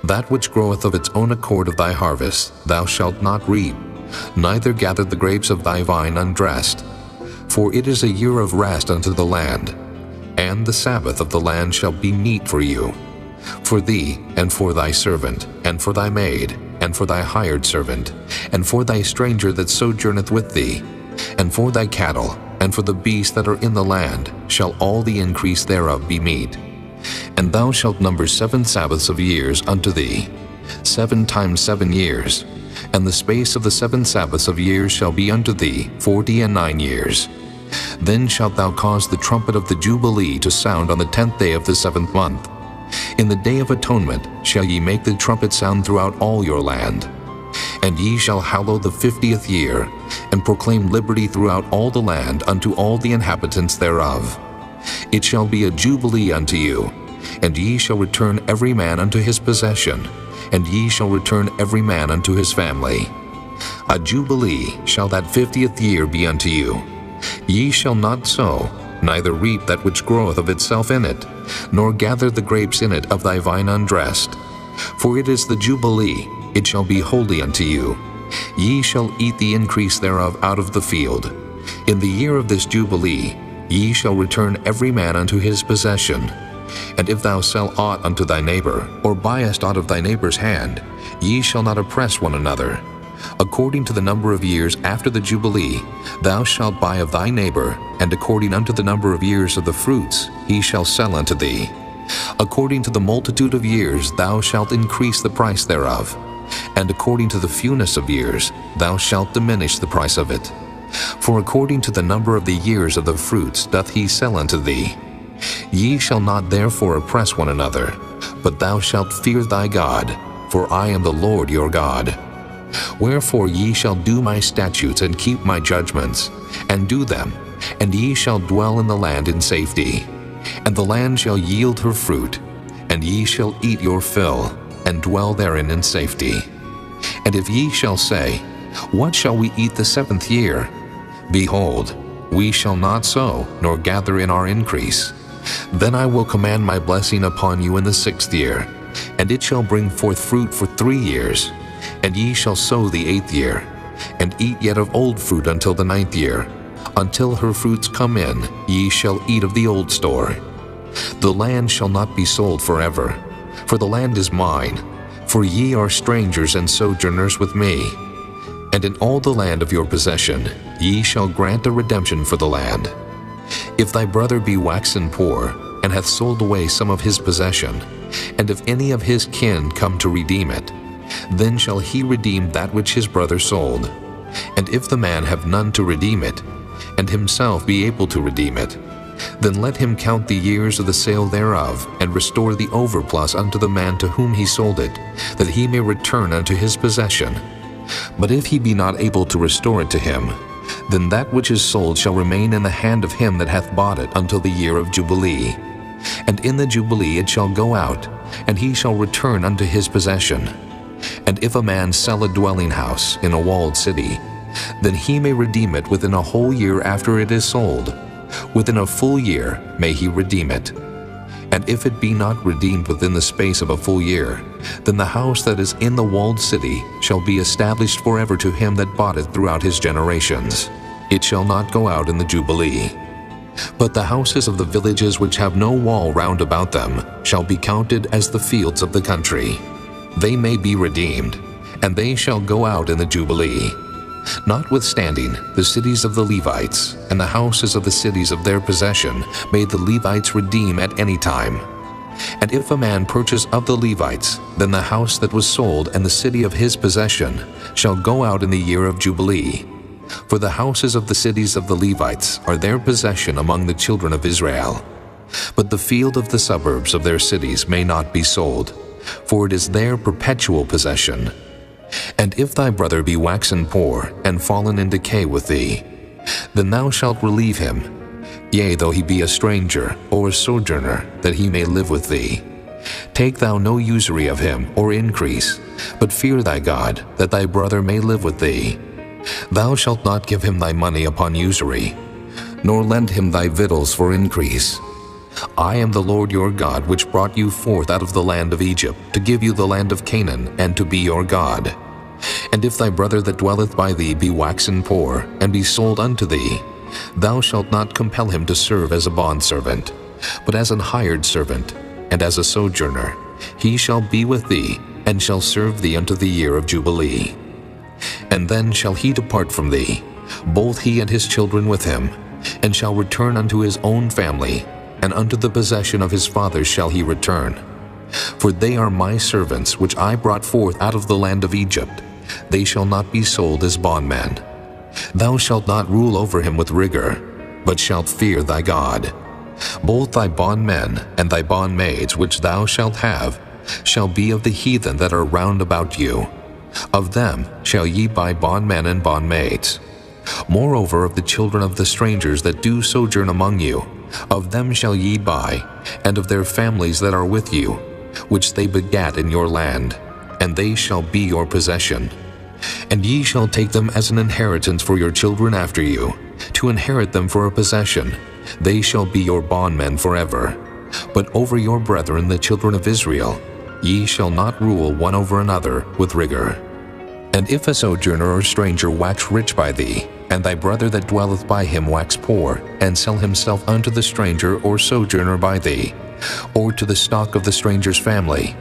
That which groweth of its own accord of thy harvest thou shalt not reap, neither gather the grapes of thy vine undressed. For it is a year of rest unto the land, and the Sabbath of the land shall be meat for you, for thee, and for thy servant, and for thy maid, and for thy hired servant, and for thy stranger that sojourneth with thee, and for thy cattle, and for the beasts that are in the land, shall all the increase thereof be meat. And thou shalt number 7 Sabbaths of years unto thee, 7 times 7 years, and the space of the 7 Sabbaths of years shall be unto thee 49 years. Then shalt thou cause the trumpet of the Jubilee to sound on the 10th day of the 7th month. In the day of atonement shall ye make the trumpet sound throughout all your land. And ye shall hallow the 50th year, and proclaim liberty throughout all the land unto all the inhabitants thereof. It shall be a jubilee unto you, and ye shall return every man unto his possession, and ye shall return every man unto his family. A jubilee shall that 50th year be unto you. Ye shall not sow, neither reap that which groweth of itself in it, nor gather the grapes in it of thy vine undressed. For it is the jubilee, it shall be holy unto you. Ye shall eat the increase thereof out of the field. In the year of this jubilee ye shall return every man unto his possession. And if thou sell aught unto thy neighbor, or buyest aught of thy neighbor's hand, ye shall not oppress one another. According to the number of years after the Jubilee, thou shalt buy of thy neighbor, and according unto the number of years of the fruits, he shall sell unto thee. According to the multitude of years thou shalt increase the price thereof, and according to the fewness of years thou shalt diminish the price of it. For according to the number of the years of the fruits doth he sell unto thee. Ye shall not therefore oppress one another, but thou shalt fear thy God, for I am the Lord your God. Wherefore ye shall do my statutes and keep my judgments, and do them, and ye shall dwell in the land in safety. And the land shall yield her fruit, and ye shall eat your fill, and dwell therein in safety. And if ye shall say, What shall we eat the 7th year? Behold, we shall not sow, nor gather in our increase. Then I will command my blessing upon you in the 6th year, and it shall bring forth fruit for 3 years. And ye shall sow the 8th year, and eat yet of old fruit until the 9th year. Until her fruits come in, ye shall eat of the old store. The land shall not be sold forever, for the land is mine, for ye are strangers and sojourners with me. And in all the land of your possession ye shall grant a redemption for the land. If thy brother be waxen poor, and hath sold away some of his possession, and if any of his kin come to redeem it, then shall he redeem that which his brother sold. And if the man have none to redeem it, and himself be able to redeem it, then let him count the years of the sale thereof, and restore the overplus unto the man to whom he sold it, that he may return unto his possession. But if he be not able to restore it to him, then that which is sold shall remain in the hand of him that hath bought it until the year of Jubilee. And in the Jubilee it shall go out, and he shall return unto his possession. And if a man sell a dwelling house in a walled city, then he may redeem it within a whole year after it is sold. Within a full year may he redeem it. And if it be not redeemed within the space of a full year, then the house that is in the walled city shall be established forever to him that bought it throughout his generations. It shall not go out in the Jubilee. But the houses of the villages which have no wall round about them shall be counted as the fields of the country. They may be redeemed, and they shall go out in the Jubilee. Notwithstanding, the cities of the Levites and the houses of the cities of their possession may the Levites redeem at any time. And if a man purchase of the Levites, then the house that was sold and the city of his possession shall go out in the year of Jubilee. For the houses of the cities of the Levites are their possession among the children of Israel. But the field of the suburbs of their cities may not be sold, for it is their perpetual possession. And if thy brother be waxen poor, and fallen in decay with thee, then thou shalt relieve him, yea, though he be a stranger or a sojourner, that he may live with thee. Take thou no usury of him, or increase, but fear thy God, that thy brother may live with thee. Thou shalt not give him thy money upon usury, nor lend him thy victuals for increase. I am the Lord your God, which brought you forth out of the land of Egypt, to give you the land of Canaan, and to be your God. And if thy brother that dwelleth by thee be waxen poor, and be sold unto thee, thou shalt not compel him to serve as a bondservant, but as an hired servant, and as a sojourner. He shall be with thee, and shall serve thee unto the year of Jubilee. And then shall he depart from thee, both he and his children with him, and shall return unto his own family, and unto the possession of his fathers shall he return. For they are my servants, which I brought forth out of the land of Egypt. They shall not be sold as bondmen. Thou shalt not rule over him with rigor, but shalt fear thy God. Both thy bondmen and thy bondmaids which thou shalt have shall be of the heathen that are round about you. Of them shall ye buy bondmen and bondmaids. Moreover, of the children of the strangers that do sojourn among you, of them shall ye buy, and of their families that are with you, which they begat in your land, and they shall be your possession. And ye shall take them as an inheritance for your children after you, to inherit them for a possession. They shall be your bondmen forever. But over your brethren the children of Israel, ye shall not rule one over another with rigor. And if a sojourner or stranger wax rich by thee, and thy brother that dwelleth by him wax poor, and sell himself unto the stranger or sojourner by thee, or to the stock of the stranger's family,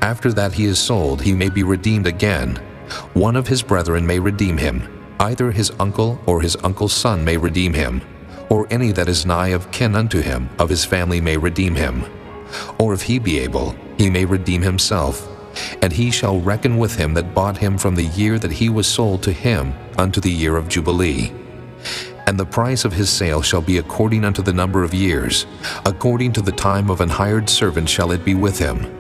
after that he is sold, he may be redeemed again. One of his brethren may redeem him, either his uncle or his uncle's son may redeem him, or any that is nigh of kin unto him of his family may redeem him. Or if he be able, he may redeem himself, and he shall reckon with him that bought him from the year that he was sold to him unto the year of Jubilee. And the price of his sale shall be according unto the number of years, according to the time of an hired servant shall it be with him.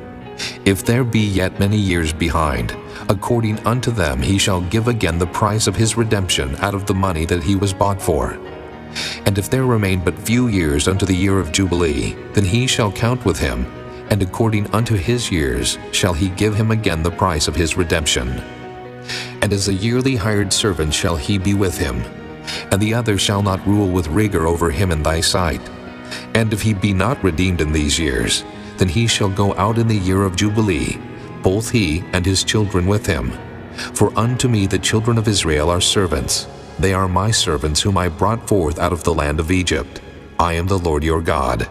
If there be yet many years behind, according unto them he shall give again the price of his redemption out of the money that he was bought for. And if there remain but few years unto the year of Jubilee, then he shall count with him, and according unto his years shall he give him again the price of his redemption. And as a yearly hired servant shall he be with him, and the other shall not rule with rigor over him in thy sight. And if he be not redeemed in these years, then he shall go out in the year of Jubilee, both he and his children with him. For unto me the children of Israel are servants. They are my servants whom I brought forth out of the land of Egypt. I am the Lord your God.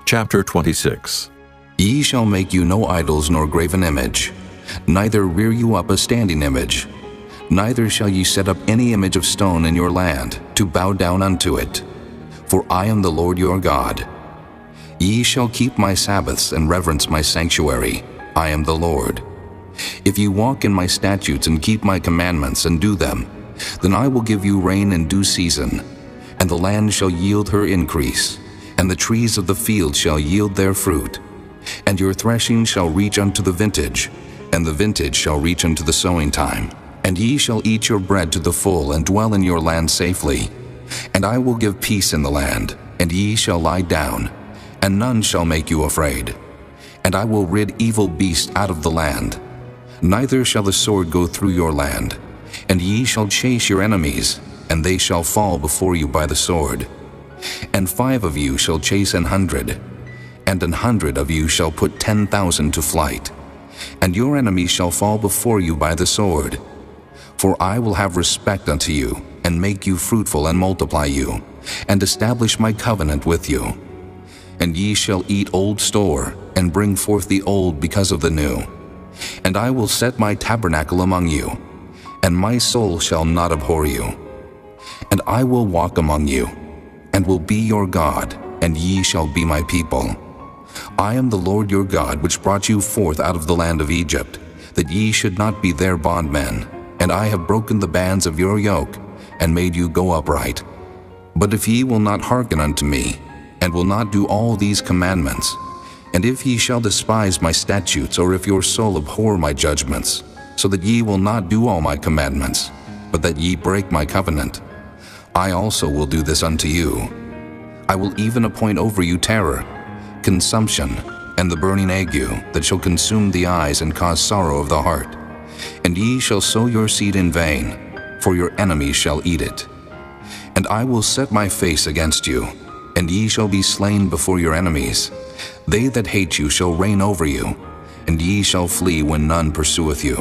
Chapter 26. Ye shall make you no idols nor graven image, neither rear you up a standing image. Neither shall ye set up any image of stone in your land, to bow down unto it. For I am the Lord your God. Ye shall keep my Sabbaths and reverence my sanctuary. I am the Lord. If ye walk in my statutes and keep my commandments and do them, then I will give you rain in due season, and the land shall yield her increase, and the trees of the field shall yield their fruit. And your threshing shall reach unto the vintage, and the vintage shall reach unto the sowing time. And ye shall eat your bread to the full, and dwell in your land safely. And I will give peace in the land, and ye shall lie down, and none shall make you afraid. And I will rid evil beasts out of the land. Neither shall the sword go through your land. And ye shall chase your enemies, and they shall fall before you by the sword. And 5 of you shall chase 100, and 100 of you shall put 10,000 to flight. And your enemies shall fall before you by the sword. For I will have respect unto you, and make you fruitful, and multiply you, and establish my covenant with you. And ye shall eat old store, and bring forth the old because of the new. And I will set my tabernacle among you, and my soul shall not abhor you. And I will walk among you, and will be your God, and ye shall be my people. I am the Lord your God, which brought you forth out of the land of Egypt, that ye should not be their bondmen. And I have broken the bands of your yoke, and made you go upright. But if ye will not hearken unto me, and will not do all these commandments, and if ye shall despise my statutes, or if your soul abhor my judgments, so that ye will not do all my commandments, but that ye break my covenant, I also will do this unto you. I will even appoint over you terror, consumption, and the burning ague, that shall consume the eyes and cause sorrow of the heart. And ye shall sow your seed in vain, for your enemies shall eat it. And I will set my face against you, and ye shall be slain before your enemies. They that hate you shall reign over you, and ye shall flee when none pursueth you.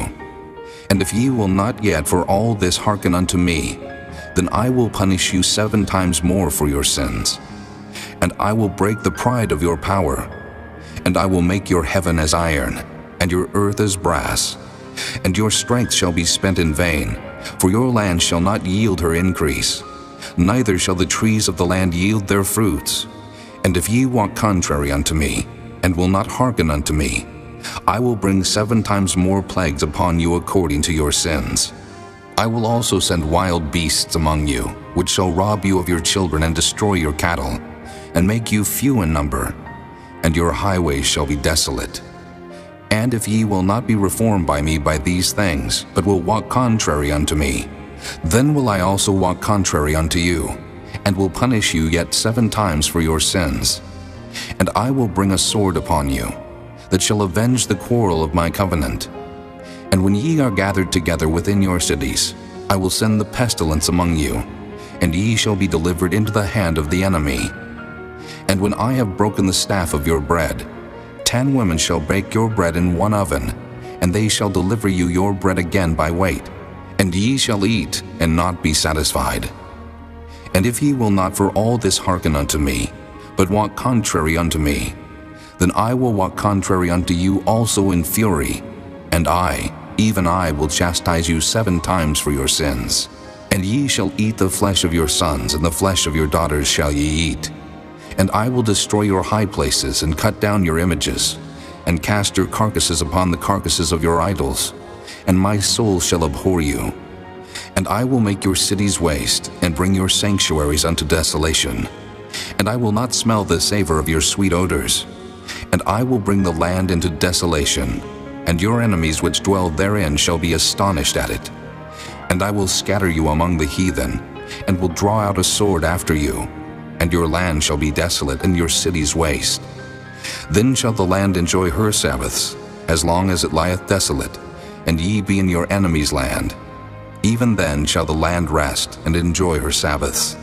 And if ye will not yet for all this hearken unto me, then I will punish you 7 times more for your sins. And I will break the pride of your power, and I will make your heaven as iron, and your earth as brass. And your strength shall be spent in vain, for your land shall not yield her increase, neither shall the trees of the land yield their fruits. And if ye walk contrary unto me, and will not hearken unto me, I will bring 7 times more plagues upon you according to your sins. I will also send wild beasts among you, which shall rob you of your children and destroy your cattle, and make you few in number, and your highways shall be desolate. And if ye will not be reformed by me by these things, but will walk contrary unto me, then will I also walk contrary unto you, and will punish you yet 7 times for your sins. And I will bring a sword upon you, that shall avenge the quarrel of my covenant. And when ye are gathered together within your cities, I will send the pestilence among you, and ye shall be delivered into the hand of the enemy. And when I have broken the staff of your bread, 10 women shall bake your bread in one oven, and they shall deliver you your bread again by weight, and ye shall eat and not be satisfied. And if ye will not for all this hearken unto me, but walk contrary unto me, then I will walk contrary unto you also in fury, and I, even I, will chastise you 7 times for your sins. And ye shall eat the flesh of your sons, and the flesh of your daughters shall ye eat. And I will destroy your high places, and cut down your images, and cast your carcasses upon the carcasses of your idols, and my soul shall abhor you. And I will make your cities waste, and bring your sanctuaries unto desolation. And I will not smell the savor of your sweet odors. And I will bring the land into desolation, and your enemies which dwell therein shall be astonished at it. And I will scatter you among the heathen, and will draw out a sword after you, and your land shall be desolate, and your cities waste. Then shall the land enjoy her Sabbaths, as long as it lieth desolate, and ye be in your enemy's land. Even then shall the land rest, and enjoy her Sabbaths.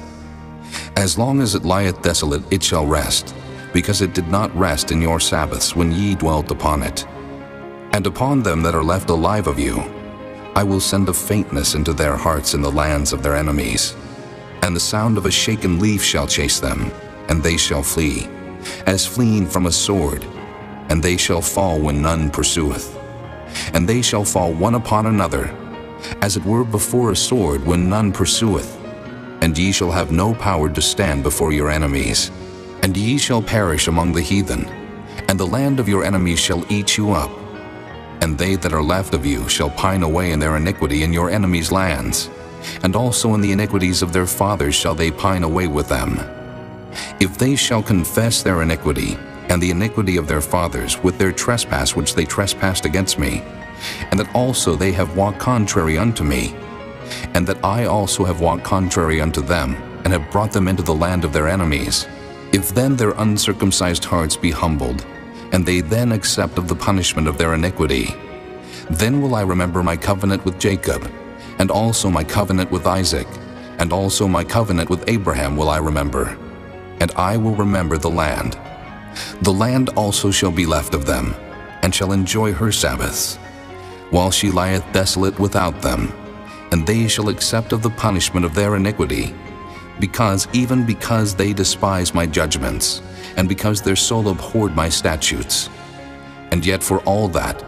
As long as it lieth desolate, it shall rest, because it did not rest in your Sabbaths when ye dwelt upon it. And upon them that are left alive of you, I will send a faintness into their hearts in the lands of their enemies. And the sound of a shaken leaf shall chase them, and they shall flee, as fleeing from a sword, and they shall fall when none pursueth. And they shall fall one upon another, as it were before a sword when none pursueth. And ye shall have no power to stand before your enemies. And ye shall perish among the heathen, and the land of your enemies shall eat you up. And they that are left of you shall pine away in their iniquity in your enemies' lands, and also in the iniquities of their fathers shall they pine away with them. If they shall confess their iniquity, and the iniquity of their fathers, with their trespass which they trespassed against me, and that also they have walked contrary unto me, and that I also have walked contrary unto them, and have brought them into the land of their enemies, if then their uncircumcised hearts be humbled, and they then accept of the punishment of their iniquity, then will I remember my covenant with Jacob, and also my covenant with Isaac, and also my covenant with Abraham will I remember, and I will remember the land. The land also shall be left of them, and shall enjoy her Sabbaths, while she lieth desolate without them, and they shall accept of the punishment of their iniquity, because they despise my judgments, and because their soul abhorred my statutes. And yet for all that,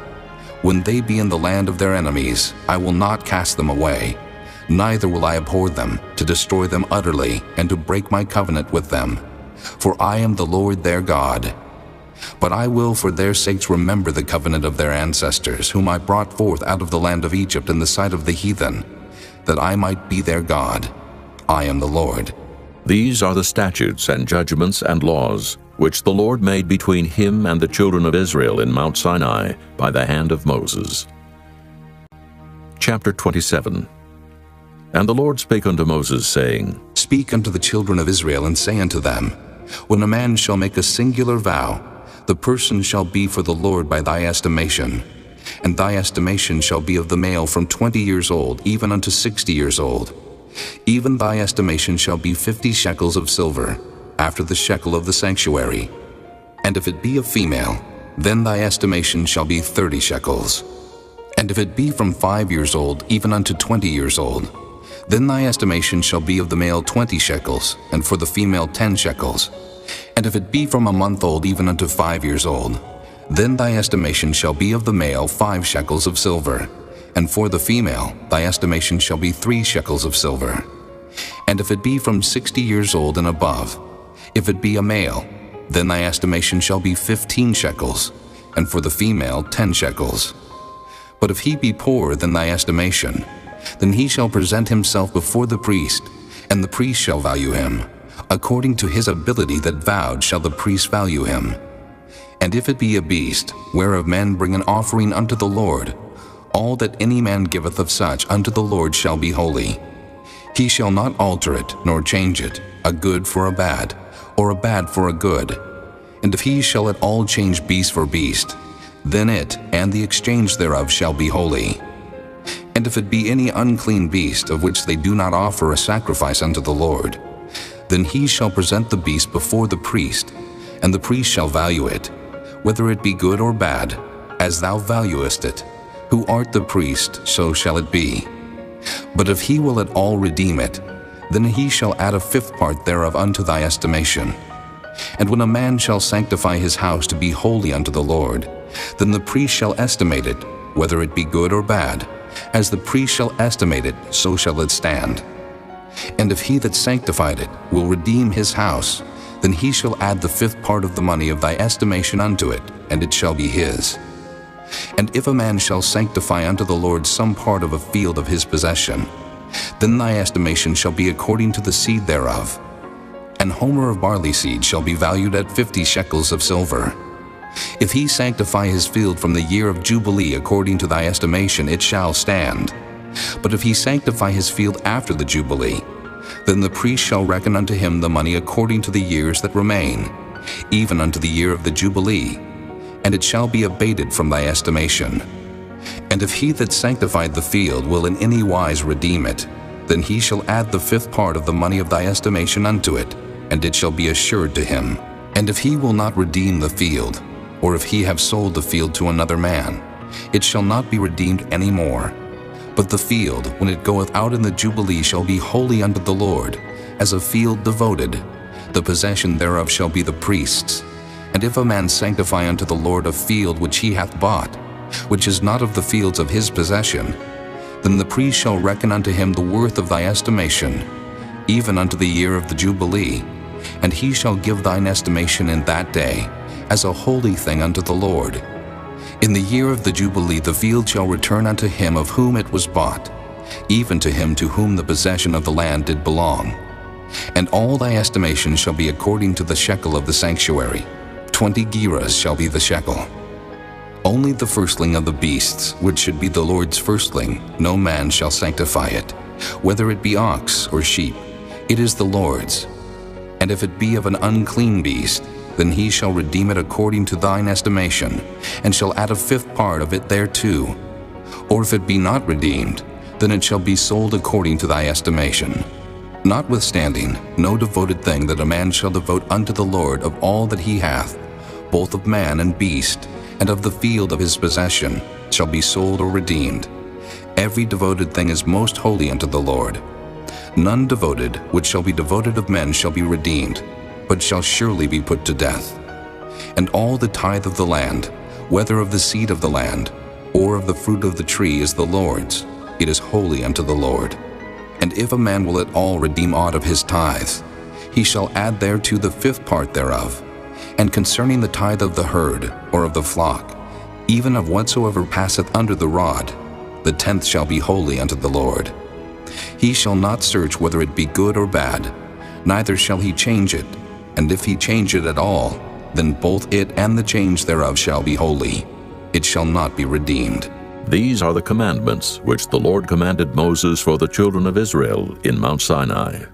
when they be in the land of their enemies, I will not cast them away, neither will I abhor them, to destroy them utterly, and to break my covenant with them. For I am the Lord their God. But I will for their sakes remember the covenant of their ancestors, whom I brought forth out of the land of Egypt in the sight of the heathen, that I might be their God. I am the Lord. These are the statutes and judgments and laws, which the Lord made between him and the children of Israel in Mount Sinai by the hand of Moses. Chapter 27. And the Lord spake unto Moses, saying, Speak unto the children of Israel, and say unto them, When a man shall make a singular vow, the person shall be for the Lord by thy estimation. And thy estimation shall be of the male from 20 years old, even unto 60 years old. Even thy estimation shall be 50 shekels of silver, after the shekel of the sanctuary. And if it be a female, then thy estimation shall be 30 shekels. And if it be from 5 years old, even unto 20 years old, then thy estimation shall be of the male 20 shekels, and for the female 10 shekels. And if it be from a month old, even unto 5 years old, then thy estimation shall be of the male 5 shekels of silver, and for the female thy estimation shall be 3 shekels of silver. And if it be from 60 years old and above, if it be a male, then thy estimation shall be 15 shekels, and for the female 10 shekels. But if he be poorer than thy estimation, then he shall present himself before the priest, and the priest shall value him. According to his ability that vowed shall the priest value him. And if it be a beast, whereof men bring an offering unto the Lord, all that any man giveth of such unto the Lord shall be holy. He shall not alter it, nor change it, a good for a bad, or a bad for a good. And if he shall at all change beast for beast, then it and the exchange thereof shall be holy. And if it be any unclean beast, of which they do not offer a sacrifice unto the Lord, then he shall present the beast before the priest, and the priest shall value it, whether it be good or bad, as thou valuest it. Who art the priest, so shall it be. But if he will at all redeem it, then he shall add a 5th part thereof unto thy estimation. And when a man shall sanctify his house to be holy unto the Lord, then the priest shall estimate it, whether it be good or bad. As the priest shall estimate it, so shall it stand. And if he that sanctified it will redeem his house, then he shall add the 5th part of the money of thy estimation unto it, and it shall be his. And if a man shall sanctify unto the Lord some part of a field of his possession, Then thy estimation shall be according to the seed thereof. An homer of barley seed shall be valued at 50 shekels of silver. If he sanctify his field from the year of Jubilee according to thy estimation, it shall stand. But if he sanctify his field after the Jubilee, then the priest shall reckon unto him the money according to the years that remain, even unto the year of the Jubilee, and it shall be abated from thy estimation. And if he that sanctified the field will in any wise redeem it, then he shall add the 5th part of the money of thy estimation unto it, and it shall be assured to him. And if he will not redeem the field, or if he have sold the field to another man, it shall not be redeemed any more. But the field, when it goeth out in the Jubilee, shall be holy unto the Lord, as a field devoted. The possession thereof shall be the priest's. And if a man sanctify unto the Lord a field which he hath bought, which is not of the fields of his possession, then the priest shall reckon unto him the worth of thy estimation, even unto the year of the Jubilee, and he shall give thine estimation in that day, as a holy thing unto the Lord. In the year of the Jubilee the field shall return unto him of whom it was bought, even to him to whom the possession of the land did belong. And all thy estimation shall be according to the shekel of the sanctuary. 20 gerahs shall be the shekel. Only the firstling of the beasts, which should be the Lord's firstling, no man shall sanctify it, whether it be ox or sheep, it is the Lord's. And if it be of an unclean beast, then he shall redeem it according to thine estimation, and shall add a 5th part of it thereto. Or if it be not redeemed, then it shall be sold according to thy estimation. Notwithstanding, no devoted thing that a man shall devote unto the Lord of all that he hath, both of man and beast, and of the field of his possession, shall be sold or redeemed. Every devoted thing is most holy unto the Lord. None devoted, which shall be devoted of men, shall be redeemed, but shall surely be put to death. And all the tithe of the land, whether of the seed of the land, or of the fruit of the tree, is the Lord's. It is holy unto the Lord. And if a man will at all redeem aught of his tithes, he shall add thereto the 5th part thereof. And concerning the tithe of the herd, or of the flock, even of whatsoever passeth under the rod, the 10th shall be holy unto the Lord. He shall not search whether it be good or bad, neither shall he change it. And if he change it at all, then both it and the change thereof shall be holy. It shall not be redeemed. These are the commandments which the Lord commanded Moses for the children of Israel in Mount Sinai.